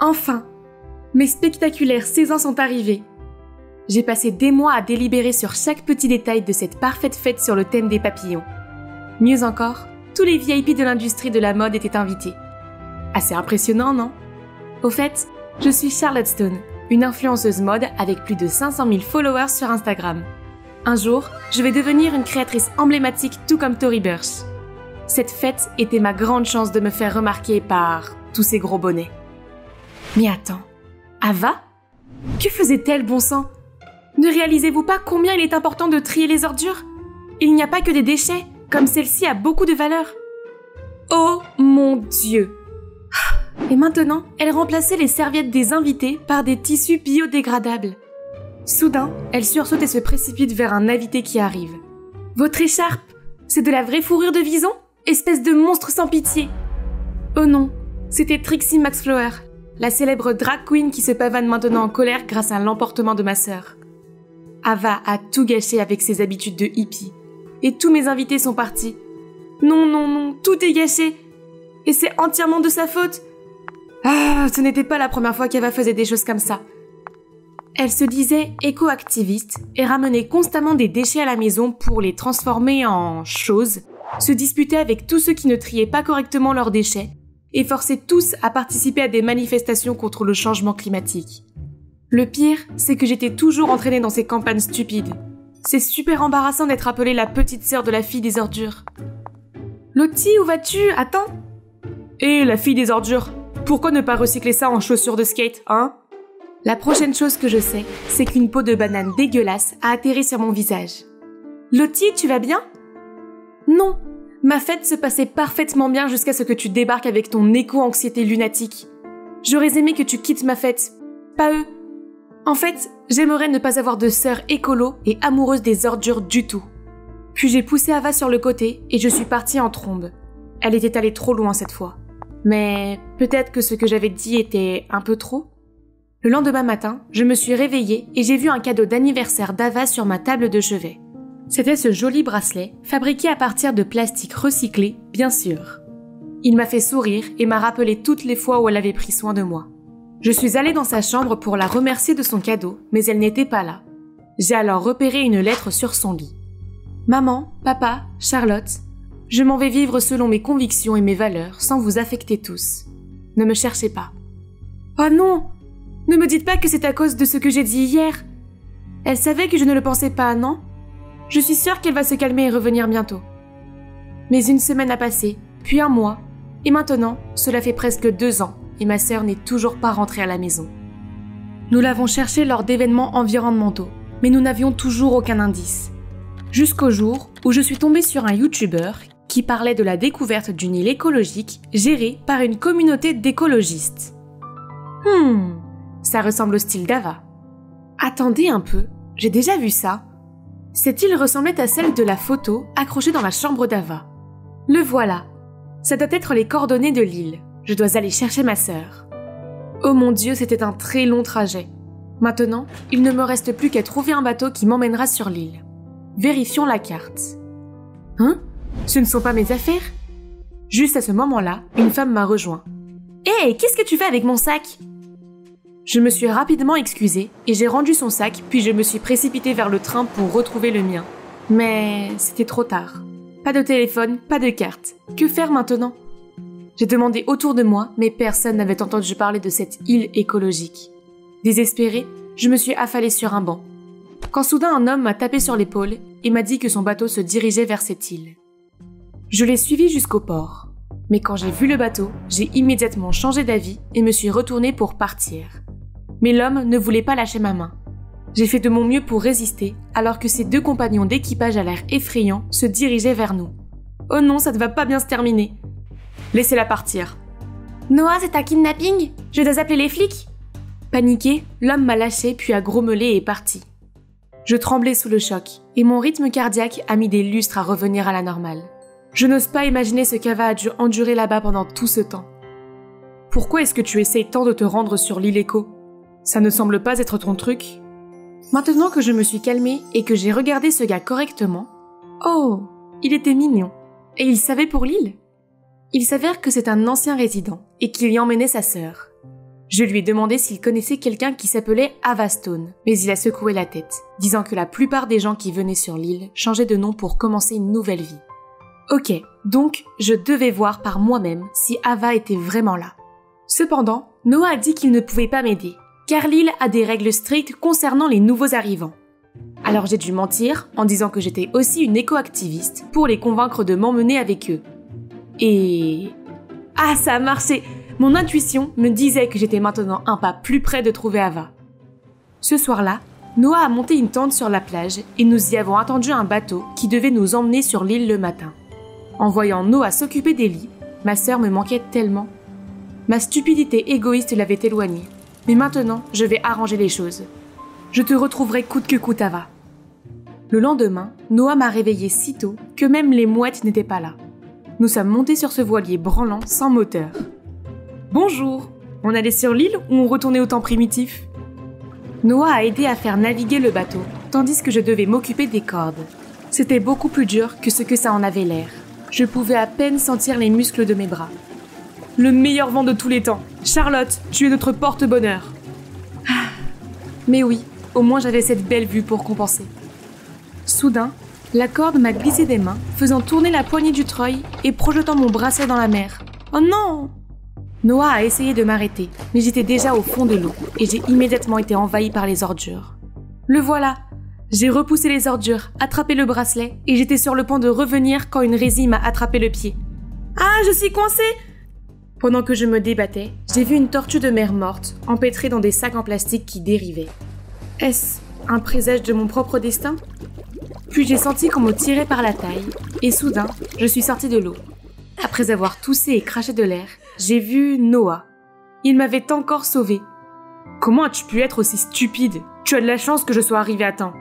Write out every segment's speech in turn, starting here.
Enfin, mes spectaculaires 16 ans sont arrivés. J'ai passé des mois à délibérer sur chaque petit détail de cette parfaite fête sur le thème des papillons. Mieux encore, tous les VIP de l'industrie de la mode étaient invités. Assez impressionnant, non? Au fait, je suis Charlotte Stone, une influenceuse mode avec plus de 500 000 followers sur Instagram. Un jour, je vais devenir une créatrice emblématique tout comme Tory Burch. Cette fête était ma grande chance de me faire remarquer par tous ces gros bonnets. Mais attends, Ava? Que faisait-elle, bon sang? Ne réalisez-vous pas combien il est important de trier les ordures? Il n'y a pas que des déchets, comme celle-ci a beaucoup de valeur. Oh mon Dieu! Et maintenant, elle remplaçait les serviettes des invités par des tissus biodégradables. Soudain, elle sursaute et se précipite vers un invité qui arrive. « Votre écharpe, c'est de la vraie fourrure de vison? Espèce de monstre sans pitié !» Oh non, c'était Trixie McFlower, la célèbre drag queen qui se pavane maintenant en colère grâce à l'emportement de ma sœur. Ava a tout gâché avec ses habitudes de hippie. Et tous mes invités sont partis. Non, non, non, tout est gâché. Et c'est entièrement de sa faute. Ah, ce n'était pas la première fois qu'Ava faisait des choses comme ça. Elle se disait éco-activiste et ramenait constamment des déchets à la maison pour les transformer en choses, se disputait avec tous ceux qui ne triaient pas correctement leurs déchets et forçait tous à participer à des manifestations contre le changement climatique. Le pire, c'est que j'étais toujours entraînée dans ces campagnes stupides. C'est super embarrassant d'être appelée la petite sœur de la fille des ordures. Lottie, où vas-tu? Attends. Hé, la fille des ordures, pourquoi ne pas recycler ça en chaussures de skate, hein? La prochaine chose que je sais, c'est qu'une peau de banane dégueulasse a atterri sur mon visage. Lottie, tu vas bien? Non, ma fête se passait parfaitement bien jusqu'à ce que tu débarques avec ton éco-anxiété lunatique. J'aurais aimé que tu quittes ma fête, pas eux. En fait, j'aimerais ne pas avoir de sœur écolo et amoureuse des ordures du tout. Puis j'ai poussé Ava sur le côté et je suis partie en trombe. Elle était allée trop loin cette fois. Mais peut-être que ce que j'avais dit était un peu trop? Le lendemain matin, je me suis réveillée et j'ai vu un cadeau d'anniversaire d'Ava sur ma table de chevet. C'était ce joli bracelet, fabriqué à partir de plastique recyclé, bien sûr. Il m'a fait sourire et m'a rappelé toutes les fois où elle avait pris soin de moi. Je suis allée dans sa chambre pour la remercier de son cadeau, mais elle n'était pas là. J'ai alors repéré une lettre sur son lit. « Maman, papa, Charlotte, je m'en vais vivre selon mes convictions et mes valeurs, sans vous affecter tous. Ne me cherchez pas. »« Oh non! Ne me dites pas que c'est à cause de ce que j'ai dit hier. Elle savait que je ne le pensais pas, non? Je suis sûre qu'elle va se calmer et revenir bientôt. » Mais une semaine a passé, puis un mois, et maintenant, cela fait presque 2 ans, et ma sœur n'est toujours pas rentrée à la maison. Nous l'avons cherchée lors d'événements environnementaux, mais nous n'avions toujours aucun indice. Jusqu'au jour où je suis tombée sur un YouTuber qui parlait de la découverte d'une île écologique gérée par une communauté d'écologistes. Ça ressemble au style d'Ava. Attendez un peu, j'ai déjà vu ça. Cette île ressemblait à celle de la photo accrochée dans la chambre d'Ava. Le voilà. Ça doit être les coordonnées de l'île. Je dois aller chercher ma sœur. Oh mon Dieu, c'était un très long trajet. Maintenant, il ne me reste plus qu'à trouver un bateau qui m'emmènera sur l'île. Vérifions la carte. Hein? Ce ne sont pas mes affaires? Juste à ce moment-là, une femme m'a rejoint. « Hé, qu'est-ce que tu fais avec mon sac ?» Je me suis rapidement excusée et j'ai rendu son sac, puis je me suis précipitée vers le train pour retrouver le mien. Mais c'était trop tard. Pas de téléphone, pas de carte. Que faire maintenant? J'ai demandé autour de moi, mais personne n'avait entendu parler de cette île écologique. Désespérée, je me suis affalée sur un banc. Quand soudain un homme m'a tapé sur l'épaule et m'a dit que son bateau se dirigeait vers cette île. Je l'ai suivi jusqu'au port. Mais quand j'ai vu le bateau, j'ai immédiatement changé d'avis et me suis retournée pour partir. Mais l'homme ne voulait pas lâcher ma main. J'ai fait de mon mieux pour résister, alors que ses 2 compagnons d'équipage à l'air effrayant se dirigeaient vers nous. Oh non, ça ne va pas bien se terminer. Laissez-la partir. Noah, c'est un kidnapping? Je dois appeler les flics? Paniqué, l'homme m'a lâché puis a grommelé et est parti. Je tremblais sous le choc, et mon rythme cardiaque a mis des lustres à revenir à la normale. Je n'ose pas imaginer ce qu'Ava a dû endurer là-bas pendant tout ce temps. Pourquoi est-ce que tu essayes tant de te rendre sur l'île Éco? Ça ne semble pas être ton truc. Maintenant que je me suis calmée et que j'ai regardé ce gars correctement, oh, il était mignon. Et il savait pour l'île. Il s'avère que c'est un ancien résident et qu'il y emmenait sa sœur. Je lui ai demandé s'il connaissait quelqu'un qui s'appelait Ava Stone, mais il a secoué la tête, disant que la plupart des gens qui venaient sur l'île changeaient de nom pour commencer une nouvelle vie. Ok, donc je devais voir par moi-même si Ava était vraiment là. Cependant, Noah a dit qu'il ne pouvait pas m'aider, car l'île a des règles strictes concernant les nouveaux arrivants. Alors j'ai dû mentir en disant que j'étais aussi une éco-activiste pour les convaincre de m'emmener avec eux. Et... Ah, ça a marché! Mon intuition me disait que j'étais maintenant un pas plus près de trouver Ava. Ce soir-là, Noah a monté une tente sur la plage et nous y avons attendu un bateau qui devait nous emmener sur l'île le matin. En voyant Noah s'occuper des lits, ma sœur me manquait tellement. Ma stupidité égoïste l'avait éloignée. Mais maintenant, je vais arranger les choses. Je te retrouverai coûte que coûte, Ava. Le lendemain, Noah m'a réveillée si tôt que même les mouettes n'étaient pas là. Nous sommes montés sur ce voilier branlant sans moteur. Bonjour! On allait sur l'île ou on retournait au temps primitif? Noah a aidé à faire naviguer le bateau, tandis que je devais m'occuper des cordes. C'était beaucoup plus dur que ce que ça en avait l'air. Je pouvais à peine sentir les muscles de mes bras. Le meilleur vent de tous les temps! Charlotte, tu es notre porte-bonheur! Mais oui, au moins j'avais cette belle vue pour compenser. Soudain, la corde m'a glissé des mains, faisant tourner la poignée du treuil et projetant mon bracelet dans la mer. Oh non! Noah a essayé de m'arrêter, mais j'étais déjà au fond de l'eau et j'ai immédiatement été envahie par les ordures. Le voilà! J'ai repoussé les ordures, attrapé le bracelet et j'étais sur le point de revenir quand une résille m'a attrapé le pied. Ah, je suis coincée! Pendant que je me débattais, j'ai vu une tortue de mer morte, empêtrée dans des sacs en plastique qui dérivaient. Est-ce un présage de mon propre destin? Puis j'ai senti qu'on me tirait par la taille, et soudain, je suis sortie de l'eau. Après avoir toussé et craché de l'air, j'ai vu Noah. Il m'avait encore sauvée. Comment as-tu pu être aussi stupide? Tu as de la chance que je sois arrivée à temps.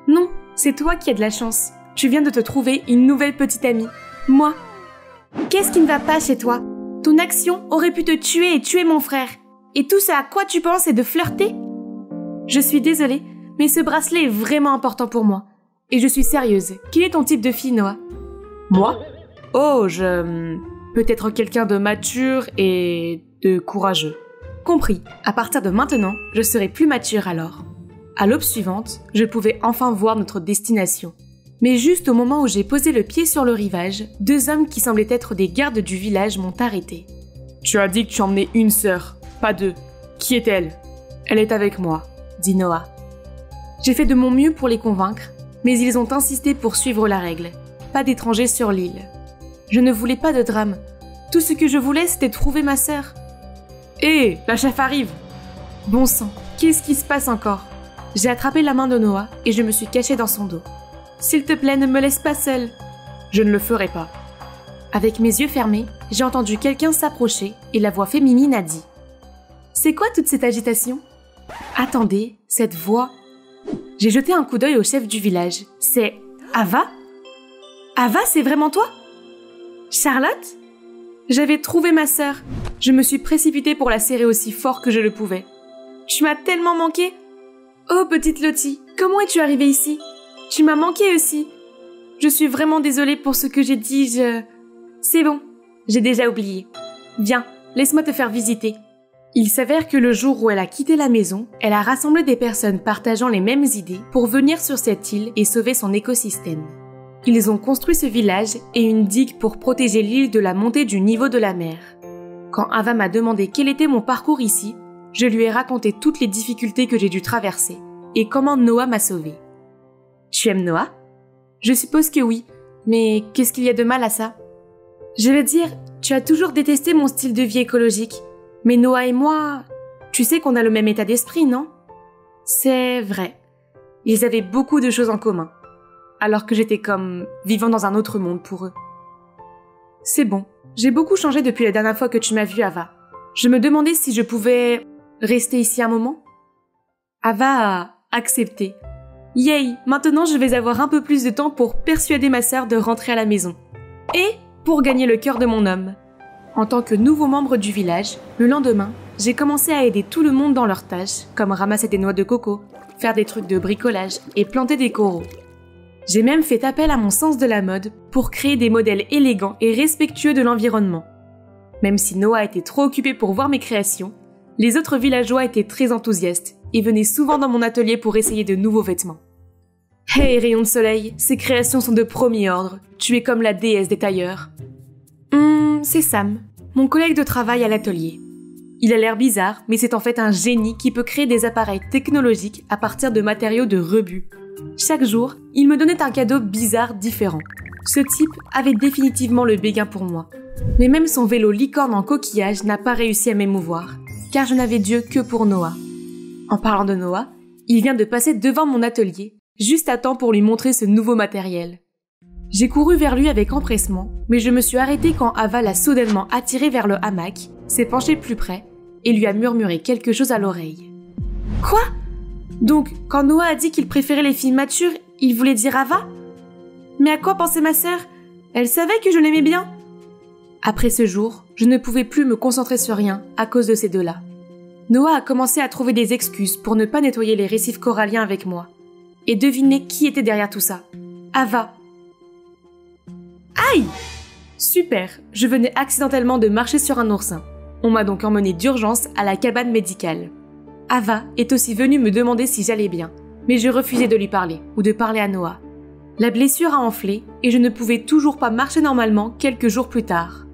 Non, c'est toi qui as de la chance. Tu viens de te trouver une nouvelle petite amie. Moi. Qu'est-ce qui ne va pas chez toi? Ton action aurait pu te tuer et tuer mon frère. Et tout ce à quoi tu penses est de flirter? Je suis désolée, mais ce bracelet est vraiment important pour moi. Et je suis sérieuse. Quel est ton type de fille, Noah? Moi? Oh, peut-être quelqu'un de mature et de courageux. Compris. À partir de maintenant, je serai plus mature alors. À l'aube suivante, je pouvais enfin voir notre destination. Mais juste au moment où j'ai posé le pied sur le rivage, deux hommes qui semblaient être des gardes du village m'ont arrêté. Tu as dit que tu emmenais une sœur, pas deux. Qui est-elle? Elle est avec moi, dit Noah. J'ai fait de mon mieux pour les convaincre, mais ils ont insisté pour suivre la règle. Pas d'étrangers sur l'île. Je ne voulais pas de drame. Tout ce que je voulais, c'était trouver ma sœur. Hé, la chef arrive! Bon sang, qu'est-ce qui se passe encore? J'ai attrapé la main de Noah et je me suis cachée dans son dos. S'il te plaît, ne me laisse pas seule. Je ne le ferai pas. Avec mes yeux fermés, j'ai entendu quelqu'un s'approcher et la voix féminine a dit « C'est quoi toute cette agitation ?» Attendez, cette voix... J'ai jeté un coup d'œil au chef du village. C'est Ava? Ava, c'est vraiment toi? Charlotte? J'avais trouvé ma sœur. Je me suis précipitée pour la serrer aussi fort que je le pouvais. Tu m'as tellement manqué. Oh, petite Lottie, comment es-tu arrivée ici? Tu m'as manqué aussi. Je suis vraiment désolée pour ce que j'ai dit, C'est bon, j'ai déjà oublié. Viens, laisse-moi te faire visiter. Il s'avère que le jour où elle a quitté la maison, elle a rassemblé des personnes partageant les mêmes idées pour venir sur cette île et sauver son écosystème. Ils ont construit ce village et une digue pour protéger l'île de la montée du niveau de la mer. Quand Ava m'a demandé quel était mon parcours ici, je lui ai raconté toutes les difficultés que j'ai dû traverser et comment Noah m'a sauvée. Tu aimes Noah? Je suppose que oui, mais qu'est-ce qu'il y a de mal à ça? Je veux dire, tu as toujours détesté mon style de vie écologique, mais Noah et moi, tu sais qu'on a le même état d'esprit, non? C'est vrai. Ils avaient beaucoup de choses en commun, alors que j'étais comme vivant dans un autre monde pour eux. C'est bon, j'ai beaucoup changé depuis la dernière fois que tu m'as vue, Ava. Je me demandais si je pouvais rester ici un moment. Ava a accepté. Yay, maintenant je vais avoir un peu plus de temps pour persuader ma sœur de rentrer à la maison. Et pour gagner le cœur de mon homme. En tant que nouveau membre du village, le lendemain, j'ai commencé à aider tout le monde dans leurs tâches, comme ramasser des noix de coco, faire des trucs de bricolage et planter des coraux. J'ai même fait appel à mon sens de la mode pour créer des modèles élégants et respectueux de l'environnement. Même si Noah était trop occupé pour voir mes créations, Les autres villageois étaient très enthousiastes et venaient souvent dans mon atelier pour essayer de nouveaux vêtements. Hey, rayon de soleil, ces créations sont de premier ordre. Tu es comme la déesse des tailleurs. C'est Sam, mon collègue de travail à l'atelier. Il a l'air bizarre, mais c'est en fait un génie qui peut créer des appareils technologiques à partir de matériaux de rebut. Chaque jour, il me donnait un cadeau bizarre différent. Ce type avait définitivement le béguin pour moi. Mais même son vélo licorne en coquillage n'a pas réussi à m'émouvoir, car je n'avais Dieu que pour Noah. En parlant de Noah, il vient de passer devant mon atelier, juste à temps pour lui montrer ce nouveau matériel. J'ai couru vers lui avec empressement, mais je me suis arrêtée quand Ava l'a soudainement attiré vers le hamac, s'est penché plus près et lui a murmuré quelque chose à l'oreille. Quoi ? Donc, quand Noah a dit qu'il préférait les filles matures, il voulait dire Ava ? Mais à quoi pensait ma sœur ? Elle savait que je l'aimais bien. Après ce jour, je ne pouvais plus me concentrer sur rien à cause de ces deux-là. Noah a commencé à trouver des excuses pour ne pas nettoyer les récifs coralliens avec moi. Et devinez qui était derrière tout ça ? Ava. Aïe ! Super, je venais accidentellement de marcher sur un oursin. On m'a donc emmené d'urgence à la cabane médicale. Ava est aussi venue me demander si j'allais bien, mais je refusais de lui parler ou de parler à Noah. La blessure a enflé et je ne pouvais toujours pas marcher normalement quelques jours plus tard.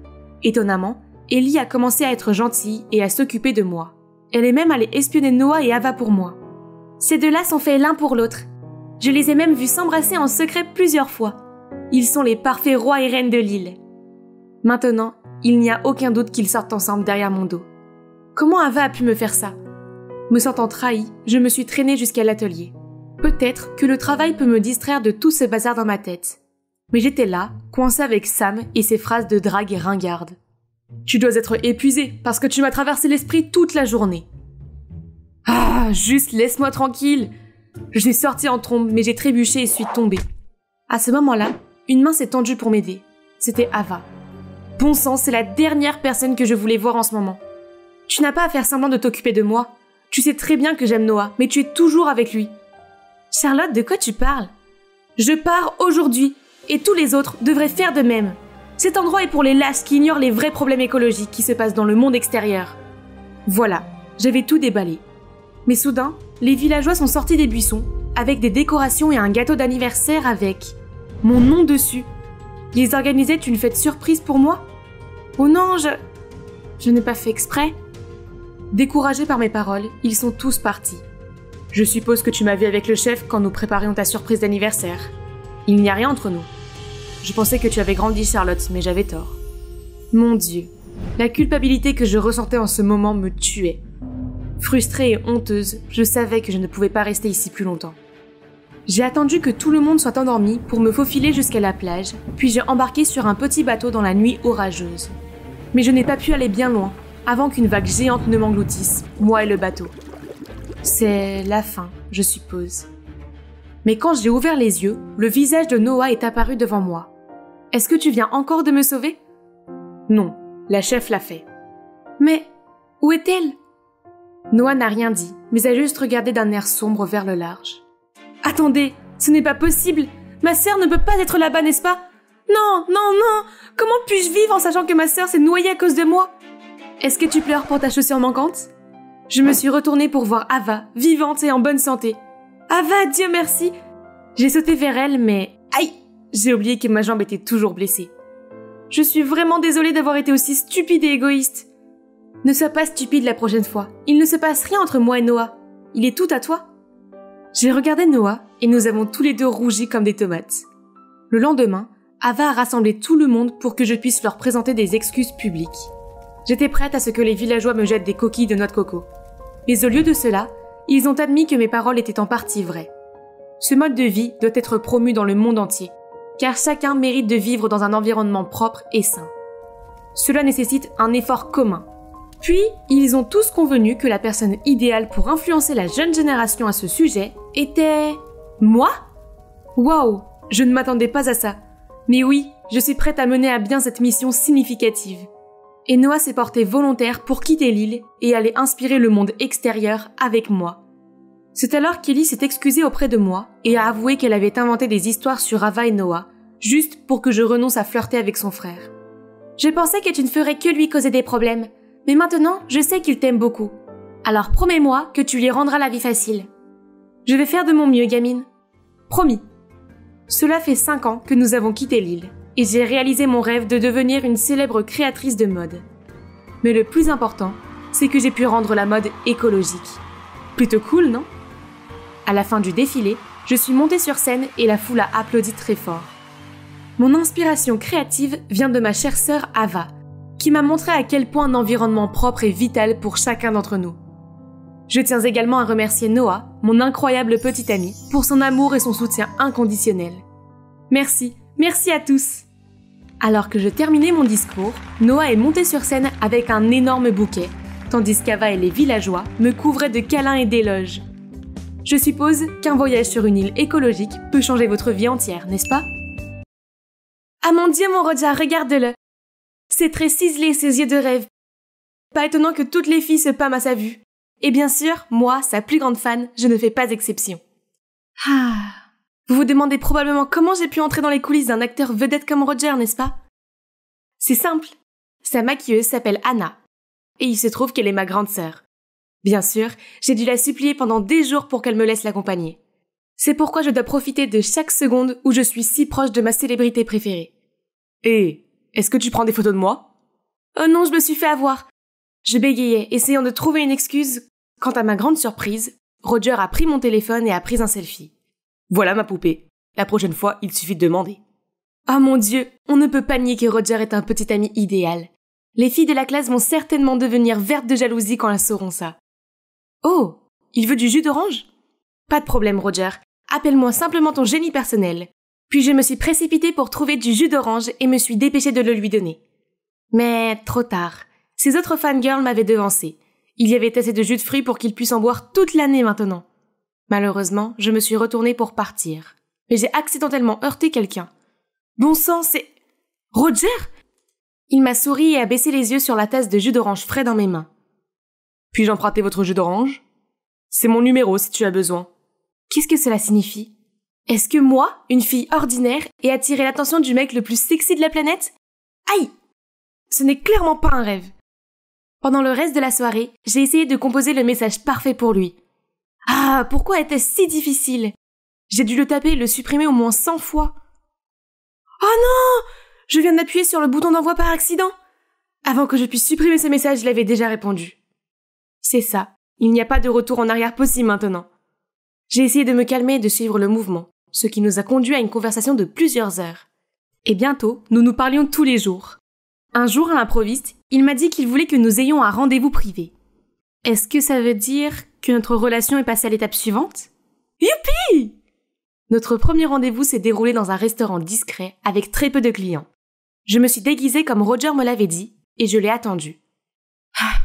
Étonnamment, Ellie a commencé à être gentille et à s'occuper de moi. Elle est même allée espionner Noah et Ava pour moi. Ces deux-là sont faits l'un pour l'autre. Je les ai même vus s'embrasser en secret plusieurs fois. Ils sont les parfaits rois et reines de l'île. Maintenant, il n'y a aucun doute qu'ils sortent ensemble derrière mon dos. Comment Ava a pu me faire ça ? Me sentant trahie, je me suis traînée jusqu'à l'atelier. Peut-être que le travail peut me distraire de tout ce bazar dans ma tête. Mais j'étais là, coincée avec Sam et ses phrases de drague ringardes. Tu dois être épuisée parce que tu m'as traversé l'esprit toute la journée. Ah, juste laisse-moi tranquille. Je suis sortie en trombe, mais j'ai trébuché et suis tombée. À ce moment-là, une main s'est tendue pour m'aider. C'était Ava. Bon sang, c'est la dernière personne que je voulais voir en ce moment. Tu n'as pas à faire semblant de t'occuper de moi. Tu sais très bien que j'aime Noah, mais tu es toujours avec lui. Charlotte, de quoi tu parles ? Je pars aujourd'hui, et tous les autres devraient faire de même. Cet endroit est pour les lâches qui ignorent les vrais problèmes écologiques qui se passent dans le monde extérieur. Voilà, j'avais tout déballé. Mais soudain, les villageois sont sortis des buissons, avec des décorations et un gâteau d'anniversaire avec mon nom dessus. Ils organisaient une fête surprise pour moi ? Oh non, je n'ai pas fait exprès. Découragés par mes paroles, ils sont tous partis. Je suppose que tu m'as vu avec le chef quand nous préparions ta surprise d'anniversaire. Il n'y a rien entre nous. Je pensais que tu avais grandi, Charlotte, mais j'avais tort. Mon Dieu, la culpabilité que je ressentais en ce moment me tuait. Frustrée et honteuse, je savais que je ne pouvais pas rester ici plus longtemps. J'ai attendu que tout le monde soit endormi pour me faufiler jusqu'à la plage, puis j'ai embarqué sur un petit bateau dans la nuit orageuse. Mais je n'ai pas pu aller bien loin, avant qu'une vague géante ne m'engloutisse, moi et le bateau. C'est la fin, je suppose. Mais quand j'ai ouvert les yeux, le visage de Noah est apparu devant moi. « Est-ce que tu viens encore de me sauver ?» Non, la chef l'a fait. « Mais où est-elle » Noah n'a rien dit, mais a juste regardé d'un air sombre vers le large. « Attendez, ce n'est pas possible. Ma sœur ne peut pas être là-bas, n'est-ce pas ? Non, non, non. Comment puis-je vivre en sachant que ma sœur s'est noyée à cause de moi ? Est-ce que tu pleures pour ta chaussure manquante ? » Je me suis retournée pour voir Ava, vivante et en bonne santé. « Ava, Dieu merci !» J'ai sauté vers elle, mais... Aïe ! J'ai oublié que ma jambe était toujours blessée. Je suis vraiment désolée d'avoir été aussi stupide et égoïste. Ne sois pas stupide la prochaine fois. Il ne se passe rien entre moi et Noah. Il est tout à toi. J'ai regardé Noah et nous avons tous les deux rougi comme des tomates. Le lendemain, Ava a rassemblé tout le monde pour que je puisse leur présenter des excuses publiques. J'étais prête à ce que les villageois me jettent des coquilles de noix de coco. Mais au lieu de cela, ils ont admis que mes paroles étaient en partie vraies. Ce mode de vie doit être promu dans le monde entier, car chacun mérite de vivre dans un environnement propre et sain. Cela nécessite un effort commun. Puis, ils ont tous convenu que la personne idéale pour influencer la jeune génération à ce sujet était... moi ? Waouh, je ne m'attendais pas à ça. Mais oui, je suis prête à mener à bien cette mission significative. Et Noah s'est porté volontaire pour quitter l'île et aller inspirer le monde extérieur avec moi. C'est alors qu'Ellie s'est excusée auprès de moi et a avoué qu'elle avait inventé des histoires sur Ava et Noah, juste pour que je renonce à flirter avec son frère. Je pensais que tu ne ferais que lui causer des problèmes, mais maintenant je sais qu'il t'aime beaucoup. Alors promets-moi que tu lui rendras la vie facile. Je vais faire de mon mieux, gamine. Promis. Cela fait 5 ans que nous avons quitté l'île et j'ai réalisé mon rêve de devenir une célèbre créatrice de mode. Mais le plus important, c'est que j'ai pu rendre la mode écologique. Plutôt cool, non? À la fin du défilé, je suis montée sur scène et la foule a applaudi très fort. Mon inspiration créative vient de ma chère sœur Ava, qui m'a montré à quel point un environnement propre est vital pour chacun d'entre nous. Je tiens également à remercier Noah, mon incroyable petit ami, pour son amour et son soutien inconditionnel. Merci, merci à tous! Alors que je terminais mon discours, Noah est monté sur scène avec un énorme bouquet, tandis qu'Ava et les villageois me couvraient de câlins et d'éloges. Je suppose qu'un voyage sur une île écologique peut changer votre vie entière, n'est-ce pas? Ah mon Dieu, mon Roger, regarde-le! C'est très ciselé, ses yeux de rêve. Pas étonnant que toutes les filles se pâment à sa vue. Et bien sûr, moi, sa plus grande fan, je ne fais pas exception. Ah, vous vous demandez probablement comment j'ai pu entrer dans les coulisses d'un acteur vedette comme Roger, n'est-ce pas? C'est simple. Sa maquilleuse s'appelle Anna. Et il se trouve qu'elle est ma grande sœur. Bien sûr, j'ai dû la supplier pendant des jours pour qu'elle me laisse l'accompagner. C'est pourquoi je dois profiter de chaque seconde où je suis si proche de ma célébrité préférée. Et est-ce que tu prends des photos de moi? Oh non, je me suis fait avoir. Je bégayais, essayant de trouver une excuse, quand à ma grande surprise, Roger a pris mon téléphone et a pris un selfie. Voilà ma poupée. La prochaine fois, il suffit de demander. Oh mon Dieu, on ne peut pas nier que Roger est un petit ami idéal. Les filles de la classe vont certainement devenir vertes de jalousie quand elles sauront ça. Oh, il veut du jus d'orange? Pas de problème, Roger. Appelle-moi simplement ton génie personnel. Puis je me suis précipitée pour trouver du jus d'orange et me suis dépêchée de le lui donner. Mais trop tard. Ces autres fangirls m'avaient devancé. Il y avait assez de jus de fruits pour qu'ils puissent en boire toute l'année maintenant. Malheureusement, je me suis retournée pour partir. Mais j'ai accidentellement heurté quelqu'un. Bon sang, c'est... Roger? Il m'a souri et a baissé les yeux sur la tasse de jus d'orange frais dans mes mains. Puis-je emprunter votre jus d'orange? C'est mon numéro si tu as besoin. Qu'est-ce que cela signifie? Est-ce que moi, une fille ordinaire, ai attiré l'attention du mec le plus sexy de la planète? Aïe! Ce n'est clairement pas un rêve. Pendant le reste de la soirée, j'ai essayé de composer le message parfait pour lui. Ah, pourquoi était-ce si difficile? J'ai dû le taper et le supprimer au moins 100 fois. Oh non! Je viens d'appuyer sur le bouton d'envoi par accident. Avant que je puisse supprimer ce message, je l'avais déjà répondu. C'est ça, il n'y a pas de retour en arrière possible maintenant. J'ai essayé de me calmer et de suivre le mouvement, ce qui nous a conduit à une conversation de plusieurs heures. Et bientôt, nous nous parlions tous les jours. Un jour, à l'improviste, il m'a dit qu'il voulait que nous ayons un rendez-vous privé. Est-ce que ça veut dire que notre relation est passée à l'étape suivante? Youpi! Notre premier rendez-vous s'est déroulé dans un restaurant discret avec très peu de clients. Je me suis déguisée comme Roger me l'avait dit et je l'ai attendu. Ah,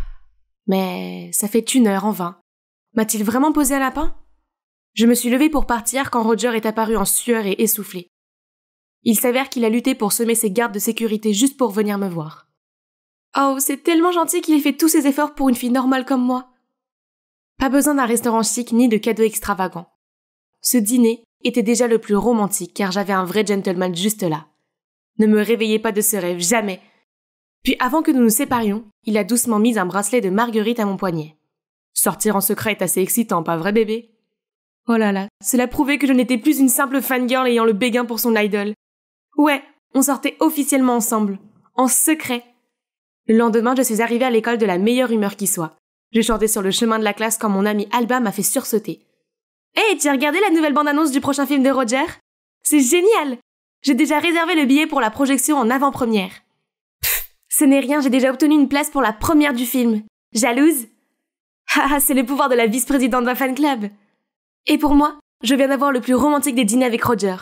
mais ça fait 1 heure en vain. M'a-t-il vraiment posé un lapin? Je me suis levée pour partir quand Roger est apparu en sueur et essoufflé. Il s'avère qu'il a lutté pour semer ses gardes de sécurité juste pour venir me voir. Oh, c'est tellement gentil qu'il ait fait tous ses efforts pour une fille normale comme moi. Pas besoin d'un restaurant chic ni de cadeaux extravagants. Ce dîner était déjà le plus romantique car j'avais un vrai gentleman juste là. Ne me réveillez pas de ce rêve, jamais. Puis avant que nous nous séparions, il a doucement mis un bracelet de marguerite à mon poignet. Sortir en secret est assez excitant, pas vrai bébé? Oh là là, cela prouvait que je n'étais plus une simple fangirl ayant le béguin pour son idol. Ouais, on sortait officiellement ensemble, en secret. Le lendemain, je suis arrivée à l'école de la meilleure humeur qui soit. Je chantais sur le chemin de la classe quand mon amie Alba m'a fait sursauter. Hey, tu as regardé la nouvelle bande-annonce du prochain film de Roger? C'est génial! J'ai déjà réservé le billet pour la projection en avant-première. Pfff, ce n'est rien, j'ai déjà obtenu une place pour la première du film. Jalouse? Haha, c'est le pouvoir de la vice-présidente d'un fan club. Et pour moi, je viens d'avoir le plus romantique des dîners avec Roger.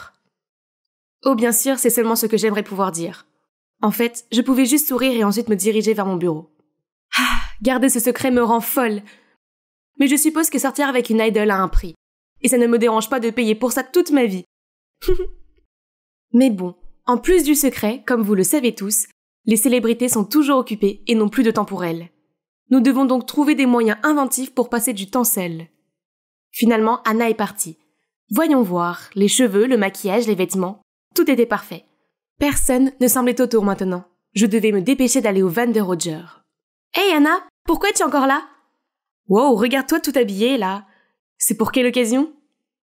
Oh, bien sûr, c'est seulement ce que j'aimerais pouvoir dire. En fait, je pouvais juste sourire et ensuite me diriger vers mon bureau. Ah, garder ce secret me rend folle. Mais je suppose que sortir avec une idole a un prix. Et ça ne me dérange pas de payer pour ça toute ma vie. Mais bon, en plus du secret, comme vous le savez tous, les célébrités sont toujours occupées et n'ont plus de temps pour elles. Nous devons donc trouver des moyens inventifs pour passer du temps seuls. Finalement, Anna est partie. Voyons voir, les cheveux, le maquillage, les vêtements, tout était parfait. Personne ne semblait autour maintenant. Je devais me dépêcher d'aller au van de Roger. Hey Anna, pourquoi es-tu encore là? Wow, regarde-toi tout habillé, là. C'est pour quelle occasion?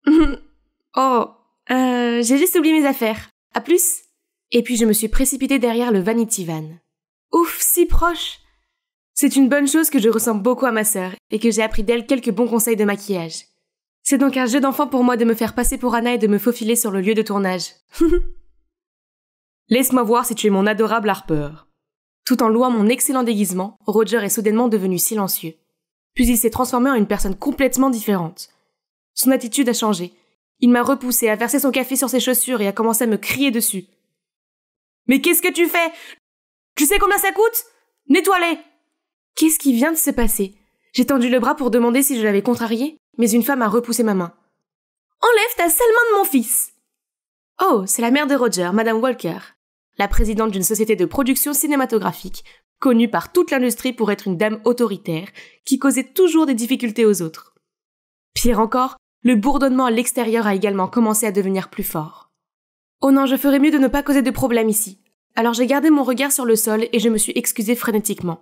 J'ai juste oublié mes affaires. À plus. Et puis je me suis précipitée derrière le Vanity Van. Ouf, si proche. C'est une bonne chose que je ressemble beaucoup à ma sœur et que j'ai appris d'elle quelques bons conseils de maquillage. C'est donc un jeu d'enfant pour moi de me faire passer pour Anna et de me faufiler sur le lieu de tournage. Laisse-moi voir si tu es mon adorable Harper. Tout en louant mon excellent déguisement, Roger est soudainement devenu silencieux. Puis il s'est transformé en une personne complètement différente. Son attitude a changé. Il m'a repoussé, a versé son café sur ses chaussures et a commencé à me crier dessus. « Mais qu'est-ce que tu fais? Tu sais combien ça coûte? Nettoie-les !» Qu'est-ce qui vient de se passer? J'ai tendu le bras pour demander si je l'avais contrarié, mais une femme a repoussé ma main. « Enlève ta sale main de mon fils !» Oh, c'est la mère de Roger, Madame Walker, la présidente d'une société de production cinématographique, connue par toute l'industrie pour être une dame autoritaire, qui causait toujours des difficultés aux autres. Pire encore, le bourdonnement à l'extérieur a également commencé à devenir plus fort. Oh non, je ferais mieux de ne pas causer de problème ici. Alors j'ai gardé mon regard sur le sol et je me suis excusée frénétiquement.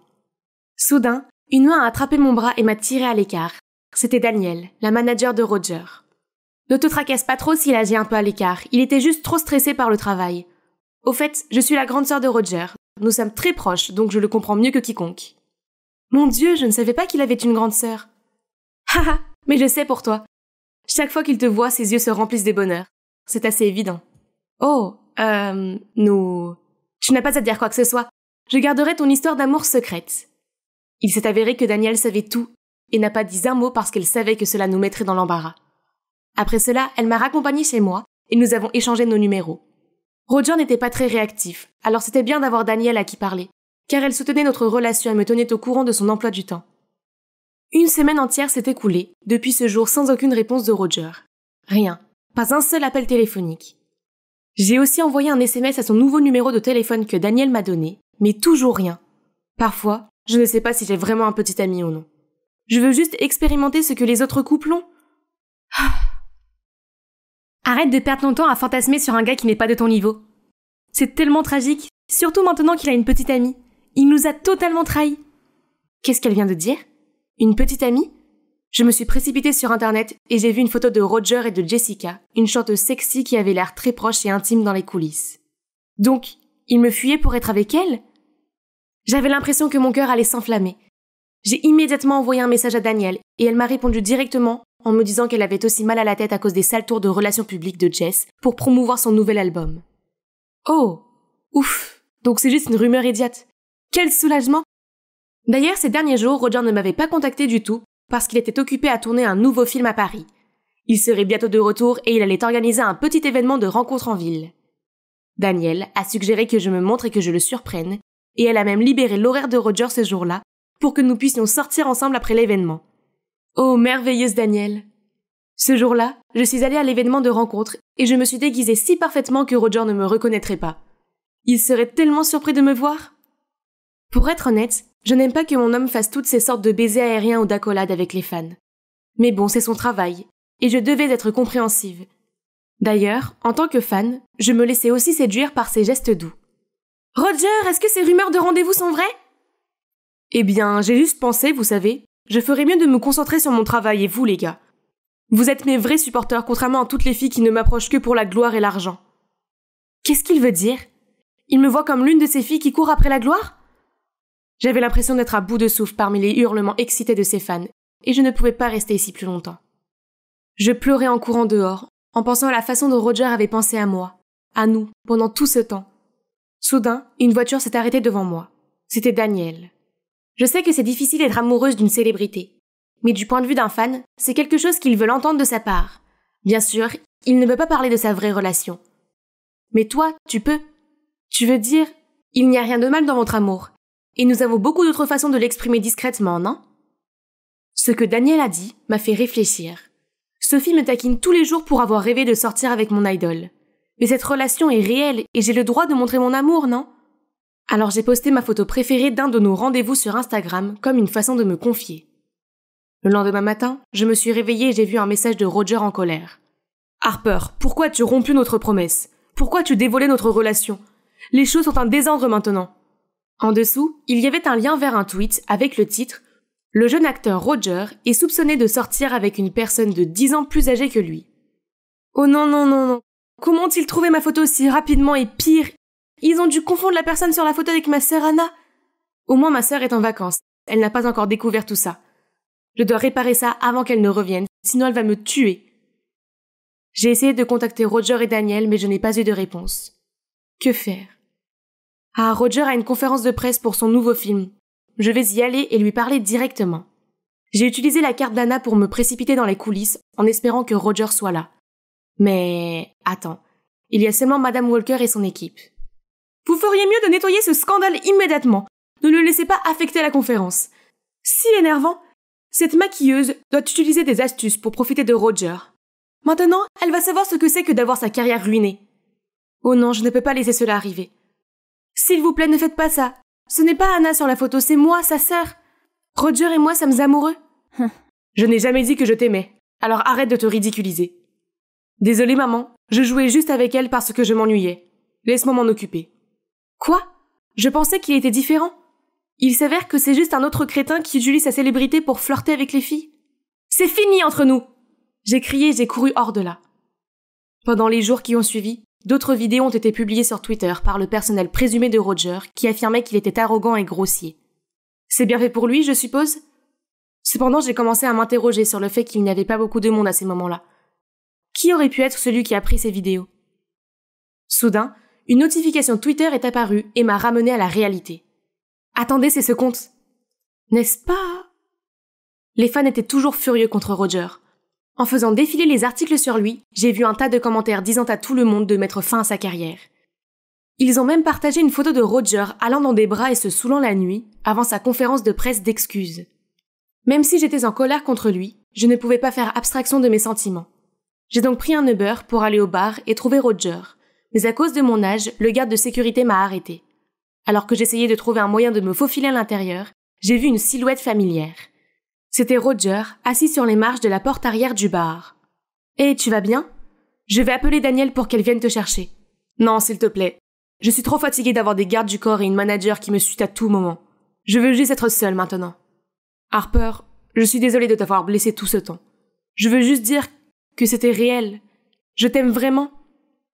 Soudain, une main a attrapé mon bras et m'a tiré à l'écart. C'était Daniel, la manager de Roger. Ne te tracasse pas trop s'il agit un peu à l'écart, il était juste trop stressé par le travail. Au fait, je suis la grande sœur de Roger. Nous sommes très proches, donc je le comprends mieux que quiconque. Mon Dieu, je ne savais pas qu'il avait une grande sœur. Haha, mais je sais pour toi. Chaque fois qu'il te voit, ses yeux se remplissent de bonheur. C'est assez évident. Oh, Tu n'as pas à dire quoi que ce soit. Je garderai ton histoire d'amour secrète. Il s'est avéré que Daniel savait tout et n'a pas dit un mot parce qu'elle savait que cela nous mettrait dans l'embarras. Après cela, elle m'a raccompagnée chez moi et nous avons échangé nos numéros. Roger n'était pas très réactif, alors c'était bien d'avoir Daniel à qui parler, car elle soutenait notre relation et me tenait au courant de son emploi du temps. Une semaine entière s'est écoulée, depuis ce jour sans aucune réponse de Roger. Rien, pas un seul appel téléphonique. J'ai aussi envoyé un SMS à son nouveau numéro de téléphone que Daniel m'a donné, mais toujours rien. Parfois, je ne sais pas si j'ai vraiment un petit ami ou non. Je veux juste expérimenter ce que les autres couples ont. Arrête de perdre ton temps à fantasmer sur un gars qui n'est pas de ton niveau. C'est tellement tragique, surtout maintenant qu'il a une petite amie. Il nous a totalement trahis. Qu'est-ce qu'elle vient de dire? Une petite amie? Je me suis précipitée sur internet et j'ai vu une photo de Roger et de Jessica, une chanteuse sexy qui avait l'air très proche et intime dans les coulisses. Donc, il me fuyait pour être avec elle? J'avais l'impression que mon cœur allait s'enflammer. J'ai immédiatement envoyé un message à Daniel et elle m'a répondu directement en me disant qu'elle avait aussi mal à la tête à cause des sales tours de relations publiques de Jess pour promouvoir son nouvel album. Oh, ouf, donc c'est juste une rumeur idiote. Quel soulagement! D'ailleurs, ces derniers jours, Roger ne m'avait pas contacté du tout parce qu'il était occupé à tourner un nouveau film à Paris. Il serait bientôt de retour et il allait organiser un petit événement de rencontre en ville. Daniel a suggéré que je me montre et que je le surprenne, et elle a même libéré l'horaire de Roger ce jour-là pour que nous puissions sortir ensemble après l'événement. Oh, merveilleuse Daniel! Ce jour-là, je suis allée à l'événement de rencontre et je me suis déguisée si parfaitement que Roger ne me reconnaîtrait pas. Il serait tellement surpris de me voir. Pour être honnête, je n'aime pas que mon homme fasse toutes ces sortes de baisers aériens ou d'accolades avec les fans. Mais bon, c'est son travail, et je devais être compréhensive. D'ailleurs, en tant que fan, je me laissais aussi séduire par ses gestes doux. « Roger, est-ce que ces rumeurs de rendez-vous sont vraies ?» Eh bien, j'ai juste pensé, vous savez, je ferais mieux de me concentrer sur mon travail et vous, les gars. Vous êtes mes vrais supporters, contrairement à toutes les filles qui ne m'approchent que pour la gloire et l'argent. Qu'est-ce qu'il veut dire? Il me voit comme l'une de ces filles qui courent après la gloire? J'avais l'impression d'être à bout de souffle parmi les hurlements excités de ses fans, et je ne pouvais pas rester ici plus longtemps. Je pleurais en courant dehors, en pensant à la façon dont Roger avait pensé à moi, à nous, pendant tout ce temps. Soudain, une voiture s'est arrêtée devant moi. C'était Daniel. Je sais que c'est difficile d'être amoureuse d'une célébrité, mais du point de vue d'un fan, c'est quelque chose qu'ils veulent entendre de sa part. Bien sûr, il ne veut pas parler de sa vraie relation. Mais toi, tu peux. Tu veux dire, il n'y a rien de mal dans votre amour, et nous avons beaucoup d'autres façons de l'exprimer discrètement, non? Ce que Daniel a dit m'a fait réfléchir. Sophie me taquine tous les jours pour avoir rêvé de sortir avec mon idole. Mais cette relation est réelle et j'ai le droit de montrer mon amour, non? Alors j'ai posté ma photo préférée d'un de nos rendez-vous sur Instagram comme une façon de me confier. Le lendemain matin, je me suis réveillée et j'ai vu un message de Roger en colère. « Harper, pourquoi as-tu rompu notre promesse? Pourquoi as-tu dévoilé notre relation? Les choses sont un désordre maintenant. » En dessous, il y avait un lien vers un tweet avec le titre « Le jeune acteur Roger est soupçonné de sortir avec une personne de 10 ans plus âgée que lui. Oh non, non, non, non. Comment ont-ils trouvé ma photo si rapidement et pire, ils ont dû confondre la personne sur la photo avec ma sœur Anna. Au moins ma sœur est en vacances. Elle n'a pas encore découvert tout ça. Je dois réparer ça avant qu'elle ne revienne, sinon elle va me tuer. J'ai essayé de contacter Roger et Daniel, mais je n'ai pas eu de réponse. Que faire? Ah, Roger a une conférence de presse pour son nouveau film. Je vais y aller et lui parler directement. J'ai utilisé la carte d'Anna pour me précipiter dans les coulisses en espérant que Roger soit là. Mais attends, il y a seulement Madame Walker et son équipe. Vous feriez mieux de nettoyer ce scandale immédiatement. Ne le laissez pas affecter la conférence. Si énervant, cette maquilleuse doit utiliser des astuces pour profiter de Roger. Maintenant, elle va savoir ce que c'est que d'avoir sa carrière ruinée. Oh non, je ne peux pas laisser cela arriver. S'il vous plaît, ne faites pas ça. Ce n'est pas Anna sur la photo, c'est moi, sa sœur. Roger et moi sommes amoureux. Je n'ai jamais dit que je t'aimais, alors arrête de te ridiculiser. Désolée maman, je jouais juste avec elle parce que je m'ennuyais. Laisse-moi m'en occuper. Quoi? Je pensais qu'il était différent. Il s'avère que c'est juste un autre crétin qui utilise sa célébrité pour flirter avec les filles. C'est fini entre nous! J'ai crié et j'ai couru hors de là. Pendant les jours qui ont suivi, d'autres vidéos ont été publiées sur Twitter par le personnel présumé de Roger qui affirmait qu'il était arrogant et grossier. C'est bien fait pour lui, je suppose? Cependant, j'ai commencé à m'interroger sur le fait qu'il n'y avait pas beaucoup de monde à ces moments-là. Qui aurait pu être celui qui a pris ces vidéos? Soudain, une notification Twitter est apparue et m'a ramené à la réalité. Attendez, c'est ce compte. N'est-ce pas? Les fans étaient toujours furieux contre Roger. En faisant défiler les articles sur lui, j'ai vu un tas de commentaires disant à tout le monde de mettre fin à sa carrière. Ils ont même partagé une photo de Roger allant dans des bras et se saoulant la nuit avant sa conférence de presse d'excuses. Même si j'étais en colère contre lui, je ne pouvais pas faire abstraction de mes sentiments. J'ai donc pris un Uber pour aller au bar et trouver Roger, mais à cause de mon âge, le garde de sécurité m'a arrêté. Alors que j'essayais de trouver un moyen de me faufiler à l'intérieur, j'ai vu une silhouette familière. C'était Roger, assis sur les marches de la porte arrière du bar. « Hé, tu vas bien? Je vais appeler Daniel pour qu'elle vienne te chercher. »« Non, s'il te plaît. Je suis trop fatiguée d'avoir des gardes du corps et une manager qui me suit à tout moment. Je veux juste être seule maintenant. »« Harper, je suis désolée de t'avoir blessé tout ce temps. Je veux juste dire que c'était réel. Je t'aime vraiment.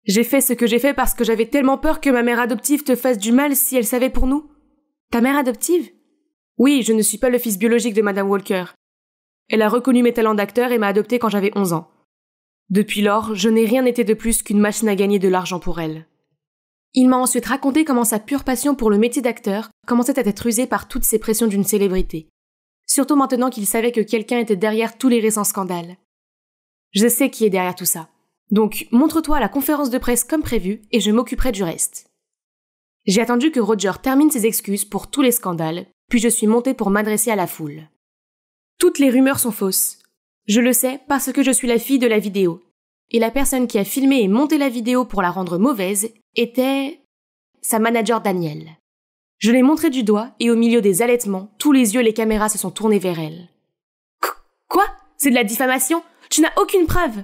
J'ai fait ce que j'ai fait parce que j'avais tellement peur que ma mère adoptive te fasse du mal si elle savait pour nous. »« Ta mère adoptive? » ?»« Oui, je ne suis pas le fils biologique de Madame Walker. Elle a reconnu mes talents d'acteur et m'a adopté quand j'avais 11 ans. Depuis lors, je n'ai rien été de plus qu'une machine à gagner de l'argent pour elle. » Il m'a ensuite raconté comment sa pure passion pour le métier d'acteur commençait à être usée par toutes ces pressions d'une célébrité. Surtout maintenant qu'il savait que quelqu'un était derrière tous les récents scandales. Je sais qui est derrière tout ça. Donc, montre-toi à la conférence de presse comme prévu et je m'occuperai du reste. J'ai attendu que Roger termine ses excuses pour tous les scandales, puis je suis montée pour m'adresser à la foule. Toutes les rumeurs sont fausses. Je le sais parce que je suis la fille de la vidéo. Et la personne qui a filmé et monté la vidéo pour la rendre mauvaise était sa manager Daniel. Je l'ai montrée du doigt et au milieu des allaitements, tous les yeux et les caméras se sont tournés vers elle. « Quoi? C'est de la diffamation? Tu n'as aucune preuve !»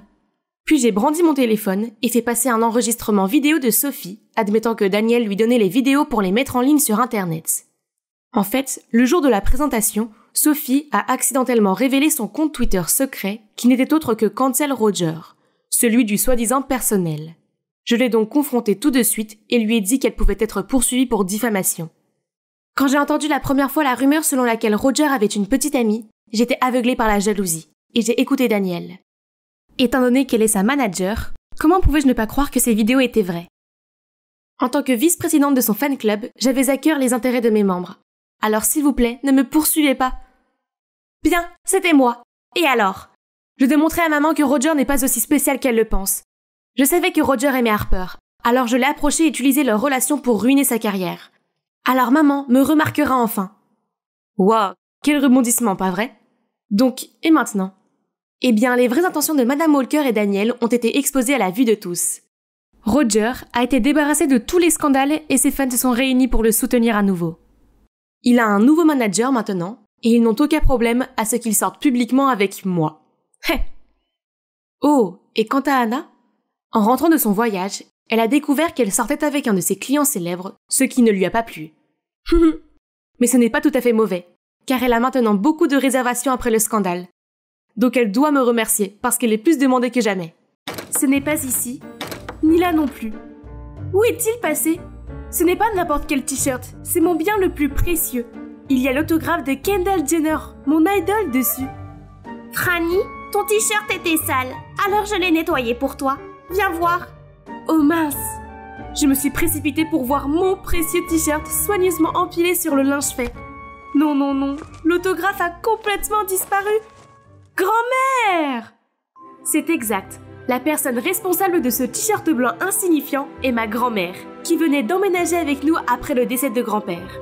Puis j'ai brandi mon téléphone et fait passer un enregistrement vidéo de Sophie, admettant que Daniel lui donnait les vidéos pour les mettre en ligne sur Internet. En fait, le jour de la présentation, Sophie a accidentellement révélé son compte Twitter secret qui n'était autre que Cancel Roger, celui du soi-disant personnel. Je l'ai donc confrontée tout de suite et lui ai dit qu'elle pouvait être poursuivie pour diffamation. Quand j'ai entendu la première fois la rumeur selon laquelle Roger avait une petite amie, j'étais aveuglée par la jalousie et j'ai écouté Daniel. Étant donné qu'elle est sa manager, comment pouvais-je ne pas croire que ces vidéos étaient vraies? En tant que vice-présidente de son fan club, j'avais à cœur les intérêts de mes membres. Alors s'il vous plaît, ne me poursuivez pas. Bien, c'était moi. Et alors? Je démontrais à maman que Roger n'est pas aussi spécial qu'elle le pense. Je savais que Roger aimait Harper, alors je l'ai approché et utilisé leur relation pour ruiner sa carrière. Alors maman me remarquera enfin. Wow, quel rebondissement, pas vrai? Donc, et maintenant? Eh bien, les vraies intentions de Madame Walker et Daniel ont été exposées à la vue de tous. Roger a été débarrassé de tous les scandales et ses fans se sont réunis pour le soutenir à nouveau. Il a un nouveau manager maintenant, et ils n'ont aucun problème à ce qu'il sorte publiquement avec moi. Oh, et quant à Anna? En rentrant de son voyage, elle a découvert qu'elle sortait avec un de ses clients célèbres, ce qui ne lui a pas plu. Mais ce n'est pas tout à fait mauvais. car elle a maintenant beaucoup de réservations après le scandale. Donc elle doit me remercier, parce qu'elle est plus demandée que jamais. Ce n'est pas ici, ni là non plus. Où est-il passé? Ce n'est pas n'importe quel t-shirt, c'est mon bien le plus précieux. Il y a l'autographe de Kendall Jenner, mon idole dessus. Franny, ton t-shirt était sale, alors je l'ai nettoyé pour toi. Viens voir. Oh mince! Je me suis précipitée pour voir mon précieux t-shirt soigneusement empilé sur le linge fait. Non, non, non, l'autographe a complètement disparu. Grand-mère! C'est exact. La personne responsable de ce t-shirt blanc insignifiant est ma grand-mère, qui venait d'emménager avec nous après le décès de grand-père.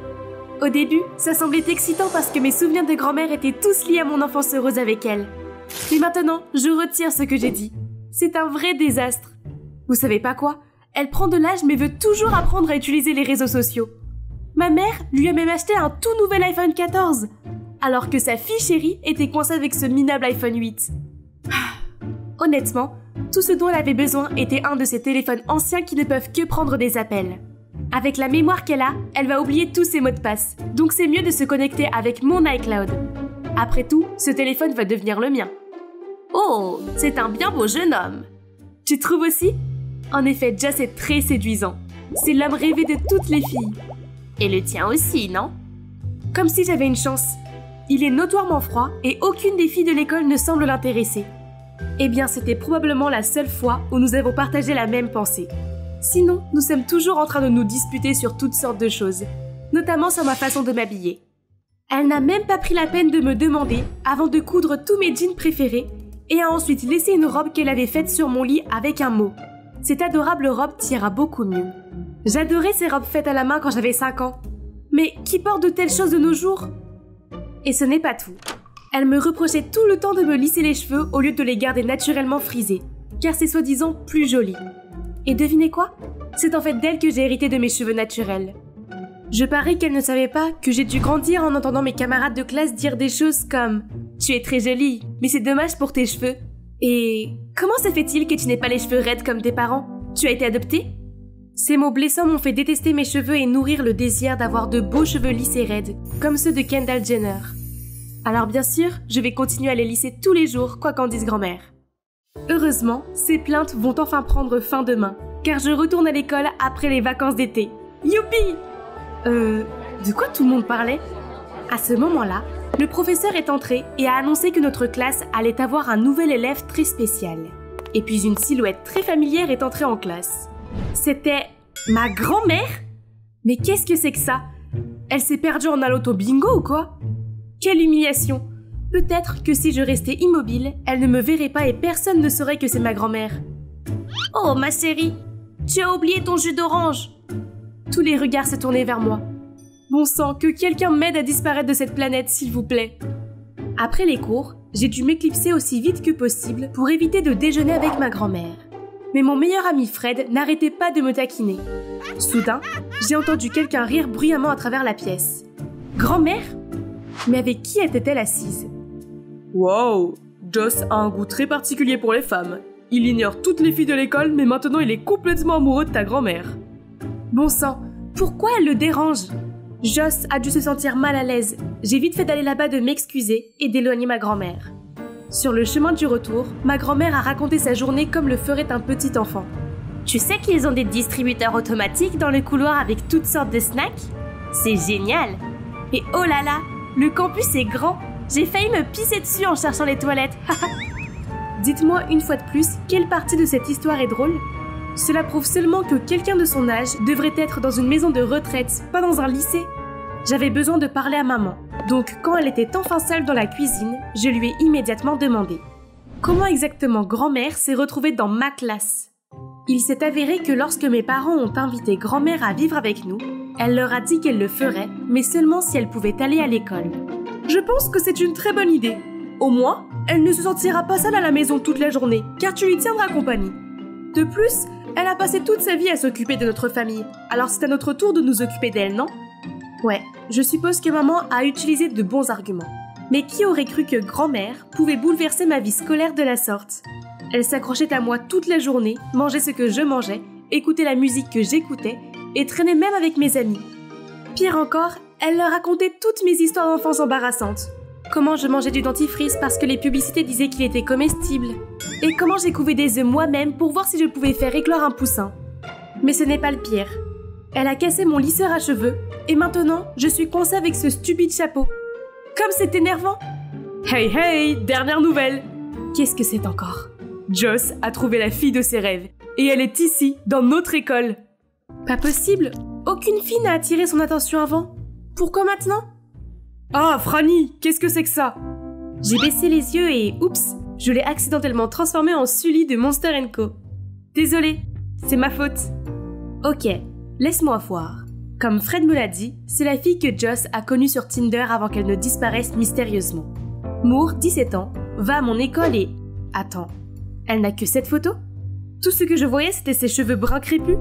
Au début, ça semblait excitant parce que mes souvenirs de grand-mère étaient tous liés à mon enfance heureuse avec elle. Mais maintenant, je retire ce que j'ai dit. C'est un vrai désastre. Vous savez pas quoi? Elle prend de l'âge mais veut toujours apprendre à utiliser les réseaux sociaux. Ma mère lui a même acheté un tout nouvel iPhone 14, alors que sa fille chérie était coincée avec ce minable iPhone 8. Honnêtement, tout ce dont elle avait besoin était un de ces téléphones anciens qui ne peuvent que prendre des appels. Avec la mémoire qu'elle a, elle va oublier tous ses mots de passe, donc c'est mieux de se connecter avec mon iCloud. Après tout, ce téléphone va devenir le mien. Oh, c'est un bien beau jeune homme. Tu trouves aussi? En effet, Joss est très séduisant. C'est l'homme rêvé de toutes les filles. Et le tien aussi, non? Comme si j'avais une chance. Il est notoirement froid et aucune des filles de l'école ne semble l'intéresser. Eh bien, c'était probablement la seule fois où nous avons partagé la même pensée. Sinon, nous sommes toujours en train de nous disputer sur toutes sortes de choses, notamment sur ma façon de m'habiller. Elle n'a même pas pris la peine de me demander avant de coudre tous mes jeans préférés et a ensuite laissé une robe qu'elle avait faite sur mon lit avec un mot. Cette adorable robe t'ira beaucoup mieux. J'adorais ces robes faites à la main quand j'avais 5 ans. Mais qui porte de telles choses de nos jours? Et ce n'est pas tout. Elle me reprochait tout le temps de me lisser les cheveux au lieu de les garder naturellement frisés, car c'est soi-disant plus joli. Et devinez quoi? C'est en fait d'elle que j'ai hérité de mes cheveux naturels. Je parie qu'elle ne savait pas que j'ai dû grandir en entendant mes camarades de classe dire des choses comme « Tu es très jolie, mais c'est dommage pour tes cheveux » et « Comment se fait-il que tu n'aies pas les cheveux raides comme tes parents? Tu as été adoptée ?» Ces mots blessants m'ont fait détester mes cheveux et nourrir le désir d'avoir de beaux cheveux lisses et raides, comme ceux de Kendall Jenner. Alors bien sûr, je vais continuer à les lisser tous les jours, quoi qu'en dise grand-mère. Heureusement, ces plaintes vont enfin prendre fin demain, car je retourne à l'école après les vacances d'été. Youpi! De quoi tout le monde parlait? À ce moment-là, le professeur est entré et a annoncé que notre classe allait avoir un nouvel élève très spécial. Et puis une silhouette très familière est entrée en classe. C'était ma grand-mère? Mais qu'est-ce que c'est que ça? Elle s'est perdue en allant au bingo ou quoi? Quelle humiliation! Peut-être que si je restais immobile, elle ne me verrait pas et personne ne saurait que c'est ma grand-mère. Oh ma chérie, tu as oublié ton jus d'orange! Tous les regards se tournaient vers moi. Bon sang, que quelqu'un m'aide à disparaître de cette planète, s'il vous plaît. Après les cours, j'ai dû m'éclipser aussi vite que possible pour éviter de déjeuner avec ma grand-mère. Mais mon meilleur ami Fred n'arrêtait pas de me taquiner. Soudain, j'ai entendu quelqu'un rire bruyamment à travers la pièce. Grand-mère? Mais avec qui était-elle assise? Wow, Joss a un goût très particulier pour les femmes. Il ignore toutes les filles de l'école, mais maintenant il est complètement amoureux de ta grand-mère. Bon sang, pourquoi elle le dérange? Joss a dû se sentir mal à l'aise. J'ai vite fait d'aller là-bas de m'excuser et d'éloigner ma grand-mère. Sur le chemin du retour, ma grand-mère a raconté sa journée comme le ferait un petit enfant. Tu sais qu'ils ont des distributeurs automatiques dans le couloir avec toutes sortes de snacks? C'est génial! Et oh là là, le campus est grand! J'ai failli me pisser dessus en cherchant les toilettes. Dites-moi une fois de plus, quelle partie de cette histoire est drôle? Cela prouve seulement que quelqu'un de son âge devrait être dans une maison de retraite, pas dans un lycée. J'avais besoin de parler à maman, donc quand elle était enfin seule dans la cuisine, je lui ai immédiatement demandé comment exactement grand-mère s'est retrouvée dans ma classe. Il s'est avéré que lorsque mes parents ont invité grand-mère à vivre avec nous, elle leur a dit qu'elle le ferait, mais seulement si elle pouvait aller à l'école. Je pense que c'est une très bonne idée. Au moins, elle ne se sentira pas seule à la maison toute la journée, car tu lui tiendras compagnie. De plus, elle a passé toute sa vie à s'occuper de notre famille, alors c'est à notre tour de nous occuper d'elle, non? Ouais, je suppose que maman a utilisé de bons arguments. Mais qui aurait cru que grand-mère pouvait bouleverser ma vie scolaire de la sorte? Elle s'accrochait à moi toute la journée, mangeait ce que je mangeais, écoutait la musique que j'écoutais et traînait même avec mes amis. Pire encore, Elle leur racontait toutes mes histoires d'enfance embarrassantes. Comment je mangeais du dentifrice parce que les publicités disaient qu'il était comestible. Et comment j'ai couvé des œufs moi-même pour voir si je pouvais faire éclore un poussin. Mais ce n'est pas le pire. Elle a cassé mon lisseur à cheveux et maintenant, je suis coincée avec ce stupide chapeau. Comme c'est énervant! Hey hey, dernière nouvelle! Qu'est-ce que c'est encore? Joss a trouvé la fille de ses rêves et elle est ici, dans notre école. Pas possible! Aucune fille n'a attiré son attention avant. Pourquoi maintenant? Ah, Franny, qu'est-ce que c'est que ça? J'ai baissé les yeux et oups, je l'ai accidentellement transformée en Sully de Monster & Co. Désolée, c'est ma faute. Ok, laisse-moi voir. Comme Fred me l'a dit, c'est la fille que Joss a connue sur Tinder avant qu'elle ne disparaisse mystérieusement. Moore, 17 ans, va à mon école et... Attends, elle n'a que cette photo? Tout ce que je voyais, c'était ses cheveux bruns crépus.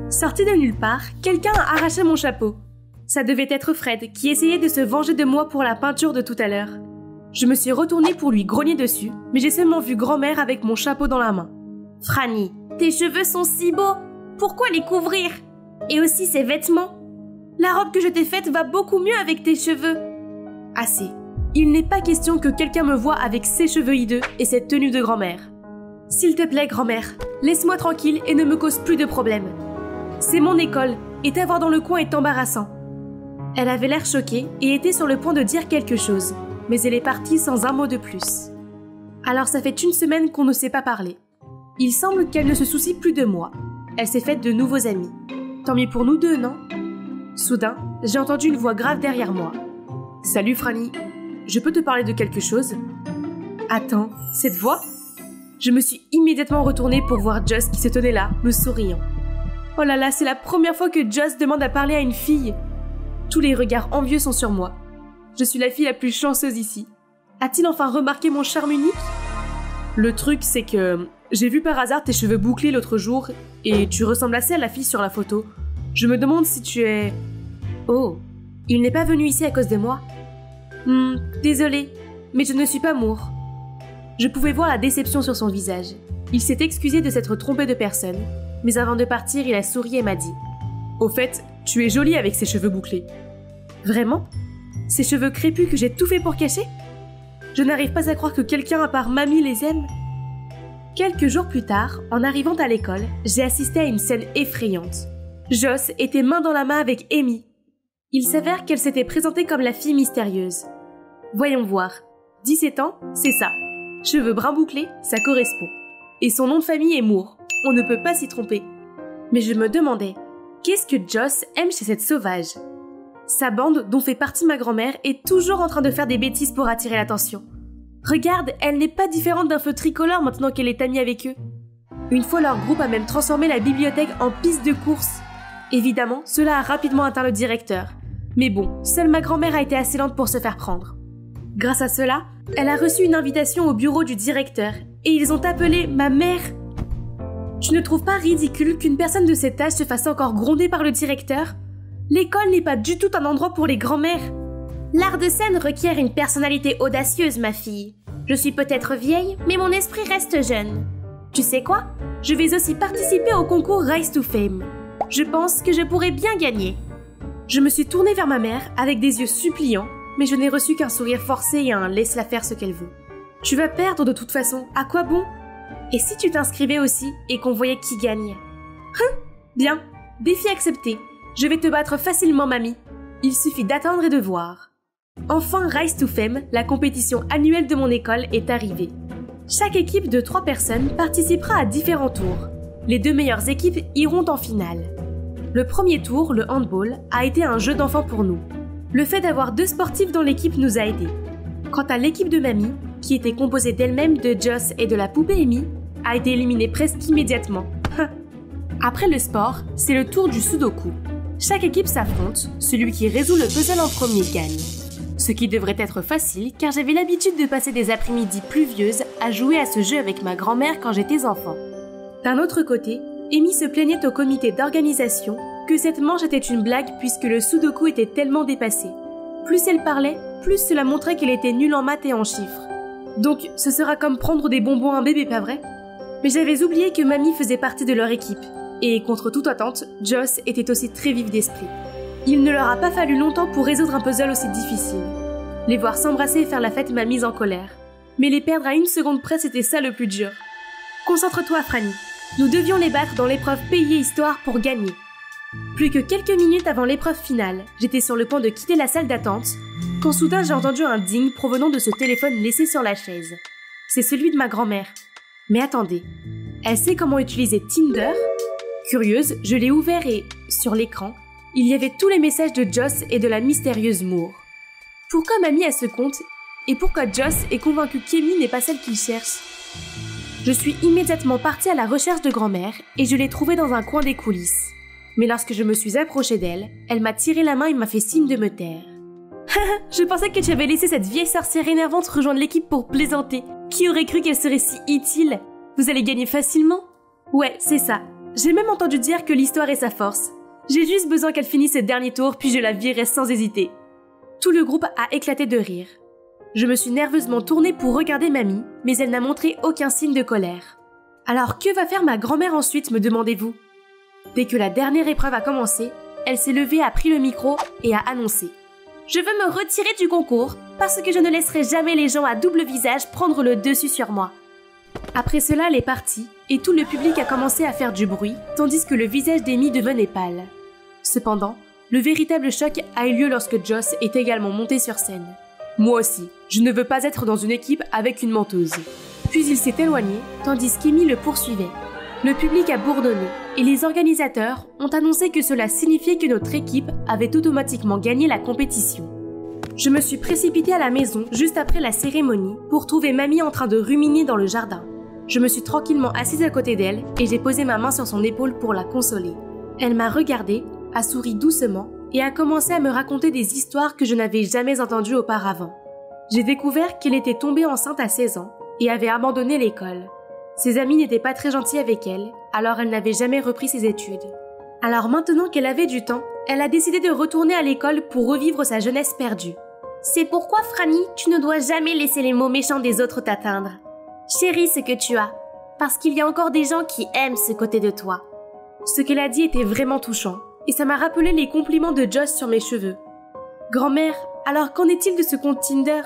Sorti de nulle part, quelqu'un a arraché mon chapeau. Ça devait être Fred qui essayait de se venger de moi pour la peinture de tout à l'heure. Je me suis retournée pour lui grogner dessus, mais j'ai seulement vu grand-mère avec mon chapeau dans la main. Franny, tes cheveux sont si beaux. Pourquoi les couvrir? Et aussi ces vêtements. La robe que je t'ai faite va beaucoup mieux avec tes cheveux. Assez. Il n'est pas question que quelqu'un me voie avec ses cheveux hideux et cette tenue de grand-mère. S'il te plaît, grand-mère, laisse-moi tranquille et ne me cause plus de problèmes. C'est mon école, et t'avoir dans le coin est embarrassant. Elle avait l'air choquée et était sur le point de dire quelque chose, mais elle est partie sans un mot de plus. Alors ça fait une semaine qu'on ne s'est pas parlé. Il semble qu'elle ne se soucie plus de moi. Elle s'est faite de nouveaux amis. Tant mieux pour nous deux, non? Soudain, j'ai entendu une voix grave derrière moi. « Salut Franny, je peux te parler de quelque chose ?» Attends, cette voix? Je me suis immédiatement retournée pour voir Joss qui se tenait là, me souriant. Oh là là, c'est la première fois que Joss demande à parler à une fille. Tous les regards envieux sont sur moi. Je suis la fille la plus chanceuse ici. A-t-il enfin remarqué mon charme unique? Le truc, c'est que j'ai vu par hasard tes cheveux bouclés l'autre jour et tu ressembles assez à la fille sur la photo. Je me demande si tu es... Oh, il n'est pas venu ici à cause de moi? Désolée, mais je ne suis pas Moore. Je pouvais voir la déception sur son visage. Il s'est excusé de s'être trompé de personne, mais avant de partir, il a souri et m'a dit « Au fait, tu es jolie avec ces cheveux bouclés. » Vraiment? Ces cheveux crépus que j'ai tout fait pour cacher? Je n'arrive pas à croire que quelqu'un à part mamie les aime. Quelques jours plus tard, en arrivant à l'école, j'ai assisté à une scène effrayante. Joss était main dans la main avec Amy. Il s'avère qu'elle s'était présentée comme la fille mystérieuse. Voyons voir. 17 ans, c'est ça. Cheveux bruns bouclés, ça correspond. Et son nom de famille est Moore. On ne peut pas s'y tromper. Mais je me demandais, qu'est-ce que Joss aime chez cette sauvage? Sa bande, dont fait partie ma grand-mère, est toujours en train de faire des bêtises pour attirer l'attention. Regarde, elle n'est pas différente d'un feu tricolore maintenant qu'elle est amie avec eux. Une fois, leur groupe a même transformé la bibliothèque en piste de course. Évidemment, cela a rapidement atteint le directeur. Mais bon, seule ma grand-mère a été assez lente pour se faire prendre. Grâce à cela, elle a reçu une invitation au bureau du directeur et ils ont appelé ma mère. Tu ne trouves pas ridicule qu'une personne de cet âge se fasse encore gronder par le directeur? L'école n'est pas du tout un endroit pour les grands-mères. L'art de scène requiert une personnalité audacieuse, ma fille. Je suis peut-être vieille, mais mon esprit reste jeune. Tu sais quoi? Je vais aussi participer au concours Rise to Fame. Je pense que je pourrais bien gagner. Je me suis tournée vers ma mère avec des yeux suppliants, mais je n'ai reçu qu'un sourire forcé et un « laisse-la faire ce qu'elle veut ». Tu vas perdre de toute façon, à quoi bon? Et si tu t'inscrivais aussi et qu'on voyait qui gagne? Bien, défi accepté. Je vais te battre facilement, mamie. Il suffit d'attendre et de voir. Enfin, Rise to Fame, la compétition annuelle de mon école, est arrivée. Chaque équipe de 3 personnes participera à différents tours. Les 2 meilleures équipes iront en finale. Le premier tour, le handball, a été un jeu d'enfant pour nous. Le fait d'avoir 2 sportifs dans l'équipe nous a aidés. Quant à l'équipe de mamie, qui était composée d'elle-même, de Joss et de la poupée Amy, a été éliminée presque immédiatement. Après le sport, c'est le tour du sudoku. Chaque équipe s'affronte, celui qui résout le puzzle en premier gagne. Ce qui devrait être facile car j'avais l'habitude de passer des après-midi pluvieuses à jouer à ce jeu avec ma grand-mère quand j'étais enfant. D'un autre côté, Amy se plaignait au comité d'organisation que cette manche était une blague puisque le sudoku était tellement dépassé. Plus elle parlait, plus cela montrait qu'elle était nulle en maths et en chiffres. Donc ce sera comme prendre des bonbons à un bébé, pas vrai? Mais j'avais oublié que mamie faisait partie de leur équipe. Et contre toute attente, Joss était aussi très vif d'esprit. Il ne leur a pas fallu longtemps pour résoudre un puzzle aussi difficile. Les voir s'embrasser et faire la fête m'a mise en colère. Mais les perdre à 1 seconde près, c'était ça le plus dur. Concentre-toi, Franny. Nous devions les battre dans l'épreuve Pays et Histoire pour gagner. Plus que quelques minutes avant l'épreuve finale, j'étais sur le point de quitter la salle d'attente, quand soudain j'ai entendu un ding provenant de ce téléphone laissé sur la chaise. C'est celui de ma grand-mère. Mais attendez, elle sait comment utiliser Tinder? Curieuse, je l'ai ouvert et, sur l'écran, il y avait tous les messages de Joss et de la mystérieuse Moore. Pourquoi mamie a ce compte? Et pourquoi Joss est convaincu qu'Amy n'est pas celle qu'il cherche? Je suis immédiatement partie à la recherche de grand-mère et je l'ai trouvée dans un coin des coulisses. Mais lorsque je me suis approchée d'elle, elle m'a tiré la main et m'a fait signe de me taire. Je pensais que tu avais laissé cette vieille sorcière énervante rejoindre l'équipe pour plaisanter. Qui aurait cru qu'elle serait si utile? Vous allez gagner facilement? Ouais, c'est ça. J'ai même entendu dire que l'histoire est sa force. J'ai juste besoin qu'elle finisse ce dernier tour, puis je la virerai sans hésiter. Tout le groupe a éclaté de rire. Je me suis nerveusement tournée pour regarder mamie, mais elle n'a montré aucun signe de colère. Alors que va faire ma grand-mère ensuite, me demandez-vous? Dès que la dernière épreuve a commencé, elle s'est levée, a pris le micro et a annoncé: je veux me retirer du concours parce que je ne laisserai jamais les gens à double visage prendre le dessus sur moi. Après cela, elle est partie et tout le public a commencé à faire du bruit, tandis que le visage d'Amy devenait pâle. Cependant, le véritable choc a eu lieu lorsque Joss est également monté sur scène. Moi aussi, je ne veux pas être dans une équipe avec une menteuse. Puis il s'est éloigné, tandis qu'Amy le poursuivait. Le public a bourdonné et les organisateurs ont annoncé que cela signifiait que notre équipe avait automatiquement gagné la compétition. Je me suis précipitée à la maison juste après la cérémonie pour trouver mamie en train de ruminer dans le jardin. Je me suis tranquillement assise à côté d'elle et j'ai posé ma main sur son épaule pour la consoler. Elle m'a regardée, a souri doucement et a commencé à me raconter des histoires que je n'avais jamais entendues auparavant. J'ai découvert qu'elle était tombée enceinte à 16 ans et avait abandonné l'école. Ses amis n'étaient pas très gentils avec elle, alors elle n'avait jamais repris ses études. Alors maintenant qu'elle avait du temps, elle a décidé de retourner à l'école pour revivre sa jeunesse perdue. C'est pourquoi, Franny, tu ne dois jamais laisser les mots méchants des autres t'atteindre. Chéris ce que tu as, parce qu'il y a encore des gens qui aiment ce côté de toi. Ce qu'elle a dit était vraiment touchant, et ça m'a rappelé les compliments de Joss sur mes cheveux. Grand-mère, alors qu'en est-il de ce compte Tinder?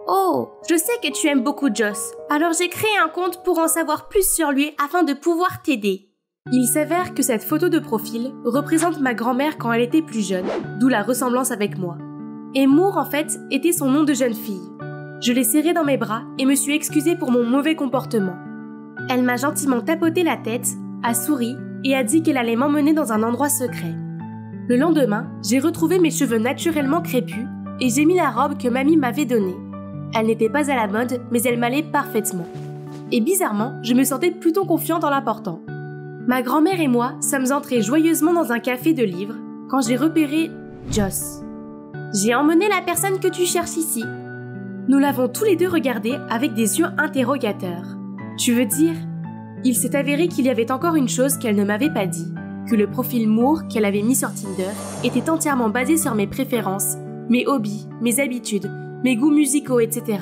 Oh, je sais que tu aimes beaucoup Joss, alors j'ai créé un compte pour en savoir plus sur lui afin de pouvoir t'aider. Il s'avère que cette photo de profil représente ma grand-mère quand elle était plus jeune, d'où la ressemblance avec moi. Et Moore, en fait, était son nom de jeune fille. Je l'ai serrée dans mes bras et me suis excusée pour mon mauvais comportement. Elle m'a gentiment tapoté la tête, a souri et a dit qu'elle allait m'emmener dans un endroit secret. Le lendemain, j'ai retrouvé mes cheveux naturellement crépus et j'ai mis la robe que mamie m'avait donnée. Elle n'était pas à la mode, mais elle m'allait parfaitement. Et bizarrement, je me sentais plutôt confiante en la portant. Ma grand-mère et moi sommes entrés joyeusement dans un café de livres quand j'ai repéré Joss. J'ai emmené la personne que tu cherches ici. Nous l'avons tous les deux regardé avec des yeux interrogateurs. Tu veux dire? Il s'est avéré qu'il y avait encore une chose qu'elle ne m'avait pas dit, que le profil Moore qu'elle avait mis sur Tinder était entièrement basé sur mes préférences, mes hobbies, mes habitudes, mes goûts musicaux, etc.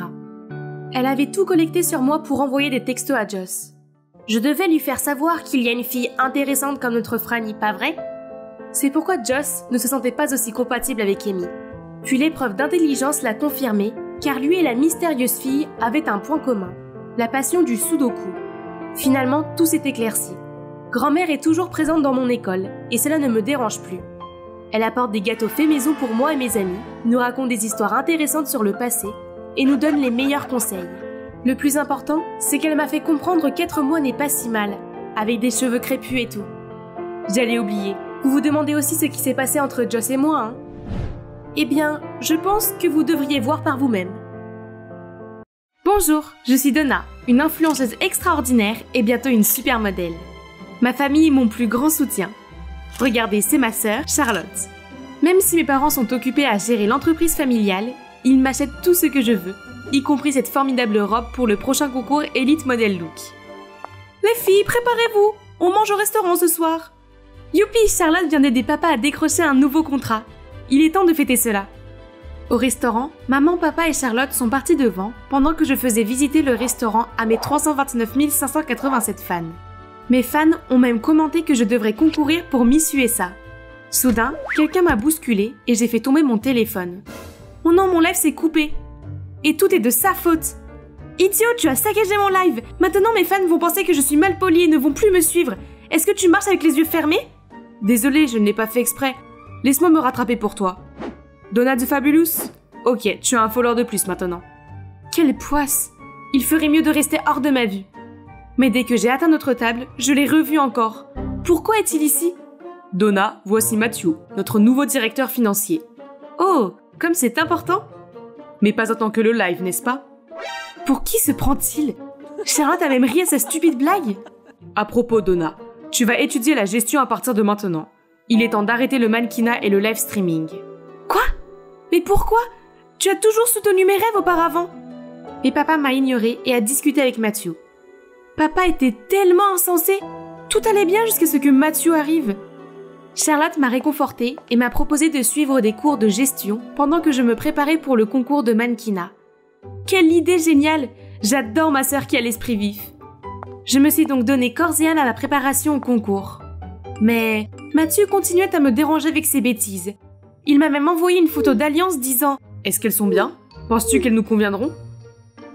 Elle avait tout collecté sur moi pour envoyer des textos à Joss. Je devais lui faire savoir qu'il y a une fille intéressante comme notre Franny, pas vrai? C'est pourquoi Joss ne se sentait pas aussi compatible avec Amy. Puis l'épreuve d'intelligence l'a confirmé, car lui et la mystérieuse fille avaient un point commun, la passion du sudoku. Finalement, tout s'est éclairci. Grand-mère est toujours présente dans mon école, et cela ne me dérange plus. Elle apporte des gâteaux faits maison pour moi et mes amis, nous raconte des histoires intéressantes sur le passé, et nous donne les meilleurs conseils. Le plus important, c'est qu'elle m'a fait comprendre qu'être moi n'est pas si mal, avec des cheveux crépus et tout. J'allais oublier. Vous vous demandez aussi ce qui s'est passé entre Joss et moi, hein? Eh bien, je pense que vous devriez voir par vous-même. Bonjour, je suis Donna, une influenceuse extraordinaire et bientôt une super modèle. Ma famille est mon plus grand soutien. Regardez, c'est ma sœur, Charlotte. Même si mes parents sont occupés à gérer l'entreprise familiale, ils m'achètent tout ce que je veux, y compris cette formidable robe pour le prochain concours Elite Model Look. Les filles, préparez-vous, on mange au restaurant ce soir. Youpi, Charlotte vient d'aider papa à décrocher un nouveau contrat. Il est temps de fêter cela. Au restaurant, maman, papa et Charlotte sont partis devant pendant que je faisais visiter le restaurant à mes 329 587 fans. Mes fans ont même commenté que je devrais concourir pour Miss USA. Soudain, quelqu'un m'a bousculé et j'ai fait tomber mon téléphone. Oh non, mon live s'est coupé. Et tout est de sa faute. Idiot, tu as saccagé mon live. Maintenant, mes fans vont penser que je suis mal polie et ne vont plus me suivre. Est-ce que tu marches avec les yeux fermés? Désolé, je ne l'ai pas fait exprès. Laisse-moi me rattraper pour toi. Donna the Fabulous? Ok, tu as un follower de plus maintenant. Quelle poisse! Il ferait mieux de rester hors de ma vue. Mais dès que j'ai atteint notre table, je l'ai revu encore. Pourquoi est-il ici? Donna, voici Matthew, notre nouveau directeur financier. Oh, comme c'est important! Mais pas autant que le live, n'est-ce pas? Pour qui se prend-il? Charlotte a même ri à sa stupide blague. À propos, Donna, tu vas étudier la gestion à partir de maintenant. Il est temps d'arrêter le mannequinat et le live streaming. Quoi? Mais pourquoi? Tu as toujours soutenu mes rêves auparavant. Mais papa m'a ignoré et a discuté avec Matthew. Papa était tellement insensé. Tout allait bien jusqu'à ce que Matthew arrive. Charlotte m'a réconfortée et m'a proposé de suivre des cours de gestion pendant que je me préparais pour le concours de mannequinat. Quelle idée géniale! J'adore ma sœur qui a l'esprit vif. Je me suis donc donné corps et âme à la préparation au concours. Mais Matthew continuait à me déranger avec ses bêtises. Il m'a même envoyé une photo d'alliance disant « Est-ce qu'elles sont bien? Penses-tu qu'elles nous conviendront ?»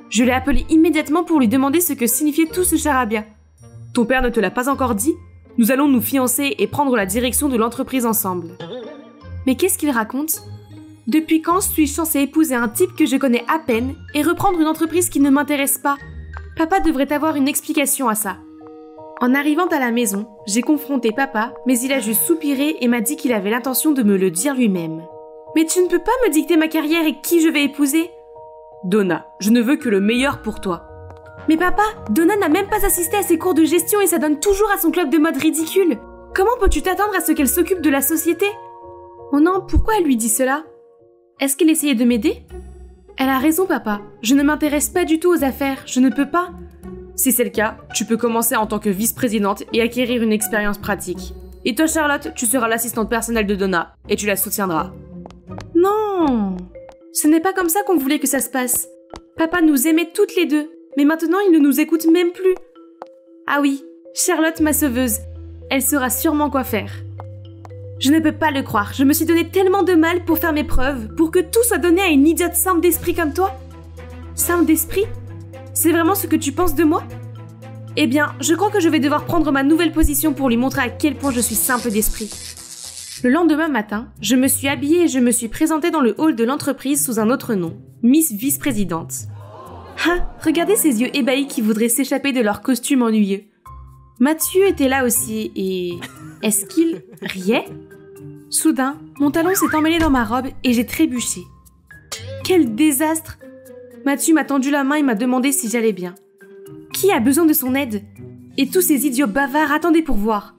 Je l'ai appelé immédiatement pour lui demander ce que signifiait tout ce charabia. « Ton père ne te l'a pas encore dit? Nous allons nous fiancer et prendre la direction de l'entreprise ensemble. » Mais qu'est-ce qu'il raconte? Depuis quand suis-je censée épouser un type que je connais à peine et reprendre une entreprise qui ne m'intéresse pas? Papa devrait avoir une explication à ça. En arrivant à la maison, j'ai confronté papa, mais il a juste soupiré et m'a dit qu'il avait l'intention de me le dire lui-même. Mais tu ne peux pas me dicter ma carrière et qui je vais épouser? Donna, je ne veux que le meilleur pour toi. Mais papa, Donna n'a même pas assisté à ses cours de gestion et s'adonne toujours à son club de mode ridicule. Comment peux-tu t'attendre à ce qu'elle s'occupe de la société? Oh non, pourquoi elle lui dit cela? Est-ce qu'elle essayait de m'aider? Elle a raison, papa. Je ne m'intéresse pas du tout aux affaires. Je ne peux pas. Si c'est le cas, tu peux commencer en tant que vice-présidente et acquérir une expérience pratique. Et toi, Charlotte, tu seras l'assistante personnelle de Donna et tu la soutiendras. Non! Ce n'est pas comme ça qu'on voulait que ça se passe. Papa nous aimait toutes les deux, mais maintenant il ne nous écoute même plus. Ah oui, Charlotte, ma sauveuse. Elle saura sûrement quoi faire. Je ne peux pas le croire, je me suis donné tellement de mal pour faire mes preuves, pour que tout soit donné à une idiote simple d'esprit comme toi. Simple d'esprit? C'est vraiment ce que tu penses de moi? Eh bien, je crois que je vais devoir prendre ma nouvelle position pour lui montrer à quel point je suis simple d'esprit. Le lendemain matin, je me suis habillée et je me suis présentée dans le hall de l'entreprise sous un autre nom, Miss Vice-Présidente. Ah, regardez ces yeux ébahis qui voudraient s'échapper de leur costume ennuyeux. Mathieu était là aussi et... est-ce qu'il riait? Soudain, mon talon s'est emmêlé dans ma robe et j'ai trébuché. Quel désastre! Mathieu m'a tendu la main et m'a demandé si j'allais bien. Qui a besoin de son aide? Et tous ces idiots bavards attendaient pour voir.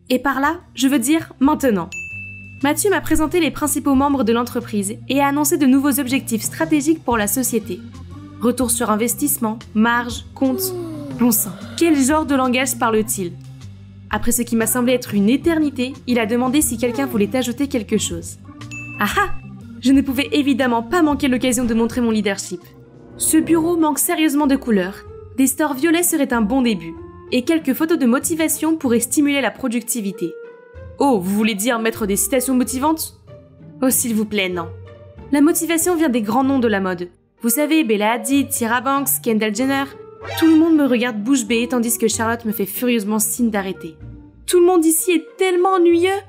Et par là, je veux dire maintenant. Mathieu m'a présenté les principaux membres de l'entreprise et a annoncé de nouveaux objectifs stratégiques pour la société. Retour sur investissement, marge, compte. Bon sang, quel genre de langage parle-t-il? Après ce qui m'a semblé être une éternité, il a demandé si quelqu'un voulait ajouter quelque chose. Ah ah! Je ne pouvais évidemment pas manquer l'occasion de montrer mon leadership. Ce bureau manque sérieusement de couleurs. Des stores violets seraient un bon début. Et quelques photos de motivation pourraient stimuler la productivité. Oh, vous voulez dire mettre des citations motivantes? Oh, s'il vous plaît, non. La motivation vient des grands noms de la mode. Vous savez, Bella Hadid, Tyra Banks, Kendall Jenner. Tout le monde me regarde bouche bée tandis que Charlotte me fait furieusement signe d'arrêter. Tout le monde ici est tellement ennuyeux.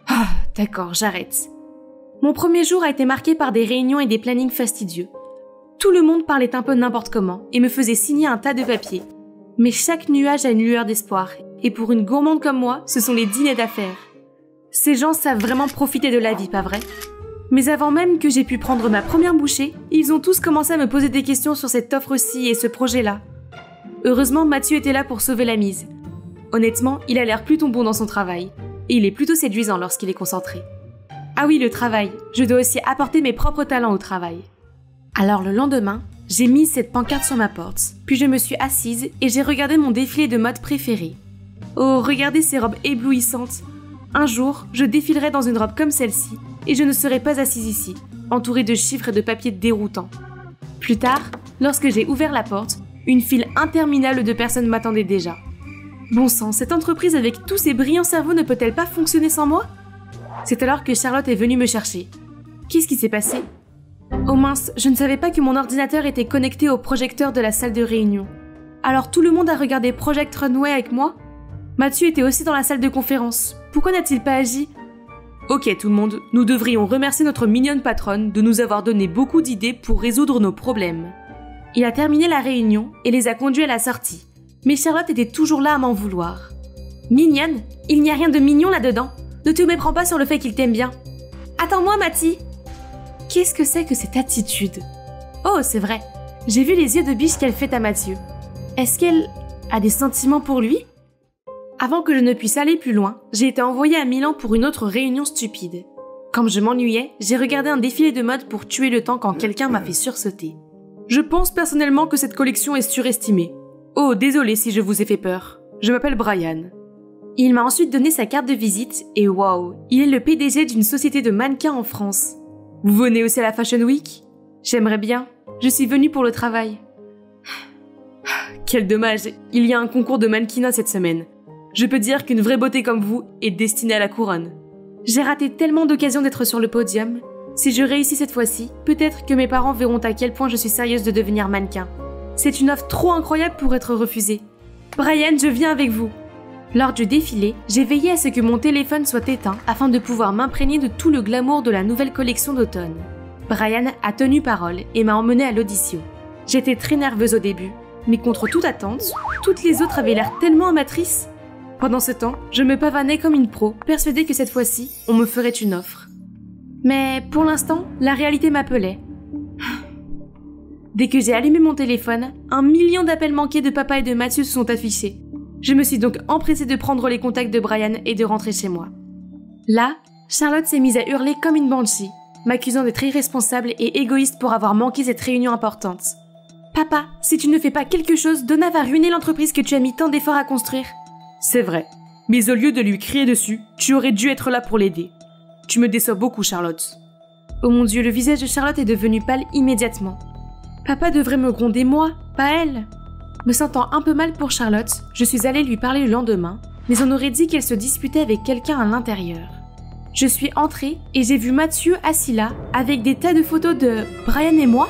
Ah, d'accord, j'arrête. Mon premier jour a été marqué par des réunions et des plannings fastidieux. Tout le monde parlait un peu n'importe comment et me faisait signer un tas de papiers. Mais chaque nuage a une lueur d'espoir, et pour une gourmande comme moi, ce sont les dîners d'affaires. Ces gens savent vraiment profiter de la vie, pas vrai? Mais avant même que j'ai pu prendre ma première bouchée, ils ont tous commencé à me poser des questions sur cette offre-ci et ce projet-là. Heureusement, Mathieu était là pour sauver la mise. Honnêtement, il a l'air plutôt bon dans son travail, et il est plutôt séduisant lorsqu'il est concentré. Ah oui, le travail, je dois aussi apporter mes propres talents au travail. Alors le lendemain, j'ai mis cette pancarte sur ma porte, puis je me suis assise et j'ai regardé mon défilé de mode préféré. Oh, regardez ces robes éblouissantes. Un jour, je défilerai dans une robe comme celle-ci et je ne serai pas assise ici, entourée de chiffres et de papiers déroutants. Plus tard, lorsque j'ai ouvert la porte, une file interminable de personnes m'attendait déjà. Bon sang, cette entreprise avec tous ses brillants cerveaux ne peut-elle pas fonctionner sans moi? C'est alors que Charlotte est venue me chercher. Qu'est-ce qui s'est passé? Oh mince, je ne savais pas que mon ordinateur était connecté au projecteur de la salle de réunion. Alors tout le monde a regardé Project Runway avec moi? Mathieu était aussi dans la salle de conférence. Pourquoi n'a-t-il pas agi? Ok tout le monde, nous devrions remercier notre mignonne patronne de nous avoir donné beaucoup d'idées pour résoudre nos problèmes. Il a terminé la réunion et les a conduits à la sortie. Mais Charlotte était toujours là à m'en vouloir. Mignonne? Il n'y a rien de mignon là-dedans. Ne te méprends pas sur le fait qu'il t'aime bien. Attends-moi, Mathie. Qu'est-ce que c'est que cette attitude? Oh, c'est vrai. J'ai vu les yeux de biche qu'elle fait à Mathieu. Est-ce qu'elle a des sentiments pour lui? Avant que je ne puisse aller plus loin, j'ai été envoyée à Milan pour une autre réunion stupide. Comme je m'ennuyais, j'ai regardé un défilé de mode pour tuer le temps quand quelqu'un m'a fait sursauter. Je pense personnellement que cette collection est surestimée. Oh, désolé si je vous ai fait peur. Je m'appelle Brian. Il m'a ensuite donné sa carte de visite et waouh, il est le PDG d'une société de mannequins en France. Vous venez aussi à la Fashion Week? J'aimerais bien. Je suis venue pour le travail. Quel dommage, il y a un concours de mannequinat cette semaine. Je peux dire qu'une vraie beauté comme vous est destinée à la couronne. J'ai raté tellement d'occasions d'être sur le podium. Si je réussis cette fois-ci, peut-être que mes parents verront à quel point je suis sérieuse de devenir mannequin. C'est une offre trop incroyable pour être refusée. Brian, je viens avec vous. Lors du défilé, j'ai veillé à ce que mon téléphone soit éteint afin de pouvoir m'imprégner de tout le glamour de la nouvelle collection d'automne. Brian a tenu parole et m'a emmenée à l'audition. J'étais très nerveuse au début, mais contre toute attente, toutes les autres avaient l'air tellement amatrices. Pendant ce temps, je me pavanais comme une pro, persuadée que cette fois-ci, on me ferait une offre. Mais pour l'instant, la réalité m'appelait. Dès que j'ai allumé mon téléphone, 1 million d'appels manqués de papa et de Mathieu se sont affichés. Je me suis donc empressée de prendre les contacts de Brian et de rentrer chez moi. Là, Charlotte s'est mise à hurler comme une banshee, m'accusant d'être irresponsable et égoïste pour avoir manqué cette réunion importante. Papa, si tu ne fais pas quelque chose, Donna va ruiner l'entreprise que tu as mis tant d'efforts à construire. C'est vrai, mais au lieu de lui crier dessus, tu aurais dû être là pour l'aider. Tu me déçois beaucoup, Charlotte. Oh mon Dieu, le visage de Charlotte est devenu pâle immédiatement. Papa devrait me gronder moi, pas elle. Me sentant un peu mal pour Charlotte, je suis allée lui parler le lendemain, mais on aurait dit qu'elle se disputait avec quelqu'un à l'intérieur. Je suis entrée et j'ai vu Mathieu assis là, avec des tas de photos de Brian et moi.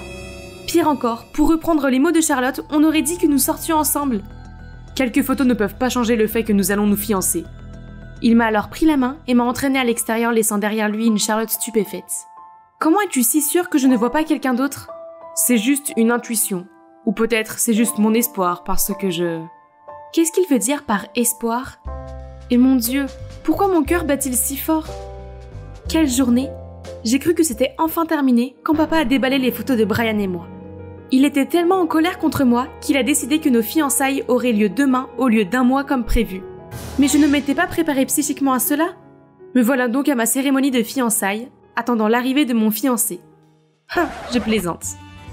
Pire encore, pour reprendre les mots de Charlotte, on aurait dit que nous sortions ensemble. Quelques photos ne peuvent pas changer le fait que nous allons nous fiancer. Il m'a alors pris la main et m'a entraînée à l'extérieur, laissant derrière lui une Charlotte stupéfaite. Comment es-tu si sûre que je ne vois pas quelqu'un d'autre? C'est juste une intuition. Ou peut-être c'est juste mon espoir parce que je... Qu'est-ce qu'il veut dire par espoir? Et mon Dieu, pourquoi mon cœur bat-il si fort? Quelle journée! J'ai cru que c'était enfin terminé quand papa a déballé les photos de Brian et moi. Il était tellement en colère contre moi qu'il a décidé que nos fiançailles auraient lieu demain au lieu d'1 mois comme prévu. Mais je ne m'étais pas préparée psychiquement à cela. Me voilà donc à ma cérémonie de fiançailles, attendant l'arrivée de mon fiancé. Je plaisante.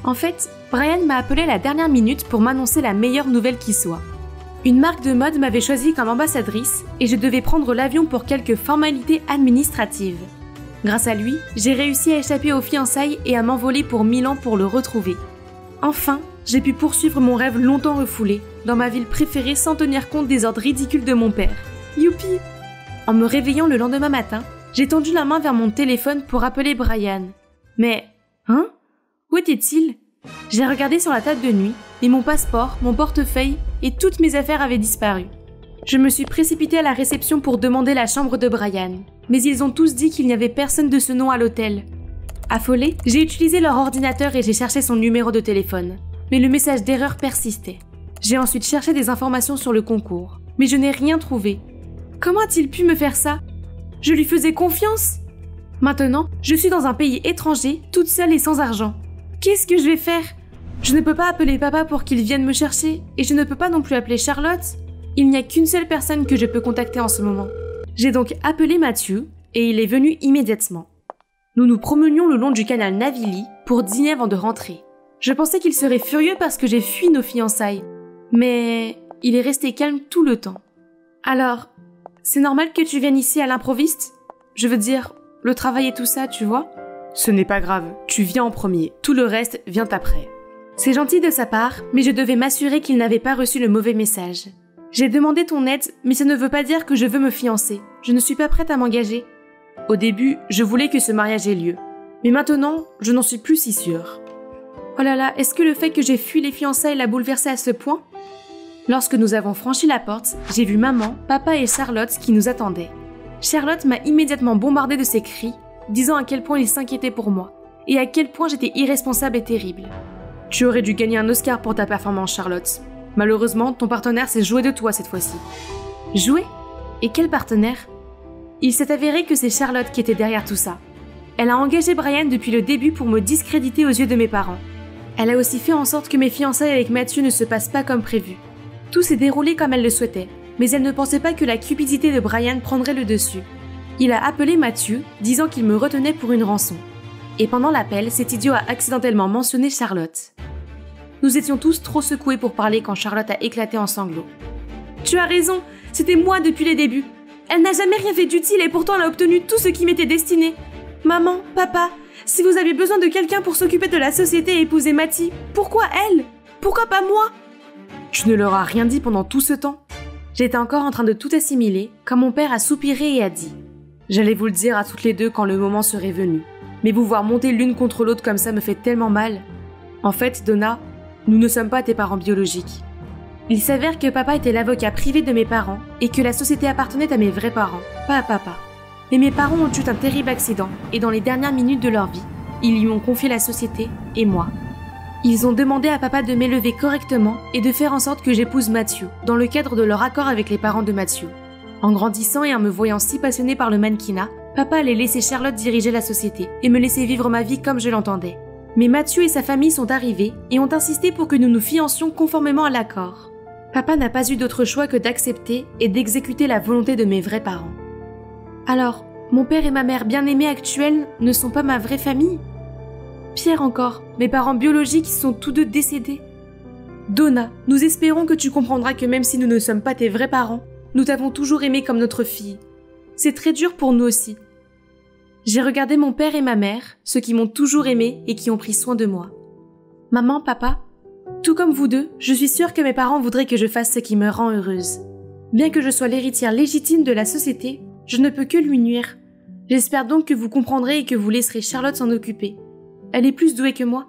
En fait, Brian m'a appelé à la dernière minute pour m'annoncer la meilleure nouvelle qui soit. Une marque de mode m'avait choisie comme ambassadrice et je devais prendre l'avion pour quelques formalités administratives. Grâce à lui, j'ai réussi à échapper aux fiançailles et à m'envoler pour Milan pour le retrouver. Enfin, j'ai pu poursuivre mon rêve longtemps refoulé, dans ma ville préférée sans tenir compte des ordres ridicules de mon père. Youpi! En me réveillant le lendemain matin, j'ai tendu la main vers mon téléphone pour appeler Brian. Mais, où était-il? J'ai regardé sur la table de nuit, et mon passeport, mon portefeuille et toutes mes affaires avaient disparu. Je me suis précipitée à la réception pour demander la chambre de Brian, mais ils ont tous dit qu'il n'y avait personne de ce nom à l'hôtel. Affolée, j'ai utilisé leur ordinateur et j'ai cherché son numéro de téléphone, mais le message d'erreur persistait. J'ai ensuite cherché des informations sur le concours, mais je n'ai rien trouvé. Comment a-t-il pu me faire ça? Je lui faisais confiance. Maintenant, je suis dans un pays étranger, toute seule et sans argent. Qu'est-ce que je vais faire? Je ne peux pas appeler papa pour qu'il vienne me chercher, et je ne peux pas non plus appeler Charlotte. Il n'y a qu'une seule personne que je peux contacter en ce moment. J'ai donc appelé Mathieu, et il est venu immédiatement. Nous nous promenions le long du canal Navili pour dîner avant de rentrer. Je pensais qu'il serait furieux parce que j'ai fui nos fiançailles, mais il est resté calme tout le temps. Alors, c'est normal que tu viennes ici à l'improviste? Je veux dire, le travail et tout ça, tu vois? Ce n'est pas grave, tu viens en premier, tout le reste vient après. C'est gentil de sa part, mais je devais m'assurer qu'il n'avait pas reçu le mauvais message. J'ai demandé ton aide, mais ça ne veut pas dire que je veux me fiancer. Je ne suis pas prête à m'engager. Au début, je voulais que ce mariage ait lieu. Mais maintenant, je n'en suis plus si sûre. Oh là là, est-ce que le fait que j'ai fui les fiançailles l'a bouleversée à ce point? Lorsque nous avons franchi la porte, j'ai vu maman, papa et Charlotte qui nous attendaient. Charlotte m'a immédiatement bombardée de ses cris, disant à quel point il s'inquiétait pour moi, et à quel point j'étais irresponsable et terrible. Tu aurais dû gagner un Oscar pour ta performance, Charlotte. Malheureusement, ton partenaire s'est joué de toi cette fois-ci. Joué? Et quel partenaire? Il s'est avéré que c'est Charlotte qui était derrière tout ça. Elle a engagé Brian depuis le début pour me discréditer aux yeux de mes parents. Elle a aussi fait en sorte que mes fiançailles avec Mathieu ne se passent pas comme prévu. Tout s'est déroulé comme elle le souhaitait, mais elle ne pensait pas que la cupidité de Brian prendrait le dessus. Il a appelé Mathieu, disant qu'il me retenait pour une rançon. Et pendant l'appel, cet idiot a accidentellement mentionné Charlotte. Nous étions tous trop secoués pour parler quand Charlotte a éclaté en sanglots. « Tu as raison, c'était moi depuis les débuts. Elle n'a jamais rien fait d'utile et pourtant elle a obtenu tout ce qui m'était destiné. Maman, papa, si vous avez besoin de quelqu'un pour s'occuper de la société et épouser Mathie, pourquoi elle? Pourquoi pas moi ?» Tu ne leur as rien dit pendant tout ce temps? J'étais encore en train de tout assimiler quand mon père a soupiré et a dit « J'allais vous le dire à toutes les deux quand le moment serait venu. Mais vous voir monter l'une contre l'autre comme ça me fait tellement mal. En fait, Donna, nous ne sommes pas tes parents biologiques. Il s'avère que papa était l'avocat privé de mes parents et que la société appartenait à mes vrais parents, pas à papa. Mais mes parents ont eu un terrible accident et dans les dernières minutes de leur vie, ils lui ont confié la société et moi. Ils ont demandé à papa de m'élever correctement et de faire en sorte que j'épouse Mathieu, dans le cadre de leur accord avec les parents de Mathieu. En grandissant et en me voyant si passionnée par le mannequinat, papa allait laisser Charlotte diriger la société et me laisser vivre ma vie comme je l'entendais. Mais Mathieu et sa famille sont arrivés et ont insisté pour que nous nous fiancions conformément à l'accord. Papa n'a pas eu d'autre choix que d'accepter et d'exécuter la volonté de mes vrais parents. Alors, mon père et ma mère bien-aimés actuels ne sont pas ma vraie famille? Pire encore, mes parents biologiques sont tous deux décédés. Donna, nous espérons que tu comprendras que même si nous ne sommes pas tes vrais parents, nous t'avons toujours aimé comme notre fille. C'est très dur pour nous aussi. J'ai regardé mon père et ma mère, ceux qui m'ont toujours aimé et qui ont pris soin de moi. Maman, papa, tout comme vous deux, je suis sûre que mes parents voudraient que je fasse ce qui me rend heureuse. Bien que je sois l'héritière légitime de la société, je ne peux que lui nuire. J'espère donc que vous comprendrez et que vous laisserez Charlotte s'en occuper. Elle est plus douée que moi.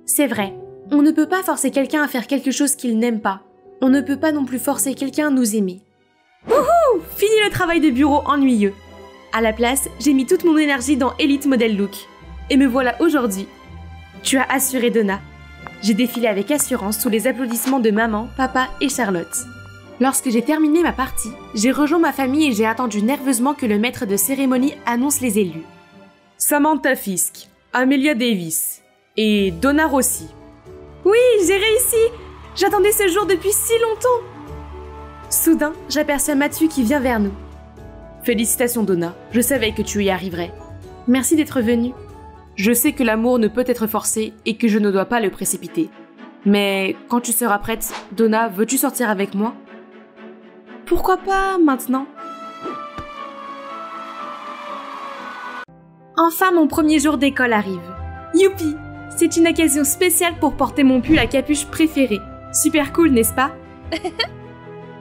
C'est vrai, on ne peut pas forcer quelqu'un à faire quelque chose qu'il n'aime pas. On ne peut pas non plus forcer quelqu'un à nous aimer. Wouhou! Fini le travail de bureau ennuyeux. À la place, j'ai mis toute mon énergie dans Elite Model Look. Et me voilà aujourd'hui. Tu as assuré, Donna. J'ai défilé avec assurance sous les applaudissements de maman, papa et Charlotte. Lorsque j'ai terminé ma partie, j'ai rejoint ma famille et j'ai attendu nerveusement que le maître de cérémonie annonce les élus. Samantha Fisk, Amelia Davis et Donna Rossi. Oui, j'ai réussi! J'attendais ce jour depuis si longtemps! Soudain, j'aperçois Mathieu qui vient vers nous. Félicitations Donna, je savais que tu y arriverais. Merci d'être venue. Je sais que l'amour ne peut être forcé et que je ne dois pas le précipiter. Mais quand tu seras prête, Donna, veux-tu sortir avec moi? Pourquoi pas maintenant? Enfin, mon premier jour d'école arrive. Youpi! C'est une occasion spéciale pour porter mon pull à capuche préféré. Super cool, n'est-ce pas?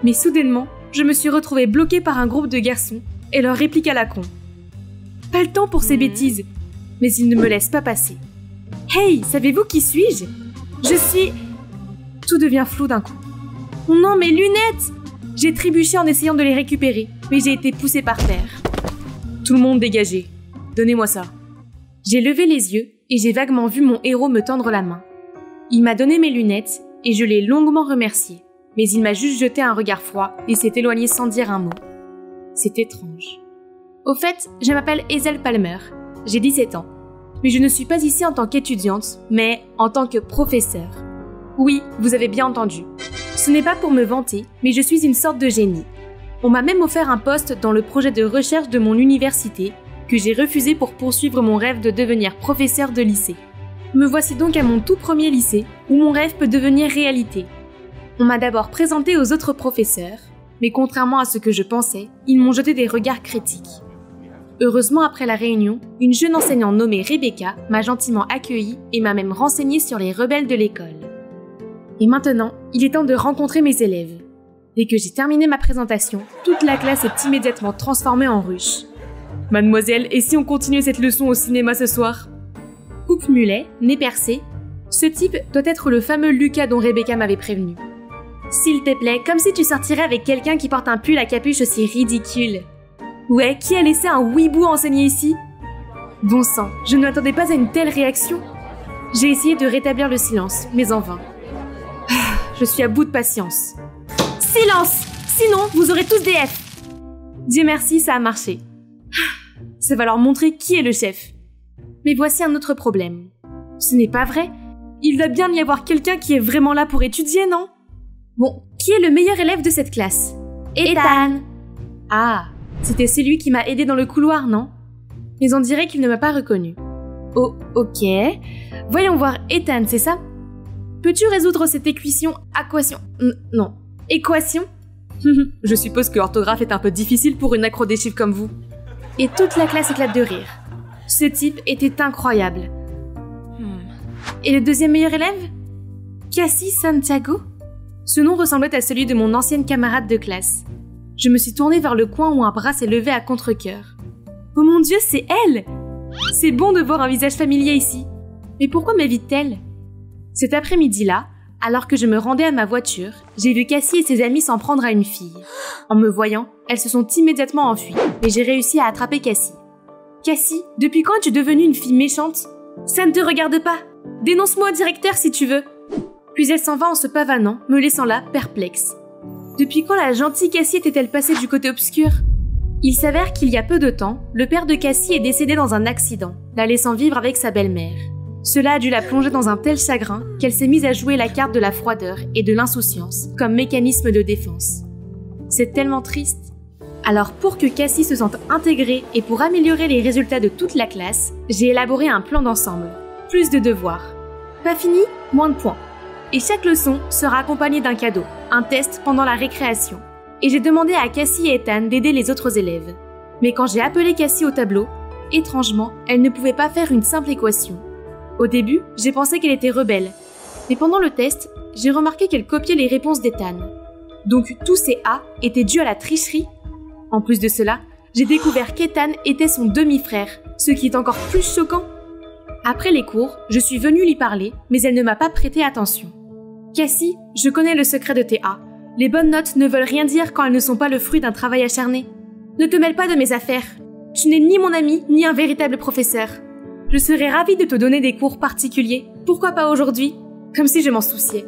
Mais soudainement, je me suis retrouvée bloquée par un groupe de garçons et leur réplique à la con. Pas le temps pour ces bêtises, mais ils ne me laissent pas passer. Hey, savez-vous qui suis-je? Je suis... Tout devient flou d'un coup. Oh non, mes lunettes! J'ai trébuché en essayant de les récupérer, mais j'ai été poussée par terre. Tout le monde dégagé. Donnez-moi ça. J'ai levé les yeux et j'ai vaguement vu mon héros me tendre la main. Il m'a donné mes lunettes et je l'ai longuement remercié, mais il m'a juste jeté un regard froid et s'est éloigné sans dire un mot. C'est étrange. Au fait, je m'appelle Hazel Palmer, j'ai 17 ans, mais je ne suis pas ici en tant qu'étudiante, mais en tant que professeure. Oui, vous avez bien entendu. Ce n'est pas pour me vanter, mais je suis une sorte de génie. On m'a même offert un poste dans le projet de recherche de mon université, que j'ai refusé pour poursuivre mon rêve de devenir professeur de lycée. Me voici donc à mon tout premier lycée, où mon rêve peut devenir réalité. On m'a d'abord présenté aux autres professeurs, mais contrairement à ce que je pensais, ils m'ont jeté des regards critiques. Heureusement, après la réunion, une jeune enseignante nommée Rebecca m'a gentiment accueillie et m'a même renseignée sur les rebelles de l'école. Et maintenant, il est temps de rencontrer mes élèves. Dès que j'ai terminé ma présentation, toute la classe est immédiatement transformée en ruche. Mademoiselle, et si on continuait cette leçon au cinéma ce soir? Coupe mulet, nez percé. Ce type doit être le fameux Lucas dont Rebecca m'avait prévenu. S'il te plaît, comme si tu sortirais avec quelqu'un qui porte un pull à capuche aussi ridicule. Ouais, qui a laissé un weeboo enseigner ici? Bon sang, je ne m'attendais pas à une telle réaction. J'ai essayé de rétablir le silence, mais en vain. Je suis à bout de patience. Silence! Sinon, vous aurez tous des F. Dieu merci, ça a marché. Ça va leur montrer qui est le chef. Mais voici un autre problème. Ce n'est pas vrai. Il doit bien y avoir quelqu'un qui est vraiment là pour étudier, non? Bon, qui est le meilleur élève de cette classe? Ethan! Ah, c'était celui qui m'a aidé dans le couloir, non? Mais on dirait qu'il ne m'a pas reconnu. Oh, ok. Voyons voir Ethan, c'est ça? Peux-tu résoudre cette équation? Non. Équation? Je suppose que l'orthographe est un peu difficile pour une accro des chiffres comme vous. Et toute la classe éclate de rire. Ce type était incroyable. Et le deuxième meilleur élève? Cassie Santiago? Ce nom ressemblait à celui de mon ancienne camarade de classe. Je me suis tournée vers le coin où un bras s'est levé à contre-cœur. Oh mon Dieu, c'est elle! C'est bon de voir un visage familier ici. Mais pourquoi m'évite-t-elle? Cet après-midi-là, alors que je me rendais à ma voiture, j'ai vu Cassie et ses amis s'en prendre à une fille. En me voyant, elles se sont immédiatement enfuies, mais j'ai réussi à attraper Cassie. Cassie, depuis quand es-tu devenue une fille méchante? Ça ne te regarde pas. Dénonce-moi au directeur si tu veux. Puis elle s'en va en se pavanant, me laissant là, perplexe. Depuis quand la gentille Cassie était-elle passée du côté obscur? Il s'avère qu'il y a peu de temps, le père de Cassie est décédé dans un accident, la laissant vivre avec sa belle-mère. Cela a dû la plonger dans un tel chagrin qu'elle s'est mise à jouer la carte de la froideur et de l'insouciance comme mécanisme de défense. C'est tellement triste. Alors pour que Cassie se sente intégrée et pour améliorer les résultats de toute la classe, j'ai élaboré un plan d'ensemble. Plus de devoirs. Pas fini, moins de points. Et chaque leçon sera accompagnée d'un cadeau, un test pendant la récréation. Et j'ai demandé à Cassie et Ethan d'aider les autres élèves. Mais quand j'ai appelé Cassie au tableau, étrangement, elle ne pouvait pas faire une simple équation. Au début, j'ai pensé qu'elle était rebelle. Mais pendant le test, j'ai remarqué qu'elle copiait les réponses d'Ethan. Donc tous ces A étaient dus à la tricherie. En plus de cela, j'ai découvert qu'Ethan était son demi-frère, ce qui est encore plus choquant. Après les cours, je suis venue lui parler, mais elle ne m'a pas prêté attention. Cassie, je connais le secret de tes A. Les bonnes notes ne veulent rien dire quand elles ne sont pas le fruit d'un travail acharné. Ne te mêle pas de mes affaires. Tu n'es ni mon ami, ni un véritable professeur. Je serais ravie de te donner des cours particuliers. Pourquoi pas aujourd'hui? Comme si je m'en souciais.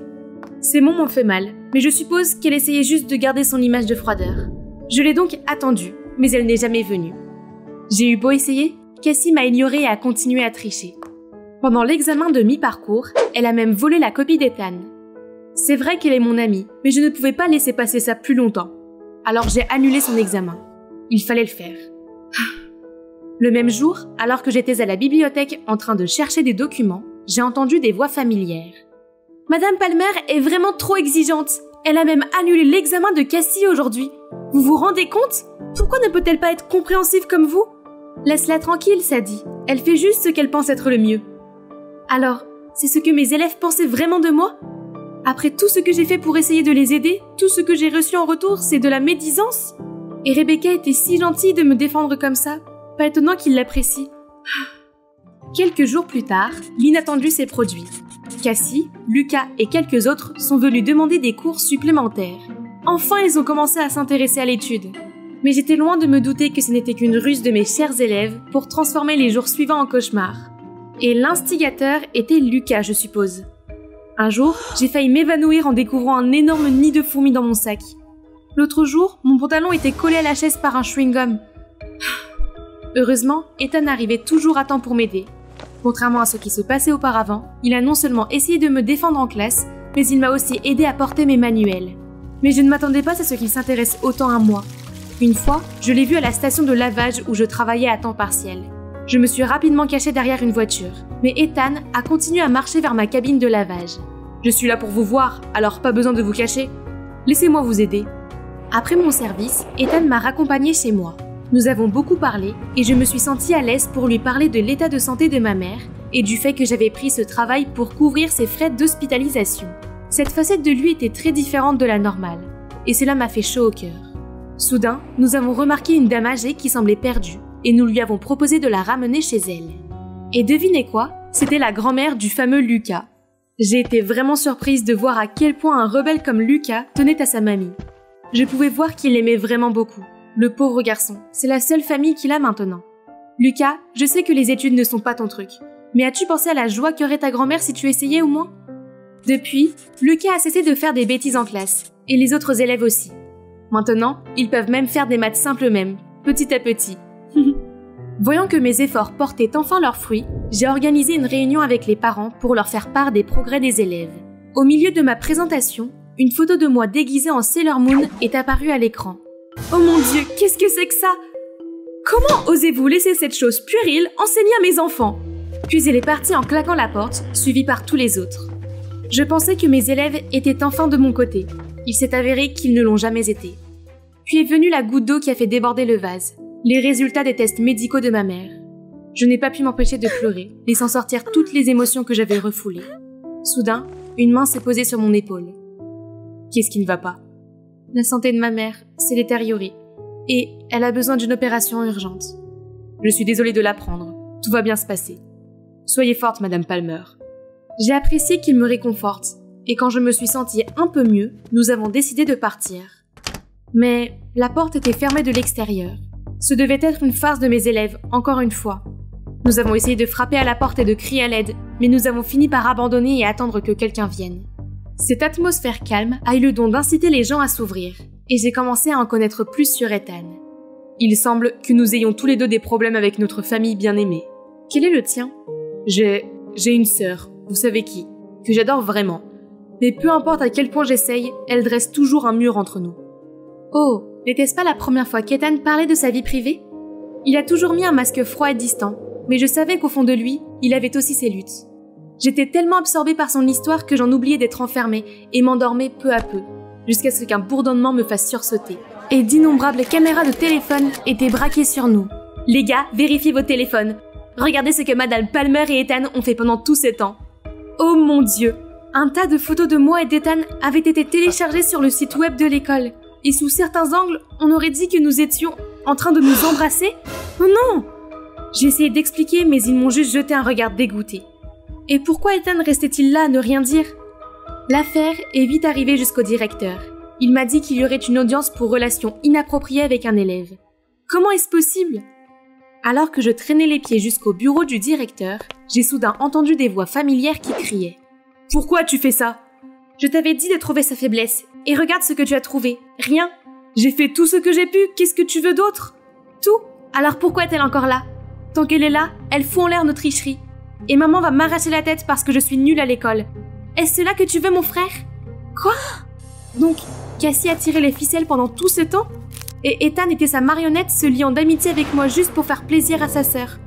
Ces mots m'ont fait mal, mais je suppose qu'elle essayait juste de garder son image de froideur. Je l'ai donc attendue, mais elle n'est jamais venue. J'ai eu beau essayer, Cassie m'a ignorée et a continué à tricher. Pendant l'examen de mi-parcours, elle a même volé la copie d'Ethan. C'est vrai qu'elle est mon amie, mais je ne pouvais pas laisser passer ça plus longtemps. Alors j'ai annulé son examen. Il fallait le faire. Le même jour, alors que j'étais à la bibliothèque en train de chercher des documents, j'ai entendu des voix familières. Madame Palmer est vraiment trop exigeante. Elle a même annulé l'examen de Cassie aujourd'hui. Vous vous rendez compte? Pourquoi ne peut-elle pas être compréhensive comme vous? Laisse-la tranquille, Sadie. Elle fait juste ce qu'elle pense être le mieux. Alors, c'est ce que mes élèves pensaient vraiment de moi? Après tout ce que j'ai fait pour essayer de les aider, tout ce que j'ai reçu en retour, c'est de la médisance? Et Rebecca était si gentille de me défendre comme ça. Pas étonnant qu'il l'apprécie. Quelques jours plus tard, l'inattendu s'est produit. Cassie, Lucas et quelques autres sont venus demander des cours supplémentaires. Enfin, ils ont commencé à s'intéresser à l'étude. Mais j'étais loin de me douter que ce n'était qu'une ruse de mes chers élèves pour transformer les jours suivants en cauchemars. Et l'instigateur était Lucas, je suppose. Un jour, j'ai failli m'évanouir en découvrant un énorme nid de fourmis dans mon sac. L'autre jour, mon pantalon était collé à la chaise par un chewing-gum. Heureusement, Ethan arrivait toujours à temps pour m'aider. Contrairement à ce qui se passait auparavant, il a non seulement essayé de me défendre en classe, mais il m'a aussi aidé à porter mes manuels. Mais je ne m'attendais pas à ce qu'il s'intéresse autant à moi. Une fois, je l'ai vu à la station de lavage où je travaillais à temps partiel. Je me suis rapidement cachée derrière une voiture, mais Ethan a continué à marcher vers ma cabine de lavage. Je suis là pour vous voir, alors pas besoin de vous cacher. Laissez-moi vous aider. Après mon service, Ethan m'a raccompagnée chez moi. Nous avons beaucoup parlé et je me suis sentie à l'aise pour lui parler de l'état de santé de ma mère et du fait que j'avais pris ce travail pour couvrir ses frais d'hospitalisation. Cette facette de lui était très différente de la normale et cela m'a fait chaud au cœur. Soudain, nous avons remarqué une dame âgée qui semblait perdue et nous lui avons proposé de la ramener chez elle. Et devinez quoi? C'était la grand-mère du fameux Lucas. J'ai été vraiment surprise de voir à quel point un rebelle comme Lucas tenait à sa mamie. Je pouvais voir qu'il l'aimait vraiment beaucoup. Le pauvre garçon, c'est la seule famille qu'il a maintenant. Lucas, je sais que les études ne sont pas ton truc, mais as-tu pensé à la joie qu'aurait ta grand-mère si tu essayais au moins? Depuis, Lucas a cessé de faire des bêtises en classe, et les autres élèves aussi. Maintenant, ils peuvent même faire des maths simples même, petit à petit. Voyant que mes efforts portaient enfin leurs fruits, j'ai organisé une réunion avec les parents pour leur faire part des progrès des élèves. Au milieu de ma présentation, une photo de moi déguisée en Sailor Moon est apparue à l'écran. Oh mon Dieu, qu'est-ce que c'est que ça? Comment osez-vous laisser cette chose puérile enseigner à mes enfants? Puis elle est partie en claquant la porte, suivie par tous les autres. Je pensais que mes élèves étaient enfin de mon côté. Il s'est avéré qu'ils ne l'ont jamais été. Puis est venue la goutte d'eau qui a fait déborder le vase. Les résultats des tests médicaux de ma mère. Je n'ai pas pu m'empêcher de pleurer, laissant sortir toutes les émotions que j'avais refoulées. Soudain, une main s'est posée sur mon épaule. Qu'est-ce qui ne va pas? La santé de ma mère s'est détériorée, et elle a besoin d'une opération urgente. Je suis désolée de l'apprendre, tout va bien se passer. Soyez forte, Madame Palmer. J'ai apprécié qu'il me réconforte, et quand je me suis sentie un peu mieux, nous avons décidé de partir. Mais la porte était fermée de l'extérieur. Ce devait être une farce de mes élèves, encore une fois. Nous avons essayé de frapper à la porte et de crier à l'aide, mais nous avons fini par abandonner et attendre que quelqu'un vienne. Cette atmosphère calme a eu le don d'inciter les gens à s'ouvrir, et j'ai commencé à en connaître plus sur Ethan. Il semble que nous ayons tous les deux des problèmes avec notre famille bien-aimée. Quel est le tien? J'ai une sœur, vous savez qui, que j'adore vraiment. Mais peu importe à quel point j'essaye, elle dresse toujours un mur entre nous. Oh, n'était-ce pas la première fois qu'Ethan parlait de sa vie privée? Il a toujours mis un masque froid et distant, mais je savais qu'au fond de lui, il avait aussi ses luttes. J'étais tellement absorbée par son histoire que j'en oubliais d'être enfermée et m'endormais peu à peu, jusqu'à ce qu'un bourdonnement me fasse sursauter. Et d'innombrables caméras de téléphone étaient braquées sur nous. Les gars, vérifiez vos téléphones. Regardez ce que Madame Palmer et Ethan ont fait pendant tout ce temps. Oh mon Dieu! Un tas de photos de moi et d'Ethan avaient été téléchargées sur le site web de l'école. Et sous certains angles, on aurait dit que nous étions en train de nous embrasser. Oh non! J'ai essayé d'expliquer, mais ils m'ont juste jeté un regard dégoûté. Et pourquoi Ethan restait-il là à ne rien dire? L'affaire est vite arrivée jusqu'au directeur. Il m'a dit qu'il y aurait une audience pour relations inappropriées avec un élève. Comment est-ce possible? Alors que je traînais les pieds jusqu'au bureau du directeur, j'ai soudain entendu des voix familières qui criaient. « Pourquoi tu fais ça? Je t'avais dit de trouver sa faiblesse, et regarde ce que tu as trouvé. Rien. J'ai fait tout ce que j'ai pu, qu'est-ce que tu veux d'autre? Tout? Alors pourquoi est-elle encore là? Tant qu'elle est là, elle fout en l'air nos tricheries. Et maman va m'arracher la tête parce que je suis nulle à l'école. Est-ce cela que tu veux, mon frère? Quoi? Donc, Cassie a tiré les ficelles pendant tout ce temps? Et Ethan était sa marionnette se liant d'amitié avec moi juste pour faire plaisir à sa sœur.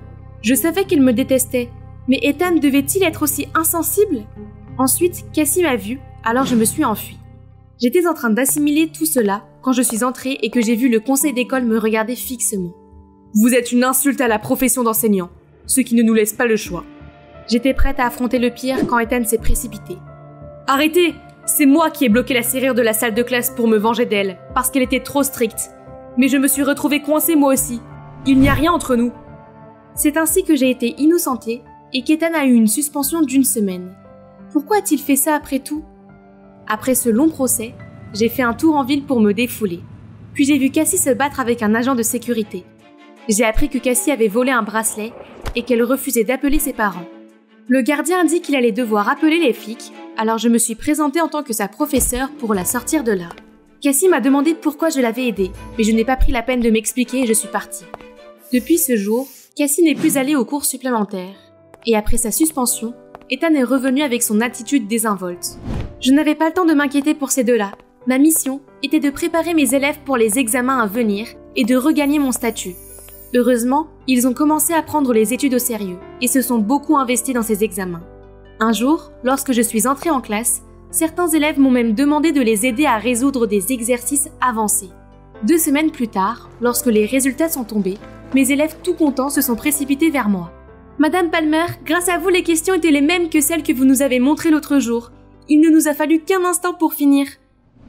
Je savais qu'il me détestait, mais Ethan devait-il être aussi insensible? Ensuite, Cassie m'a vue, alors je me suis enfuie. J'étais en train d'assimiler tout cela quand je suis entrée et que j'ai vu le conseil d'école me regarder fixement. Vous êtes une insulte à la profession d'enseignant, ce qui ne nous laisse pas le choix. J'étais prête à affronter le pire quand Ethan s'est précipité. Arrêtez! C'est moi qui ai bloqué la serrure de la salle de classe pour me venger d'elle, parce qu'elle était trop stricte. Mais je me suis retrouvée coincée moi aussi. Il n'y a rien entre nous. C'est ainsi que j'ai été innocentée et qu'Ethan a eu une suspension d'1 semaine. Pourquoi a-t-il fait ça après tout? Après ce long procès, j'ai fait un tour en ville pour me défouler. Puis j'ai vu Cassie se battre avec un agent de sécurité. J'ai appris que Cassie avait volé un bracelet et qu'elle refusait d'appeler ses parents. Le gardien a dit qu'il allait devoir appeler les flics, alors je me suis présentée en tant que sa professeure pour la sortir de là. Cassie m'a demandé pourquoi je l'avais aidée, mais je n'ai pas pris la peine de m'expliquer et je suis partie. Depuis ce jour, Cassie n'est plus allée aux cours supplémentaires. Et après sa suspension, Ethan est revenu avec son attitude désinvolte. Je n'avais pas le temps de m'inquiéter pour ces deux-là. Ma mission était de préparer mes élèves pour les examens à venir et de regagner mon statut. Heureusement, ils ont commencé à prendre les études au sérieux et se sont beaucoup investis dans ces examens. Un jour, lorsque je suis entrée en classe, certains élèves m'ont même demandé de les aider à résoudre des exercices avancés. 2 semaines plus tard, lorsque les résultats sont tombés, mes élèves tout contents se sont précipités vers moi. « Madame Palmer, grâce à vous, les questions étaient les mêmes que celles que vous nous avez montrées l'autre jour. Il ne nous a fallu qu'un instant pour finir. »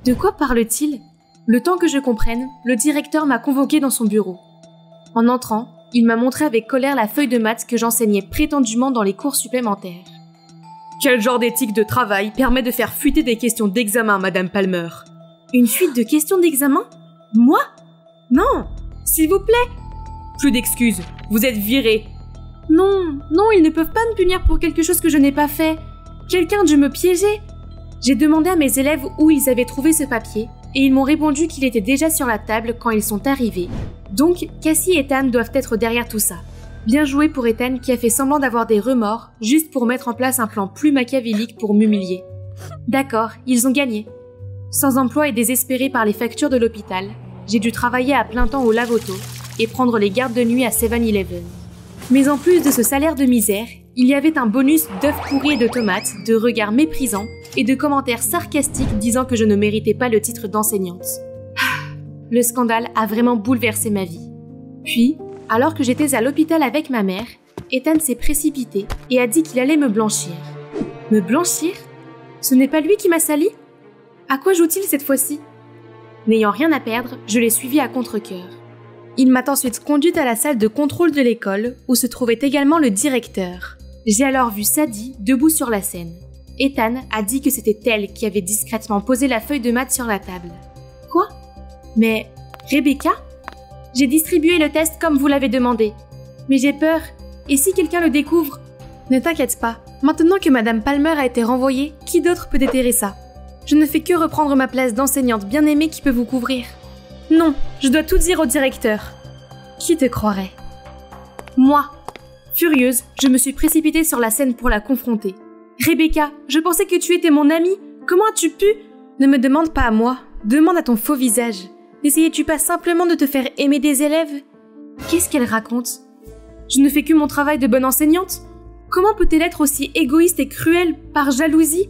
De quoi parle-t-il? Le temps que je comprenne, le directeur m'a convoquée dans son bureau. En entrant, Il m'a montré avec colère la feuille de maths que j'enseignais prétendument dans les cours supplémentaires. Quel genre d'éthique de travail permet de faire fuiter des questions d'examen, Madame Palmer? Une fuite de questions d'examen? Moi? Non! S'il vous plaît! Plus d'excuses, vous êtes viré. Non, ils ne peuvent pas me punir pour quelque chose que je n'ai pas fait. Quelqu'un a dû me piéger. J'ai demandé à mes élèves où ils avaient trouvé ce papier, et ils m'ont répondu qu'il était déjà sur la table quand ils sont arrivés. Donc, Cassie et Ethan doivent être derrière tout ça. Bien joué pour Ethan qui a fait semblant d'avoir des remords, juste pour mettre en place un plan plus machiavélique pour m'humilier. D'accord, ils ont gagné. Sans emploi et désespéré par les factures de l'hôpital, j'ai dû travailler à plein temps au lave-auto et prendre les gardes de nuit à 7-Eleven. Mais en plus de ce salaire de misère, il y avait un bonus d'œufs pourris et de tomates, de regards méprisants et de commentaires sarcastiques disant que je ne méritais pas le titre d'enseignante. Le scandale a vraiment bouleversé ma vie. Puis, alors que j'étais à l'hôpital avec ma mère, Ethan s'est précipité et a dit qu'il allait me blanchir. Me blanchir? Ce n'est pas lui qui m'a sali? À quoi joue-t-il cette fois-ci? N'ayant rien à perdre, je l'ai suivi à contre-cœur. Il m'a ensuite conduite à la salle de contrôle de l'école, où se trouvait également le directeur. J'ai alors vu Sadie debout sur la scène. Ethan a dit que c'était elle qui avait discrètement posé la feuille de maths sur la table. Quoi? Mais Rebecca? J'ai distribué le test comme vous l'avez demandé. Mais j'ai peur. Et si quelqu'un le découvre? Ne t'inquiète pas. Maintenant que Madame Palmer a été renvoyée, qui d'autre peut déterrer ça? Je ne fais que reprendre ma place d'enseignante bien-aimée qui peut vous couvrir. Non, je dois tout dire au directeur. Qui te croirait? Moi. Furieuse, je me suis précipitée sur la scène pour la confronter. Rebecca, je pensais que tu étais mon amie. Comment as-tu pu? Ne me demande pas à moi, demande à ton faux visage. N'essayais-tu pas simplement de te faire aimer des élèves? Qu'est-ce qu'elle raconte? Je ne fais que mon travail de bonne enseignante? Comment peut-elle être aussi égoïste et cruelle par jalousie?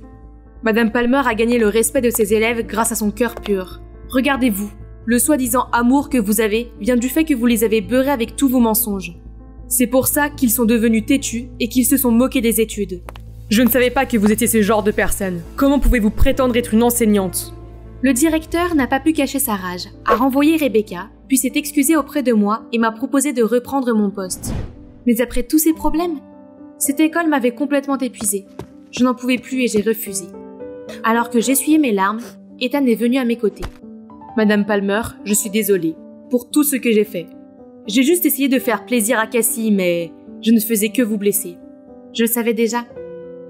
Madame Palmer a gagné le respect de ses élèves grâce à son cœur pur. Regardez-vous, le soi-disant amour que vous avez vient du fait que vous les avez beurrés avec tous vos mensonges. C'est pour ça qu'ils sont devenus têtus et qu'ils se sont moqués des études. Je ne savais pas que vous étiez ce genre de personne. Comment pouvez-vous prétendre être une enseignante? Le directeur n'a pas pu cacher sa rage, a renvoyé Rebecca, puis s'est excusé auprès de moi et m'a proposé de reprendre mon poste. Mais après tous ces problèmes, cette école m'avait complètement épuisée. Je n'en pouvais plus et j'ai refusé. Alors que j'essuyais mes larmes, Ethan est venu à mes côtés. Madame Palmer, je suis désolée pour tout ce que j'ai fait. J'ai juste essayé de faire plaisir à Cassie, mais je ne faisais que vous blesser. Je le savais déjà.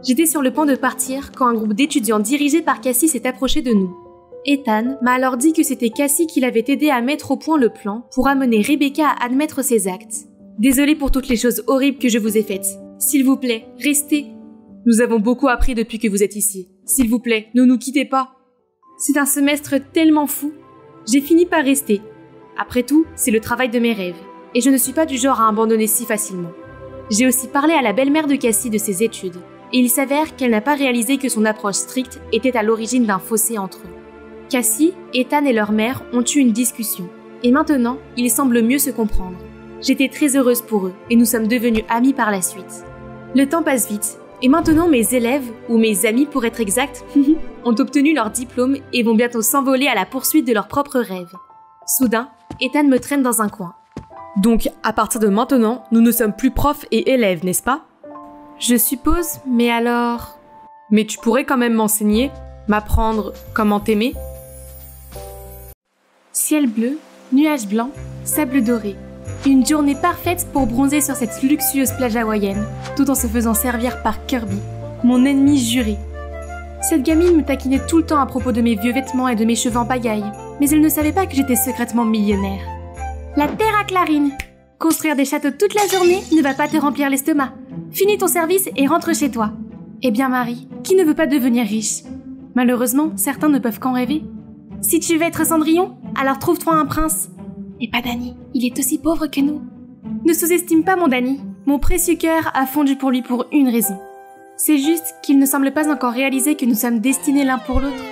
J'étais sur le point de partir quand un groupe d'étudiants dirigé par Cassie s'est approché de nous. Ethan m'a alors dit que c'était Cassie qui l'avait aidé à mettre au point le plan pour amener Rebecca à admettre ses actes. Désolée pour toutes les choses horribles que je vous ai faites. S'il vous plaît, restez. Nous avons beaucoup appris depuis que vous êtes ici. S'il vous plaît, ne nous quittez pas. C'est un semestre tellement fou. J'ai fini par rester. Après tout, c'est le travail de mes rêves. Et je ne suis pas du genre à abandonner si facilement. J'ai aussi parlé à la belle-mère de Cassie de ses études. Et il s'avère qu'elle n'a pas réalisé que son approche stricte était à l'origine d'un fossé entre eux. Cassie, Ethan et leur mère ont eu une discussion. Et maintenant, ils semblent mieux se comprendre. J'étais très heureuse pour eux et nous sommes devenus amis par la suite. Le temps passe vite. Et maintenant, mes élèves, ou mes amis pour être exact, ont obtenu leur diplôme et vont bientôt s'envoler à la poursuite de leurs propres rêves. Soudain, Ethan me traîne dans un coin. Donc, à partir de maintenant, nous ne sommes plus profs et élèves, n'est-ce pas? Je suppose, mais alors... Mais tu pourrais quand même m'enseigner, m'apprendre comment t'aimer? Ciel bleu, nuages blancs, sable doré. Une journée parfaite pour bronzer sur cette luxueuse plage hawaïenne, tout en se faisant servir par Kirby, mon ennemi juré. Cette gamine me taquinait tout le temps à propos de mes vieux vêtements et de mes cheveux en pagaille, mais elle ne savait pas que j'étais secrètement millionnaire. La terre à Clarine! Construire des châteaux toute la journée ne va pas te remplir l'estomac. Finis ton service et rentre chez toi. Eh bien Marie, qui ne veut pas devenir riche? Malheureusement, certains ne peuvent qu'en rêver. Si tu veux être Cendrillon, alors trouve-toi un prince. Et pas Danny, il est aussi pauvre que nous. Ne sous-estime pas mon Danny. Mon précieux cœur a fondu pour lui pour une raison. C'est juste qu'il ne semble pas encore réaliser que nous sommes destinés l'un pour l'autre.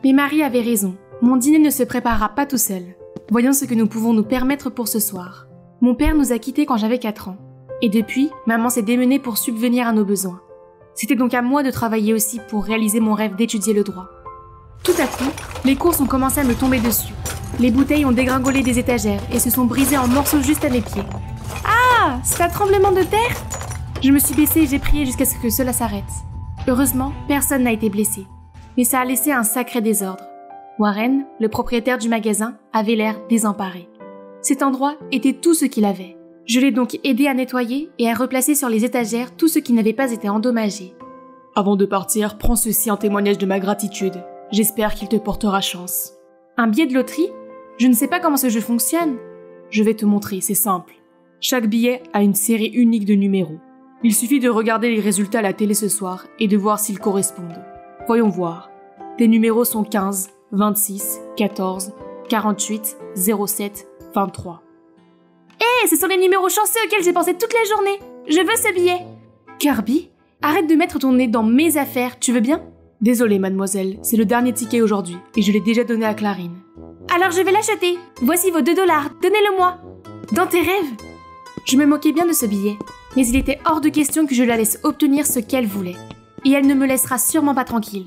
Mais Marie avait raison. Mon dîner ne se préparera pas tout seul. Voyons ce que nous pouvons nous permettre pour ce soir. Mon père nous a quittés quand j'avais 4 ans. Et depuis, maman s'est démenée pour subvenir à nos besoins. C'était donc à moi de travailler aussi pour réaliser mon rêve d'étudier le droit. Tout à coup, les courses ont commencé à me tomber dessus. Les bouteilles ont dégringolé des étagères et se sont brisées en morceaux juste à mes pieds. Quoi? C'est un tremblement de terre? Je me suis baissée et j'ai prié jusqu'à ce que cela s'arrête. Heureusement, personne n'a été blessé. Mais ça a laissé un sacré désordre. Warren, le propriétaire du magasin, avait l'air désemparé. Cet endroit était tout ce qu'il avait. Je l'ai donc aidé à nettoyer et à replacer sur les étagères tout ce qui n'avait pas été endommagé. Avant de partir, prends ceci en témoignage de ma gratitude. J'espère qu'il te portera chance. Un billet de loterie? Je ne sais pas comment ce jeu fonctionne. Je vais te montrer, c'est simple. Chaque billet a une série unique de numéros. Il suffit de regarder les résultats à la télé ce soir et de voir s'ils correspondent. Voyons voir. Tes numéros sont 15, 26, 14, 48, 07, 23. Hé, ce sont les numéros chanceux auxquels j'ai pensé toute la journée. Je veux ce billet. Kirby, arrête de mettre ton nez dans mes affaires, tu veux bien? Désolée, mademoiselle, c'est le dernier ticket aujourd'hui et je l'ai déjà donné à Clarine. Alors je vais l'acheter. Voici vos $2, donnez-le-moi. Dans tes rêves? Je me moquais bien de ce billet, mais il était hors de question que je la laisse obtenir ce qu'elle voulait. Et elle ne me laissera sûrement pas tranquille.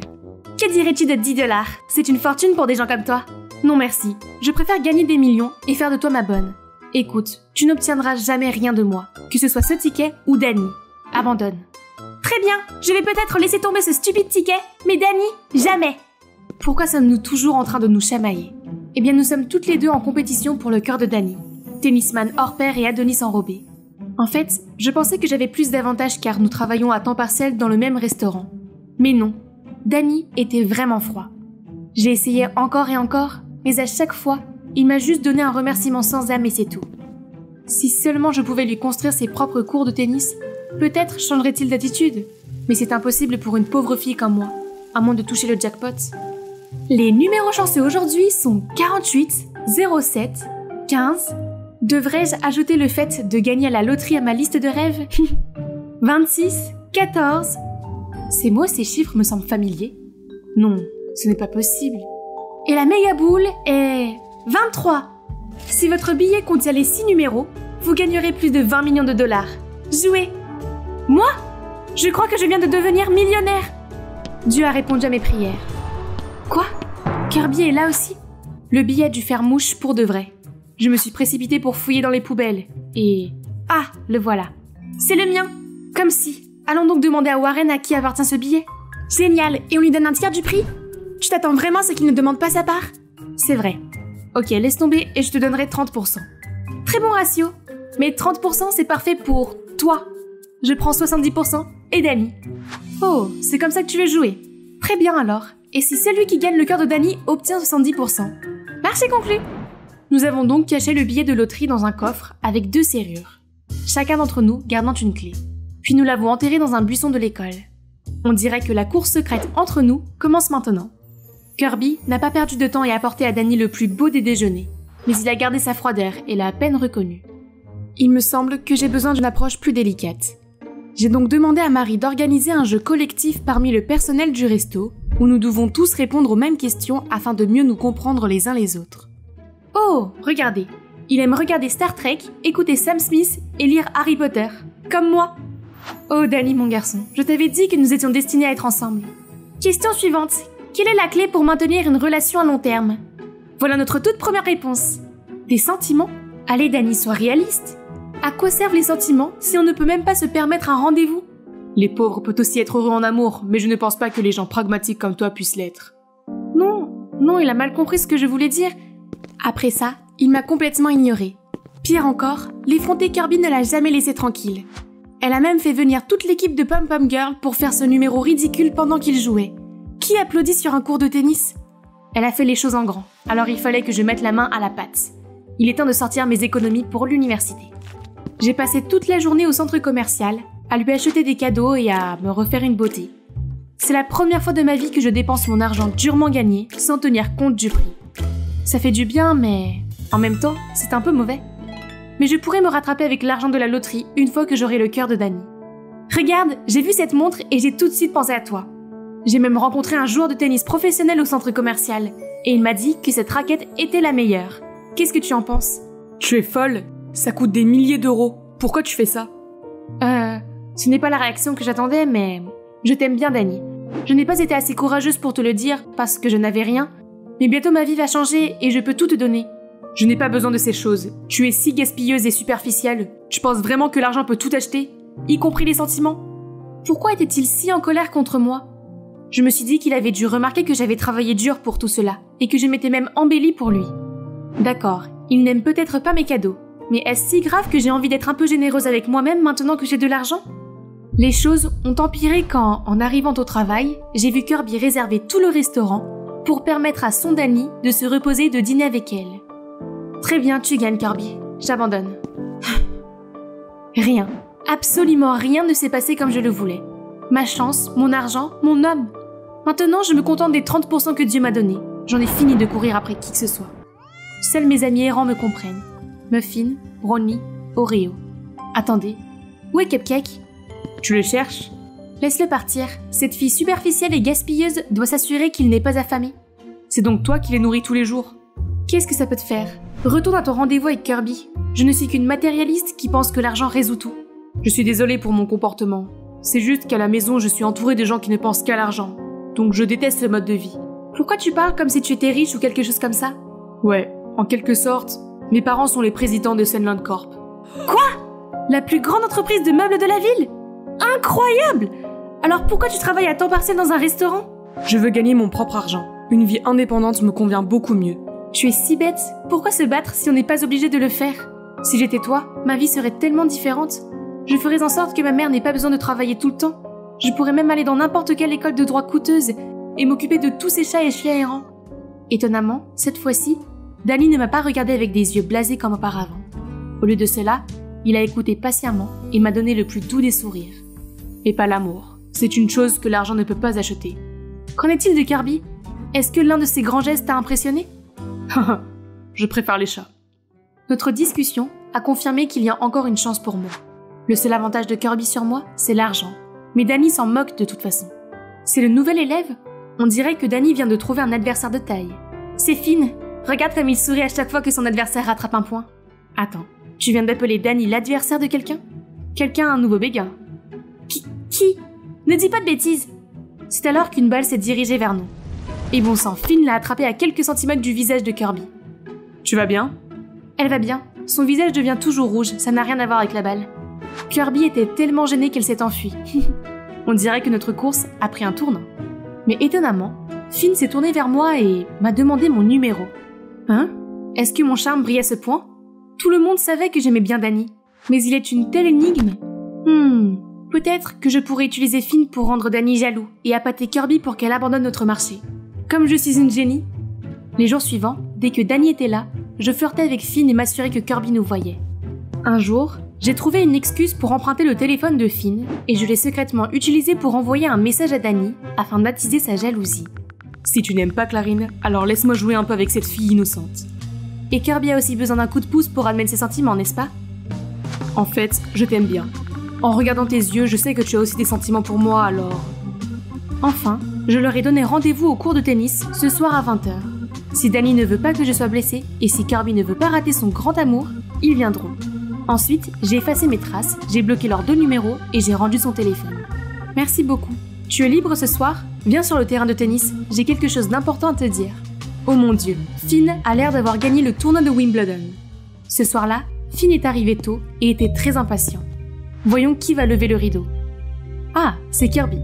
Que dirais-tu de $10? C'est une fortune pour des gens comme toi. Non merci, je préfère gagner des millions et faire de toi ma bonne. Écoute, tu n'obtiendras jamais rien de moi, que ce soit ce ticket ou Danny. Abandonne. Très bien, je vais peut-être laisser tomber ce stupide ticket, mais Danny, jamais. Pourquoi sommes-nous toujours en train de nous chamailler? Eh bien nous sommes toutes les deux en compétition pour le cœur de Danny. Tennisman hors pair et Adonis enrobé. En fait, je pensais que j'avais plus d'avantages car nous travaillons à temps partiel dans le même restaurant. Mais non, Danny était vraiment froid. J'ai essayé encore et encore, mais à chaque fois, il m'a juste donné un remerciement sans âme et c'est tout. Si seulement je pouvais lui construire ses propres cours de tennis, peut-être changerait-il d'attitude. Mais c'est impossible pour une pauvre fille comme moi, à moins de toucher le jackpot. Les numéros chanceux aujourd'hui sont 48, 07, 15... Devrais-je ajouter le fait de gagner à la loterie à ma liste de rêves? 26, 14... Ces mots, ces chiffres me semblent familiers. Non, ce n'est pas possible. Et la méga boule est 23. Si votre billet contient les 6 numéros, vous gagnerez plus de 20 millions de dollars. Jouez! Moi? Je crois que je viens de devenir millionnaire. Dieu a répondu à mes prières. Quoi? Kirby est là aussi? Le billet a dû faire mouche pour de vrai. Je me suis précipitée pour fouiller dans les poubelles. Et... Ah, le voilà. C'est le mien. Comme si. Allons donc demander à Warren à qui appartient ce billet. Génial. Et on lui donne un tiers du prix? Tu t'attends vraiment à ce qu'il ne demande pas sa part? C'est vrai. Ok, laisse tomber et je te donnerai 30%. Très bon ratio. Mais 30% c'est parfait pour toi. Je prends 70% et Danny. Oh, c'est comme ça que tu veux jouer. Très bien alors. Et si celui qui gagne le cœur de Danny obtient 70%? Marché conclu. Nous avons donc caché le billet de loterie dans un coffre avec 2 serrures, chacun d'entre nous gardant une clé. Puis nous l'avons enterré dans un buisson de l'école. On dirait que la course secrète entre nous commence maintenant. Kirby n'a pas perdu de temps et a apporté à Danny le plus beau des déjeuners, mais il a gardé sa froideur et l'a à peine reconnu. Il me semble que j'ai besoin d'une approche plus délicate. J'ai donc demandé à Marie d'organiser un jeu collectif parmi le personnel du resto, où nous devons tous répondre aux mêmes questions afin de mieux nous comprendre les uns les autres. Oh, regardez, il aime regarder Star Trek, écouter Sam Smith et lire Harry Potter, comme moi. Oh Danny mon garçon, je t'avais dit que nous étions destinés à être ensemble. Question suivante, quelle est la clé pour maintenir une relation à long terme? Voilà notre toute première réponse. Des sentiments? Allez Danny, sois réaliste. À quoi servent les sentiments si on ne peut même pas se permettre un rendez-vous? Les pauvres peuvent aussi être heureux en amour, mais je ne pense pas que les gens pragmatiques comme toi puissent l'être. Non, il a mal compris ce que je voulais dire. Après ça, il m'a complètement ignorée. Pire encore, l'effrontée Kirby ne l'a jamais laissé tranquille. Elle a même fait venir toute l'équipe de Pom Pom Girl pour faire ce numéro ridicule pendant qu'il jouait. Qui applaudit sur un cours de tennis? Elle a fait les choses en grand, alors il fallait que je mette la main à la pâte. Il est temps de sortir mes économies pour l'université. J'ai passé toute la journée au centre commercial, à lui acheter des cadeaux et à me refaire une beauté. C'est la première fois de ma vie que je dépense mon argent durement gagné sans tenir compte du prix. Ça fait du bien, mais en même temps, c'est un peu mauvais. Mais je pourrais me rattraper avec l'argent de la loterie une fois que j'aurai le cœur de Danny. Regarde, j'ai vu cette montre et j'ai tout de suite pensé à toi. J'ai même rencontré un joueur de tennis professionnel au centre commercial et il m'a dit que cette raquette était la meilleure. Qu'est-ce que tu en penses? Tu es folle, ça coûte des milliers d'euros. Pourquoi tu fais ça? Ce n'est pas la réaction que j'attendais, mais je t'aime bien Danny. Je n'ai pas été assez courageuse pour te le dire parce que je n'avais rien, mais bientôt ma vie va changer et je peux tout te donner. Je n'ai pas besoin de ces choses. Tu es si gaspilleuse et superficielle. Tu penses vraiment que l'argent peut tout acheter, y compris les sentiments? Pourquoi était-il si en colère contre moi? Je me suis dit qu'il avait dû remarquer que j'avais travaillé dur pour tout cela, et que je m'étais même embellie pour lui. D'accord, il n'aime peut-être pas mes cadeaux, mais est-ce si grave que j'ai envie d'être un peu généreuse avec moi-même maintenant que j'ai de l'argent? Les choses ont empiré quand, en arrivant au travail, j'ai vu Kirby réserver tout le restaurant pour permettre à son Danny de se reposer et de dîner avec elle. Très bien, tu gagnes Kirby, j'abandonne. Rien, absolument rien ne s'est passé comme je le voulais. Ma chance, mon argent, mon homme. Maintenant, je me contente des 30% que Dieu m'a donnés. J'en ai fini de courir après qui que ce soit. Seuls mes amis errants me comprennent. Muffin, Brownie, Oreo. Attendez, où est Cupcake? Tu le cherches? Laisse-le partir. Cette fille superficielle et gaspilleuse doit s'assurer qu'il n'est pas affamé. C'est donc toi qui les nourris tous les jours. Qu'est-ce que ça peut te faire? Retourne à ton rendez-vous avec Kirby. Je ne suis qu'une matérialiste qui pense que l'argent résout tout. Je suis désolée pour mon comportement. C'est juste qu'à la maison, je suis entourée de gens qui ne pensent qu'à l'argent. Donc je déteste ce mode de vie. Pourquoi tu parles comme si tu étais riche ou quelque chose comme ça? Ouais, en quelque sorte, mes parents sont les présidents de Sunland Corp. Quoi? La plus grande entreprise de meubles de la ville? Incroyable! Alors pourquoi tu travailles à temps partiel dans un restaurant? Je veux gagner mon propre argent. Une vie indépendante me convient beaucoup mieux. Tu es si bête. Pourquoi se battre si on n'est pas obligé de le faire? Si j'étais toi, ma vie serait tellement différente. Je ferais en sorte que ma mère n'ait pas besoin de travailler tout le temps. Je pourrais même aller dans n'importe quelle école de droit coûteuse et m'occuper de tous ces chats et chiens errants. Étonnamment, cette fois-ci, Danny ne m'a pas regardé avec des yeux blasés comme auparavant. Au lieu de cela, il a écouté patiemment et m'a donné le plus doux des sourires. Et pas l'amour. C'est une chose que l'argent ne peut pas acheter. Qu'en est-il de Kirby? Est-ce que l'un de ses grands gestes t'a impressionné? Je préfère les chats. Notre discussion a confirmé qu'il y a encore une chance pour moi. Le seul avantage de Kirby sur moi, c'est l'argent. Mais Danny s'en moque de toute façon. C'est le nouvel élève? On dirait que Danny vient de trouver un adversaire de taille. C'est Finn. Regarde comme il sourit à chaque fois que son adversaire rattrape un point. Attends, tu viens d'appeler Danny l'adversaire de quelqu'un? Quelqu'un a un nouveau béguin. Qui? Ne dis pas de bêtises. C'est alors qu'une balle s'est dirigée vers nous. Et bon sang, Finn l'a attrapé à quelques centimètres du visage de Kirby. Tu vas bien? Elle va bien. Son visage devient toujours rouge, ça n'a rien à voir avec la balle. Kirby était tellement gênée qu'elle s'est enfuie. On dirait que notre course a pris un tournant. Mais étonnamment, Finn s'est tourné vers moi et m'a demandé mon numéro. Hein? Est-ce que mon charme brille à ce point? Tout le monde savait que j'aimais bien Danny, mais il est une telle énigme. Peut-être que je pourrais utiliser Finn pour rendre Danny jaloux et appâter Kirby pour qu'elle abandonne notre marché. Comme je suis une génie. Les jours suivants, dès que Danny était là, je flirtais avec Finn et m'assurais que Kirby nous voyait. Un jour, j'ai trouvé une excuse pour emprunter le téléphone de Finn et je l'ai secrètement utilisé pour envoyer un message à Danny afin d'attiser sa jalousie. Si tu n'aimes pas Clarine, alors laisse-moi jouer un peu avec cette fille innocente. Et Kirby a aussi besoin d'un coup de pouce pour admettre ses sentiments, n'est-ce pas? En fait, je t'aime bien. En regardant tes yeux, je sais que tu as aussi des sentiments pour moi, alors... Enfin, je leur ai donné rendez-vous au cours de tennis ce soir à 20h. Si Danny ne veut pas que je sois blessée et si Kirby ne veut pas rater son grand amour, ils viendront. Ensuite, j'ai effacé mes traces, j'ai bloqué leurs 2 numéros et j'ai rendu son téléphone. Merci beaucoup. Tu es libre ce soir? Viens sur le terrain de tennis, j'ai quelque chose d'important à te dire. Oh mon Dieu, Finn a l'air d'avoir gagné le tournoi de Wimbledon. Ce soir-là, Finn est arrivé tôt et était très impatient. Voyons qui va lever le rideau. Ah, c'est Kirby.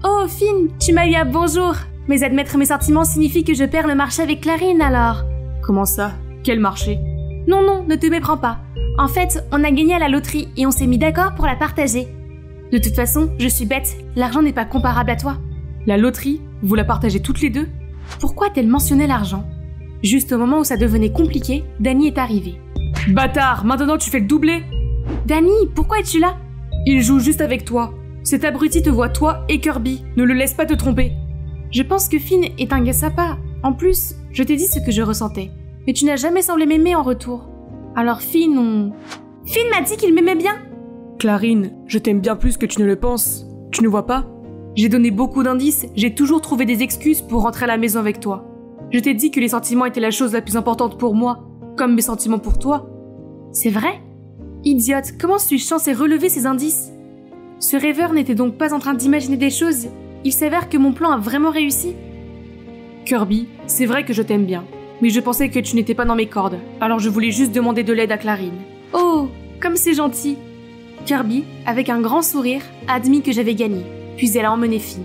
Oh Finn, tu m'as eu à bonjour. Mais admettre mes sentiments signifie que je perds le marché avec Clarine alors. Comment ça? Quel marché? Non, ne te méprends pas. En fait, on a gagné à la loterie et on s'est mis d'accord pour la partager. De toute façon, je suis bête, l'argent n'est pas comparable à toi. La loterie? Vous la partagez toutes les deux? Pourquoi a-t-elle mentionné l'argent? Juste au moment où ça devenait compliqué, Danny est arrivé. Bâtard, maintenant tu fais le doublé? Danny, pourquoi es-tu là? Il joue juste avec toi. Cet abruti te voit toi et Kirby, ne le laisse pas te tromper. Je pense que Finn est un gars sympa. En plus, je t'ai dit ce que je ressentais. Mais tu n'as jamais semblé m'aimer en retour. Alors Finn m'a dit qu'il m'aimait bien. Clarine, je t'aime bien plus que tu ne le penses. Tu ne vois pas? J'ai donné beaucoup d'indices, j'ai toujours trouvé des excuses pour rentrer à la maison avec toi. Je t'ai dit que les sentiments étaient la chose la plus importante pour moi, comme mes sentiments pour toi. C'est vrai? Idiote, comment suis-je censée relever ces indices? Ce rêveur n'était donc pas en train d'imaginer des choses. Il s'avère que mon plan a vraiment réussi. Kirby, c'est vrai que je t'aime bien. mais je pensais que tu n'étais pas dans mes cordes, alors je voulais juste demander de l'aide à Clarine. Oh, comme c'est gentil. Kirby, avec un grand sourire, a admis que j'avais gagné, puis elle a emmené Finn.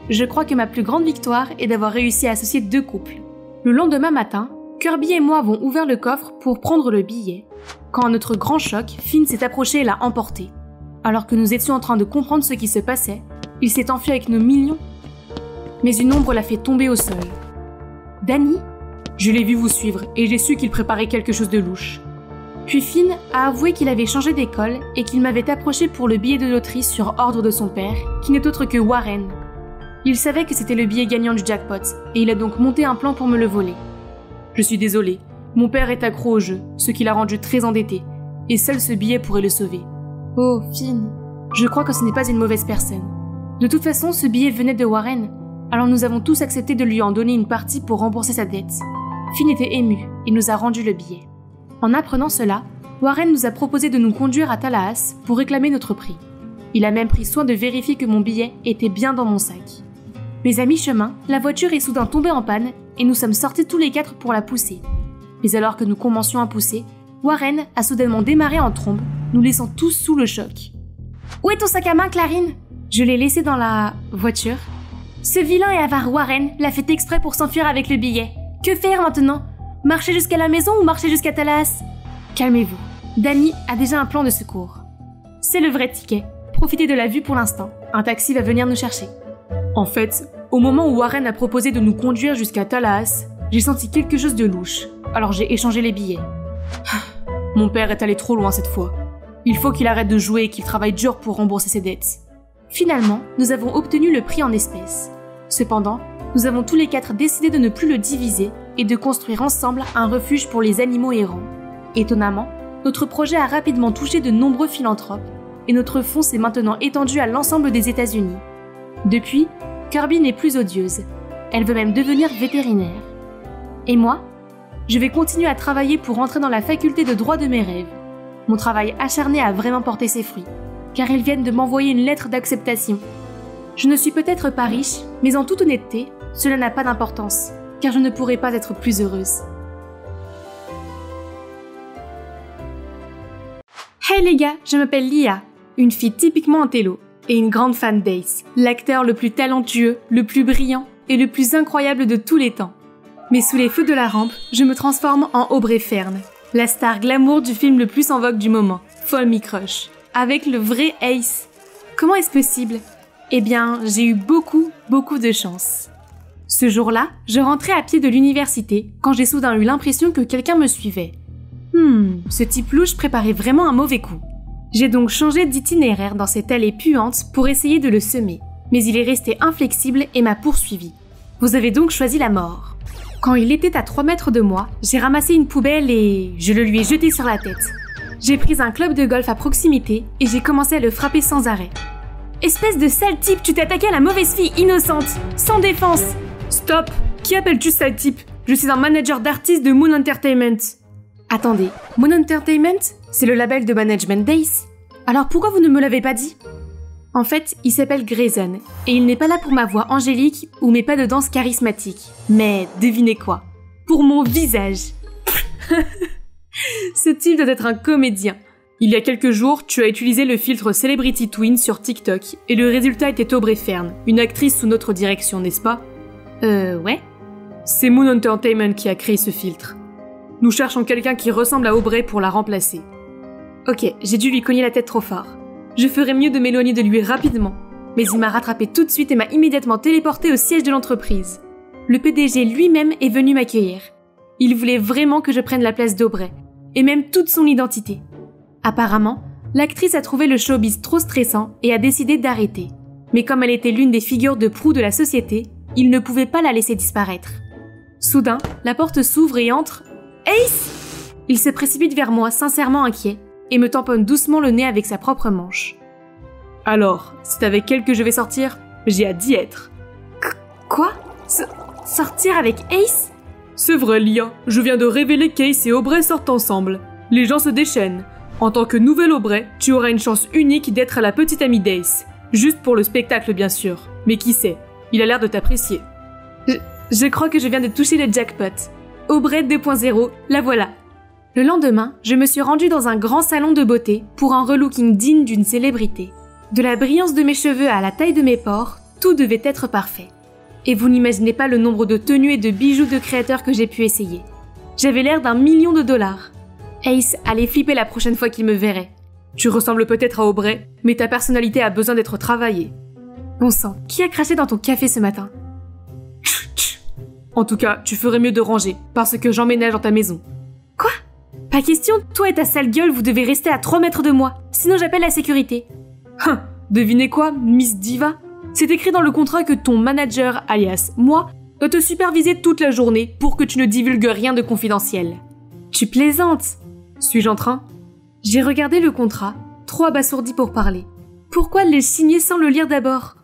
Je crois que ma plus grande victoire est d'avoir réussi à associer 2 couples. Le lendemain matin, Kirby et moi avons ouvert le coffre pour prendre le billet. Quand à notre grand choc, Finn s'est approché et l'a emporté. Alors que nous étions en train de comprendre ce qui se passait, il s'est enfui avec nos millions. Mais une ombre l'a fait tomber au sol. Danny ? Je l'ai vu vous suivre et j'ai su qu'il préparait quelque chose de louche. Puis Finn a avoué qu'il avait changé d'école et qu'il m'avait approché pour le billet de loterie sur ordre de son père, qui n'est autre que Warren. Il savait que c'était le billet gagnant du jackpot et il a donc monté un plan pour me le voler. Je suis désolé, mon père est accro au jeu, ce qui l'a rendu très endetté, et seul ce billet pourrait le sauver. Oh, Finn, je crois que ce n'est pas une mauvaise personne. De toute façon, ce billet venait de Warren, alors nous avons tous accepté de lui en donner une partie pour rembourser sa dette. Finn était ému et nous a rendu le billet. En apprenant cela, Warren nous a proposé de nous conduire à Tallahassee pour réclamer notre prix. Il a même pris soin de vérifier que mon billet était bien dans mon sac. Mais à mi-chemin, la voiture est soudain tombée en panne et nous sommes sortis tous les 4 pour la pousser. Mais alors que nous commencions à pousser, Warren a soudainement démarré en trombe, nous laissant tous sous le choc. « Où est ton sac à main, Clarine ?» Je l'ai laissé dans la voiture. Ce vilain et avare Warren l'a fait exprès pour s'enfuir avec le billet. Que faire maintenant ? Marcher jusqu'à la maison ou marcher jusqu'à Tallahassee ? Calmez-vous. Danny a déjà un plan de secours. C'est le vrai ticket. Profitez de la vue pour l'instant. Un taxi va venir nous chercher. En fait, au moment où Warren a proposé de nous conduire jusqu'à Tallahassee, j'ai senti quelque chose de louche. Alors j'ai échangé les billets. Mon père est allé trop loin cette fois. Il faut qu'il arrête de jouer et qu'il travaille dur pour rembourser ses dettes. Finalement, nous avons obtenu le prix en espèces. Cependant, nous avons tous les 4 décidé de ne plus le diviser et de construire ensemble un refuge pour les animaux errants. Étonnamment, notre projet a rapidement touché de nombreux philanthropes et notre fonds s'est maintenant étendu à l'ensemble des États-Unis. Depuis, Kirby n'est plus odieuse. Elle veut même devenir vétérinaire. Et moi ? Je vais continuer à travailler pour entrer dans la faculté de droit de mes rêves. Mon travail acharné a vraiment porté ses fruits, car ils viennent de m'envoyer une lettre d'acceptation. Je ne suis peut-être pas riche, mais en toute honnêteté, cela n'a pas d'importance, car je ne pourrais pas être plus heureuse. Hey les gars, je m'appelle Lia, une fille typiquement intello, et une grande fan d'Ace, l'acteur le plus talentueux, le plus brillant et le plus incroyable de tous les temps. Mais sous les feux de la rampe, je me transforme en Aubrey Fern, la star glamour du film le plus en vogue du moment, Follow Me Crush, avec le vrai Ace. Comment est-ce possible ? Eh bien, j'ai eu beaucoup de chance. Ce jour-là, je rentrais à pied de l'université quand j'ai soudain eu l'impression que quelqu'un me suivait. Ce type louche préparait vraiment un mauvais coup. J'ai donc changé d'itinéraire dans cette allée puante pour essayer de le semer, mais il est resté inflexible et m'a poursuivi. Vous avez donc choisi la mort. Quand il était à 3 mètres de moi, j'ai ramassé une poubelle et je le lui ai jeté sur la tête. J'ai pris un club de golf à proximité et j'ai commencé à le frapper sans arrêt. Espèce de sale type, tu t'es attaqué à la mauvaise fille innocente, sans défense. Stop, qui appelles-tu sale type ? Je suis un manager d'artistes de Moon Entertainment. Attendez, Moon Entertainment ? C'est le label de management d'Ace ? Alors pourquoi vous ne me l'avez pas dit ? En fait, il s'appelle Grayson, et il n'est pas là pour ma voix angélique ou mes pas de danse charismatiques. Mais devinez quoi ? Pour mon visage. Ce type doit être un comédien. Il y a quelques jours, tu as utilisé le filtre Celebrity Twin sur TikTok, et le résultat était Aubrey Fern, une actrice sous notre direction, n'est-ce pas ? Ouais. C'est Moon Entertainment qui a créé ce filtre. Nous cherchons quelqu'un qui ressemble à Aubrey pour la remplacer. Ok, j'ai dû lui cogner la tête trop fort. Je ferais mieux de m'éloigner de lui rapidement. Mais il m'a rattrapé tout de suite et m'a immédiatement téléporté au siège de l'entreprise. Le PDG lui-même est venu m'accueillir. Il voulait vraiment que je prenne la place d'Aubrey, et même toute son identité. Apparemment, l'actrice a trouvé le showbiz trop stressant et a décidé d'arrêter. Mais comme elle était l'une des figures de proue de la société, il ne pouvait pas la laisser disparaître. Soudain, la porte s'ouvre et entre... Ace ! Il se précipite vers moi, sincèrement inquiet, et me tamponne doucement le nez avec sa propre manche. Alors, c'est avec elle que je vais sortir ? J'ai hâte d'y être. Quoi ? Sortir avec Ace ? C'est vrai, Lia. Je viens de révéler qu'Ace et Aubrey sortent ensemble. Les gens se déchaînent. En tant que nouvelle Aubrey, tu auras une chance unique d'être la petite amie d'Ace. Juste pour le spectacle, bien sûr. Mais qui sait ? Il a l'air de t'apprécier. Je crois que je viens de toucher le jackpot. Aubrey 2.0, la voilà. Le lendemain, je me suis rendue dans un grand salon de beauté pour un relooking digne d'une célébrité. De la brillance de mes cheveux à la taille de mes pores, tout devait être parfait. Et vous n'imaginez pas le nombre de tenues et de bijoux de créateurs que j'ai pu essayer. J'avais l'air d'1 million de dollars. Ace allait flipper la prochaine fois qu'il me verrait. Tu ressembles peut-être à Aubrey, mais ta personnalité a besoin d'être travaillée. Bon sang, qui a craché dans ton café ce matin? En tout cas, tu ferais mieux de ranger, parce que j'emménage dans ta maison. Quoi? Pas question, toi et ta sale gueule, vous devez rester à 3 mètres de moi, sinon j'appelle la sécurité. Devinez quoi, Miss Diva? C'est écrit dans le contrat que ton manager, alias moi, doit te superviser toute la journée pour que tu ne divulgues rien de confidentiel. Tu plaisantes? Suis-je en train? J'ai regardé le contrat, trop abasourdi pour parler. Pourquoi le signer sans le lire d'abord?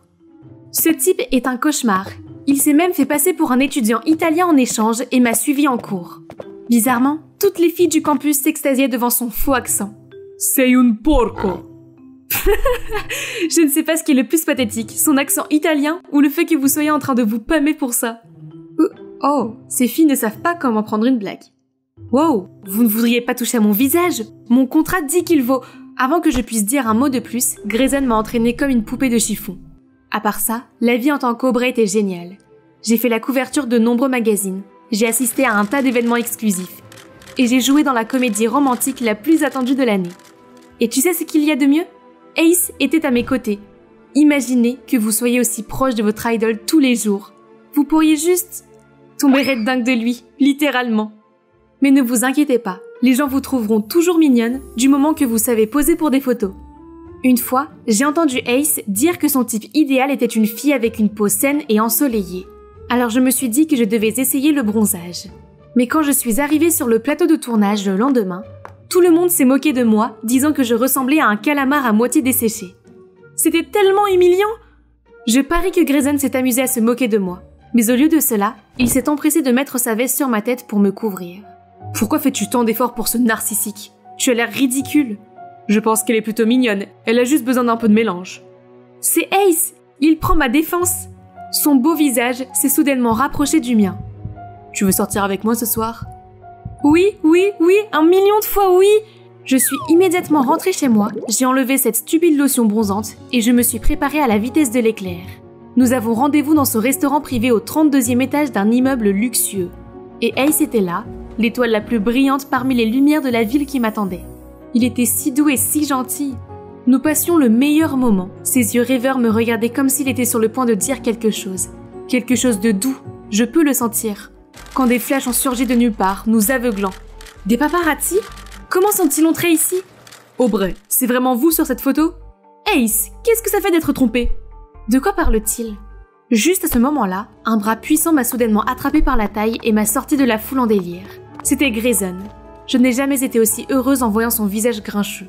Ce type est un cauchemar. Il s'est même fait passer pour un étudiant italien en échange et m'a suivi en cours. Bizarrement, toutes les filles du campus s'extasiaient devant son faux accent. Sei un porco. Je ne sais pas ce qui est le plus pathétique, son accent italien ou le fait que vous soyez en train de vous pâmer pour ça. Oh, ces filles ne savent pas comment prendre une blague. Wow, vous ne voudriez pas toucher à mon visage? Mon contrat dit qu'il vaut... Avant que je puisse dire un mot de plus, Grayson m'a entraînée comme une poupée de chiffon. À part ça, la vie en tant qu'Aubrey était géniale. J'ai fait la couverture de nombreux magazines, j'ai assisté à un tas d'événements exclusifs, et j'ai joué dans la comédie romantique la plus attendue de l'année. Et tu sais ce qu'il y a de mieux? Ace était à mes côtés. Imaginez que vous soyez aussi proche de votre idole tous les jours. Vous pourriez juste tomber red dingue de lui, littéralement. Mais ne vous inquiétez pas, les gens vous trouveront toujours mignonne du moment que vous savez poser pour des photos. Une fois, j'ai entendu Ace dire que son type idéal était une fille avec une peau saine et ensoleillée. Alors je me suis dit que je devais essayer le bronzage. Mais quand je suis arrivée sur le plateau de tournage le lendemain, tout le monde s'est moqué de moi, disant que je ressemblais à un calamar à moitié desséché. C'était tellement humiliant! Je parie que Grayson s'est amusé à se moquer de moi. Mais au lieu de cela, il s'est empressé de mettre sa veste sur ma tête pour me couvrir. Pourquoi fais-tu tant d'efforts pour ce narcissique? Tu as l'air ridicule. Je pense qu'elle est plutôt mignonne, elle a juste besoin d'un peu de mélange. C'est Ace! Il prend ma défense! Son beau visage s'est soudainement rapproché du mien. Tu veux sortir avec moi ce soir? Oui, 1 million de fois oui! Je suis immédiatement rentrée chez moi, j'ai enlevé cette stupide lotion bronzante et je me suis préparée à la vitesse de l'éclair. Nous avons rendez-vous dans ce restaurant privé au 32e étage d'un immeuble luxueux. Et Ace était là, l'étoile la plus brillante parmi les lumières de la ville qui m'attendait. Il était si doux et si gentil. Nous passions le meilleur moment. Ses yeux rêveurs me regardaient comme s'il était sur le point de dire quelque chose. Quelque chose de doux, je peux le sentir. Quand des flashs ont surgi de nulle part, nous aveuglant. Des paparazzi? Comment sont-ils entrés ici? Aubrey, c'est vraiment vous sur cette photo? Ace, qu'est-ce que ça fait d'être trompé? De quoi parle-t-il? Juste à ce moment-là, un bras puissant m'a soudainement attrapé par la taille et m'a sorti de la foule en délire. C'était Grayson. Je n'ai jamais été aussi heureuse en voyant son visage grincheux.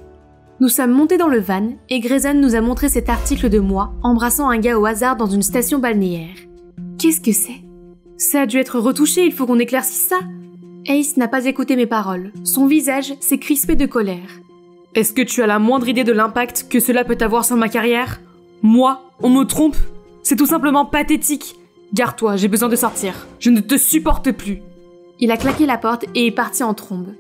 Nous sommes montés dans le van et Grayson nous a montré cet article de moi embrassant un gars au hasard dans une station balnéaire. Qu'est-ce que c'est? Ça a dû être retouché, il faut qu'on éclaircisse ça. Ace n'a pas écouté mes paroles. Son visage s'est crispé de colère. Est-ce que tu as la moindre idée de l'impact que cela peut avoir sur ma carrière? Moi, on me trompe? C'est tout simplement pathétique. Gare-toi, j'ai besoin de sortir. Je ne te supporte plus. Il a claqué la porte et est parti en trombe.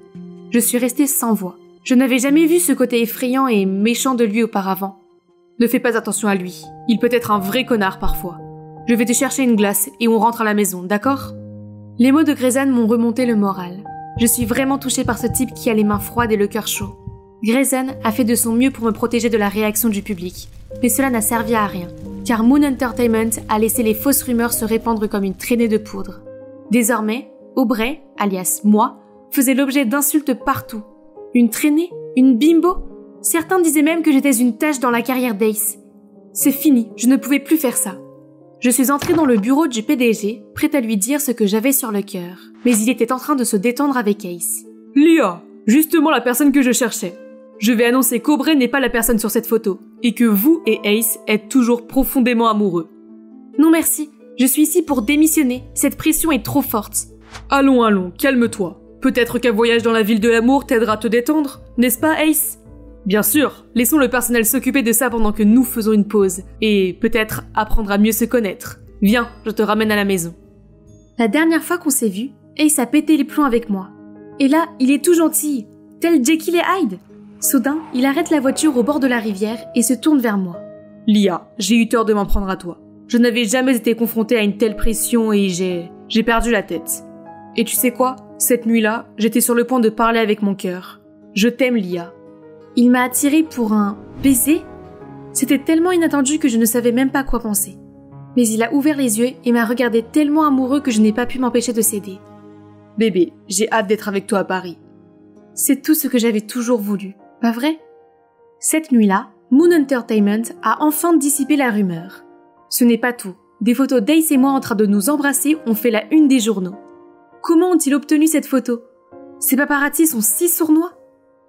Je suis restée sans voix. Je n'avais jamais vu ce côté effrayant et méchant de lui auparavant. Ne fais pas attention à lui. Il peut être un vrai connard parfois. Je vais te chercher une glace et on rentre à la maison, d'accord? Les mots de Grayson m'ont remonté le moral. Je suis vraiment touchée par ce type qui a les mains froides et le cœur chaud. Grayson a fait de son mieux pour me protéger de la réaction du public. Mais cela n'a servi à rien, car Moon Entertainment a laissé les fausses rumeurs se répandre comme une traînée de poudre. Désormais, Aubrey, alias moi, faisait l'objet d'insultes partout. Une traînée? Une bimbo? Certains disaient même que j'étais une tache dans la carrière d'Ace. C'est fini, je ne pouvais plus faire ça. Je suis entrée dans le bureau du PDG, prête à lui dire ce que j'avais sur le cœur. Mais il était en train de se détendre avec Ace. Léa, justement la personne que je cherchais. Je vais annoncer qu'Aubrey n'est pas la personne sur cette photo, et que vous et Ace êtes toujours profondément amoureux. Non merci, je suis ici pour démissionner, cette pression est trop forte. Allons, calme-toi. Peut-être qu'un voyage dans la ville de l'amour t'aidera à te détendre, n'est-ce pas Ace? Bien sûr, laissons le personnel s'occuper de ça pendant que nous faisons une pause, et peut-être apprendre à mieux se connaître. Viens, je te ramène à la maison. La dernière fois qu'on s'est vu, Ace a pété les plombs avec moi. Et là, il est tout gentil, tel Jekyll et Hyde. Soudain, il arrête la voiture au bord de la rivière et se tourne vers moi. Lia, j'ai eu tort de m'en prendre à toi. Je n'avais jamais été confrontée à une telle pression et j'ai perdu la tête. Et tu sais quoi? Cette nuit-là, j'étais sur le point de parler avec mon cœur. Je t'aime, Lia. Il m'a attirée pour un baiser? C'était tellement inattendu que je ne savais même pas quoi penser. Mais il a ouvert les yeux et m'a regardé tellement amoureux que je n'ai pas pu m'empêcher de céder. Bébé, j'ai hâte d'être avec toi à Paris. C'est tout ce que j'avais toujours voulu, pas vrai? Cette nuit-là, Moon Entertainment a enfin dissipé la rumeur. Ce n'est pas tout. Des photos d'Ace et moi en train de nous embrasser ont fait la une des journaux. Comment ont-ils obtenu cette photo? Ces paparazzis sont si sournois.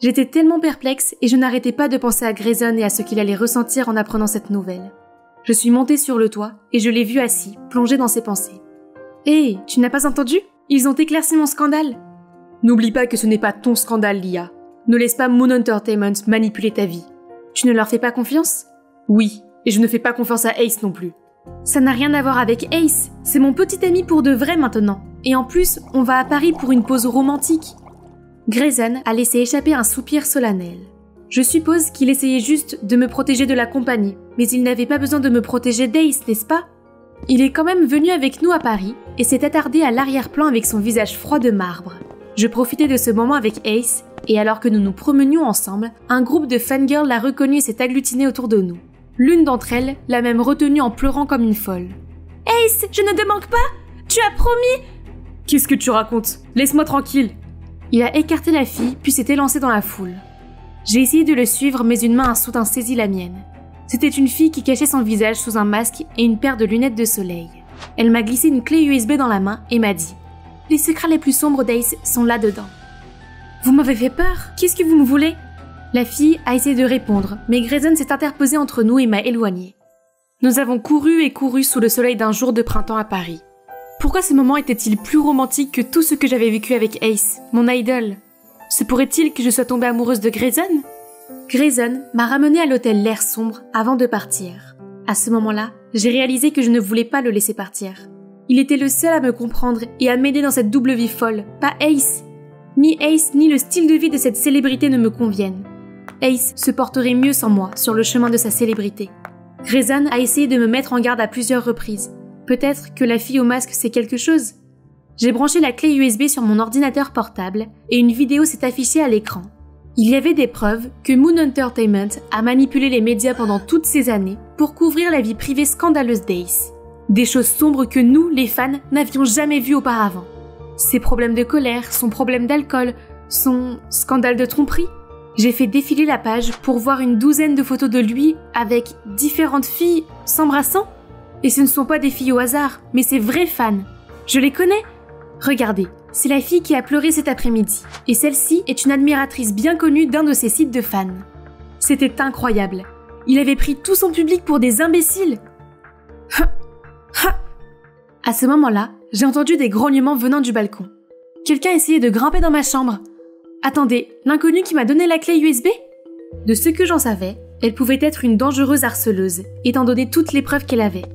J'étais tellement perplexe et je n'arrêtais pas de penser à Grayson et à ce qu'il allait ressentir en apprenant cette nouvelle. Je suis montée sur le toit et je l'ai vu assis, plongé dans ses pensées. Hé, tu n'as pas entendu? Ils ont éclairci mon scandale. N'oublie pas que ce n'est pas ton scandale, Lia. Ne laisse pas Moon Entertainment manipuler ta vie. Tu ne leur fais pas confiance? Oui, et je ne fais pas confiance à Ace non plus. Ça n'a rien à voir avec Ace, c'est mon petit ami pour de vrai maintenant. Et en plus, on va à Paris pour une pause romantique. Grayson a laissé échapper un soupir solennel. Je suppose qu'il essayait juste de me protéger de la compagnie, mais il n'avait pas besoin de me protéger d'Ace, n'est-ce pas? Il est quand même venu avec nous à Paris et s'est attardé à l'arrière-plan avec son visage froid de marbre. Je profitais de ce moment avec Ace, et alors que nous nous promenions ensemble, un groupe de fangirls l'a reconnu et s'est agglutiné autour de nous. L'une d'entre elles l'a même retenu en pleurant comme une folle. « Ace, je ne te manque pas! Tu as promis !»« Qu'est-ce que tu racontes? Laisse-moi tranquille !» Il a écarté la fille, puis s'est élancé dans la foule. J'ai essayé de le suivre, mais une main a soudain saisi la mienne. C'était une fille qui cachait son visage sous un masque et une paire de lunettes de soleil. Elle m'a glissé une clé USB dans la main et m'a dit « Les secrets les plus sombres d'Ace sont là-dedans. » Vous m'avez fait peur? Qu'est-ce que vous me voulez? La fille a essayé de répondre, mais Grayson s'est interposé entre nous et m'a éloigné. Nous avons couru et couru sous le soleil d'un jour de printemps à Paris. Pourquoi ce moment était-il plus romantique que tout ce que j'avais vécu avec Ace, mon idole? Se pourrait-il que je sois tombée amoureuse de Grayson? Grayson m'a ramenée à l'hôtel L'air sombre avant de partir. À ce moment-là, j'ai réalisé que je ne voulais pas le laisser partir. Il était le seul à me comprendre et à m'aider dans cette double vie folle, pas Ace. Ni Ace ni le style de vie de cette célébrité ne me conviennent. Ace se porterait mieux sans moi sur le chemin de sa célébrité. Grayson a essayé de me mettre en garde à plusieurs reprises. Peut-être que la fille au masque sait quelque chose. J'ai branché la clé USB sur mon ordinateur portable et une vidéo s'est affichée à l'écran. Il y avait des preuves que Moon Entertainment a manipulé les médias pendant toutes ces années pour couvrir la vie privée scandaleuse d'Ace. Des choses sombres que nous, les fans, n'avions jamais vues auparavant. Ses problèmes de colère, son problème d'alcool, son scandale de tromperie. J'ai fait défiler la page pour voir une douzaine de photos de lui avec différentes filles s'embrassant. Et ce ne sont pas des filles au hasard, mais ses vrais fans. Je les connais. Regardez, c'est la fille qui a pleuré cet après-midi. Et celle-ci est une admiratrice bien connue d'un de ses sites de fans. C'était incroyable. Il avait pris tout son public pour des imbéciles. À ce moment-là, j'ai entendu des grognements venant du balcon. Quelqu'un essayait de grimper dans ma chambre. Attendez, l'inconnu qui m'a donné la clé USB? De ce que j'en savais, elle pouvait être une dangereuse harceleuse, étant donné toutes les preuves qu'elle avait.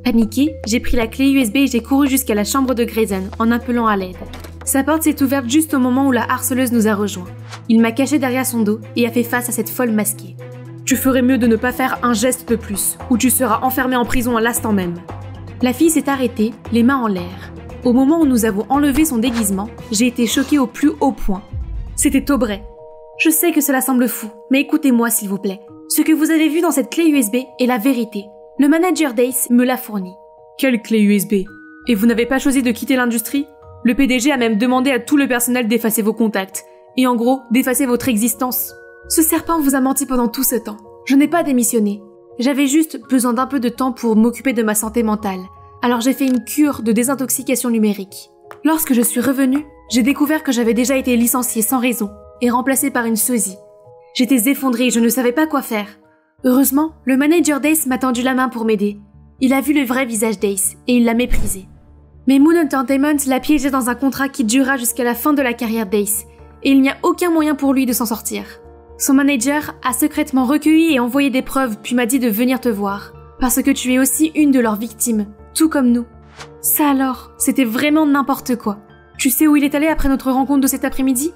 Paniquée, j'ai pris la clé USB et j'ai couru jusqu'à la chambre de Grayson en appelant à l'aide. Sa porte s'est ouverte juste au moment où la harceleuse nous a rejoints. Il m'a caché derrière son dos et a fait face à cette folle masquée. Tu ferais mieux de ne pas faire un geste de plus, ou tu seras enfermé en prison à l'instant même. La fille s'est arrêtée, les mains en l'air. Au moment où nous avons enlevé son déguisement, j'ai été choquée au plus haut point. C'était Aubrey. Je sais que cela semble fou, mais écoutez-moi s'il vous plaît. Ce que vous avez vu dans cette clé USB est la vérité. Le manager d'Ace me l'a fourni. Quelle clé USB? Et vous n'avez pas choisi de quitter l'industrie? Le PDG a même demandé à tout le personnel d'effacer vos contacts. Et en gros, d'effacer votre existence. Ce serpent vous a menti pendant tout ce temps. Je n'ai pas démissionné. J'avais juste besoin d'un peu de temps pour m'occuper de ma santé mentale. Alors j'ai fait une cure de désintoxication numérique. Lorsque je suis revenue, j'ai découvert que j'avais déjà été licenciée sans raison et remplacée par une sosie. J'étais effondrée et je ne savais pas quoi faire. Heureusement, le manager d'Ace m'a tendu la main pour m'aider. Il a vu le vrai visage d'Ace et il l'a méprisé. Mais Moon Entertainment l'a piégé dans un contrat qui durera jusqu'à la fin de la carrière d'Ace et il n'y a aucun moyen pour lui de s'en sortir. Son manager a secrètement recueilli et envoyé des preuves puis m'a dit de venir te voir parce que tu es aussi une de leurs victimes, tout comme nous. Ça alors, c'était vraiment n'importe quoi. Tu sais où il est allé après notre rencontre de cet après-midi?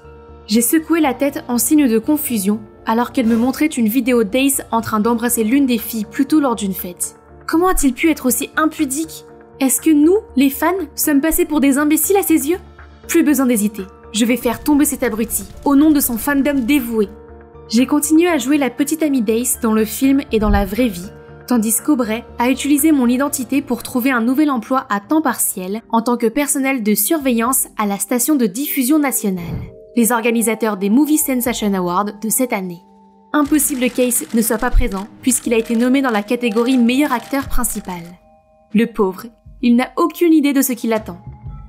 J'ai secoué la tête en signe de confusion, alors qu'elle me montrait une vidéo d'Ace en train d'embrasser l'une des filles plus tôt lors d'une fête. Comment a-t-il pu être aussi impudique? Est-ce que nous, les fans, sommes passés pour des imbéciles à ses yeux? Plus besoin d'hésiter. Je vais faire tomber cet abruti, au nom de son fandom dévoué. J'ai continué à jouer la petite amie d'Ace dans le film et dans la vraie vie, tandis qu'Aubrey a utilisé mon identité pour trouver un nouvel emploi à temps partiel en tant que personnel de surveillance à la station de diffusion nationale, les organisateurs des Movie Sensation Awards de cette année. Impossible qu'Ace ne soit pas présent puisqu'il a été nommé dans la catégorie meilleur acteur principal. Le pauvre, il n'a aucune idée de ce qui l'attend.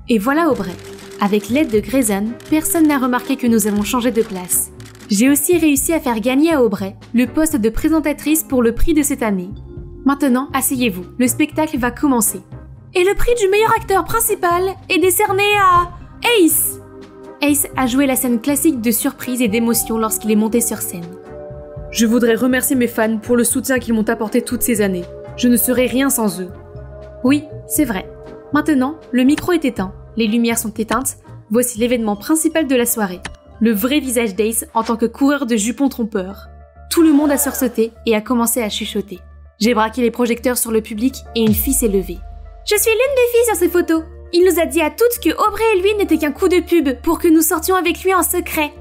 Et voilà Aubrey. Avec l'aide de Grayson, personne n'a remarqué que nous avons changé de place. J'ai aussi réussi à faire gagner à Aubrey le poste de présentatrice pour le prix de cette année. Maintenant, asseyez-vous, le spectacle va commencer. Et le prix du meilleur acteur principal est décerné à Ace. Ace a joué la scène classique de surprise et d'émotion lorsqu'il est monté sur scène. Je voudrais remercier mes fans pour le soutien qu'ils m'ont apporté toutes ces années. Je ne serais rien sans eux. Oui, c'est vrai. Maintenant, le micro est éteint, les lumières sont éteintes, voici l'événement principal de la soirée. Le vrai visage d'Ace en tant que coureur de jupons trompeurs. Tout le monde a sursauté et a commencé à chuchoter. J'ai braqué les projecteurs sur le public et une fille s'est levée. Je suis l'une des filles sur ces photos. Il nous a dit à toutes que Aubrey et lui n'étaient qu'un coup de pub pour que nous sortions avec lui en secret.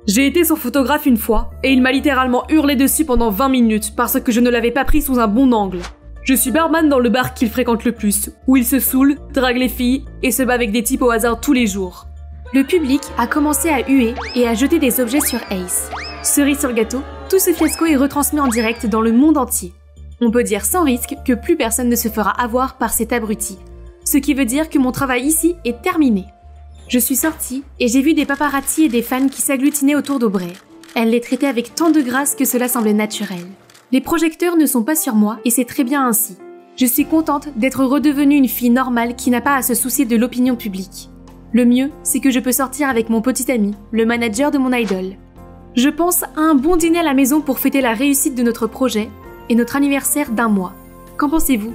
J'ai été son photographe une fois et il m'a littéralement hurlé dessus pendant 20 minutes parce que je ne l'avais pas pris sous un bon angle. Je suis barman dans le bar qu'il fréquente le plus, où il se saoule, drague les filles et se bat avec des types au hasard tous les jours. Le public a commencé à huer et à jeter des objets sur Ace. Cerise sur le gâteau, tout ce fiasco est retransmis en direct dans le monde entier. On peut dire sans risque que plus personne ne se fera avoir par cet abruti. Ce qui veut dire que mon travail ici est terminé. Je suis sortie et j'ai vu des paparazzis et des fans qui s'agglutinaient autour d'Aubrey. Elle les traitait avec tant de grâce que cela semblait naturel. Les projecteurs ne sont pas sur moi et c'est très bien ainsi. Je suis contente d'être redevenue une fille normale qui n'a pas à se soucier de l'opinion publique. Le mieux, c'est que je peux sortir avec mon petit ami, le manager de mon idole. Je pense à un bon dîner à la maison pour fêter la réussite de notre projet et notre anniversaire d'1 mois. Qu'en pensez-vous ?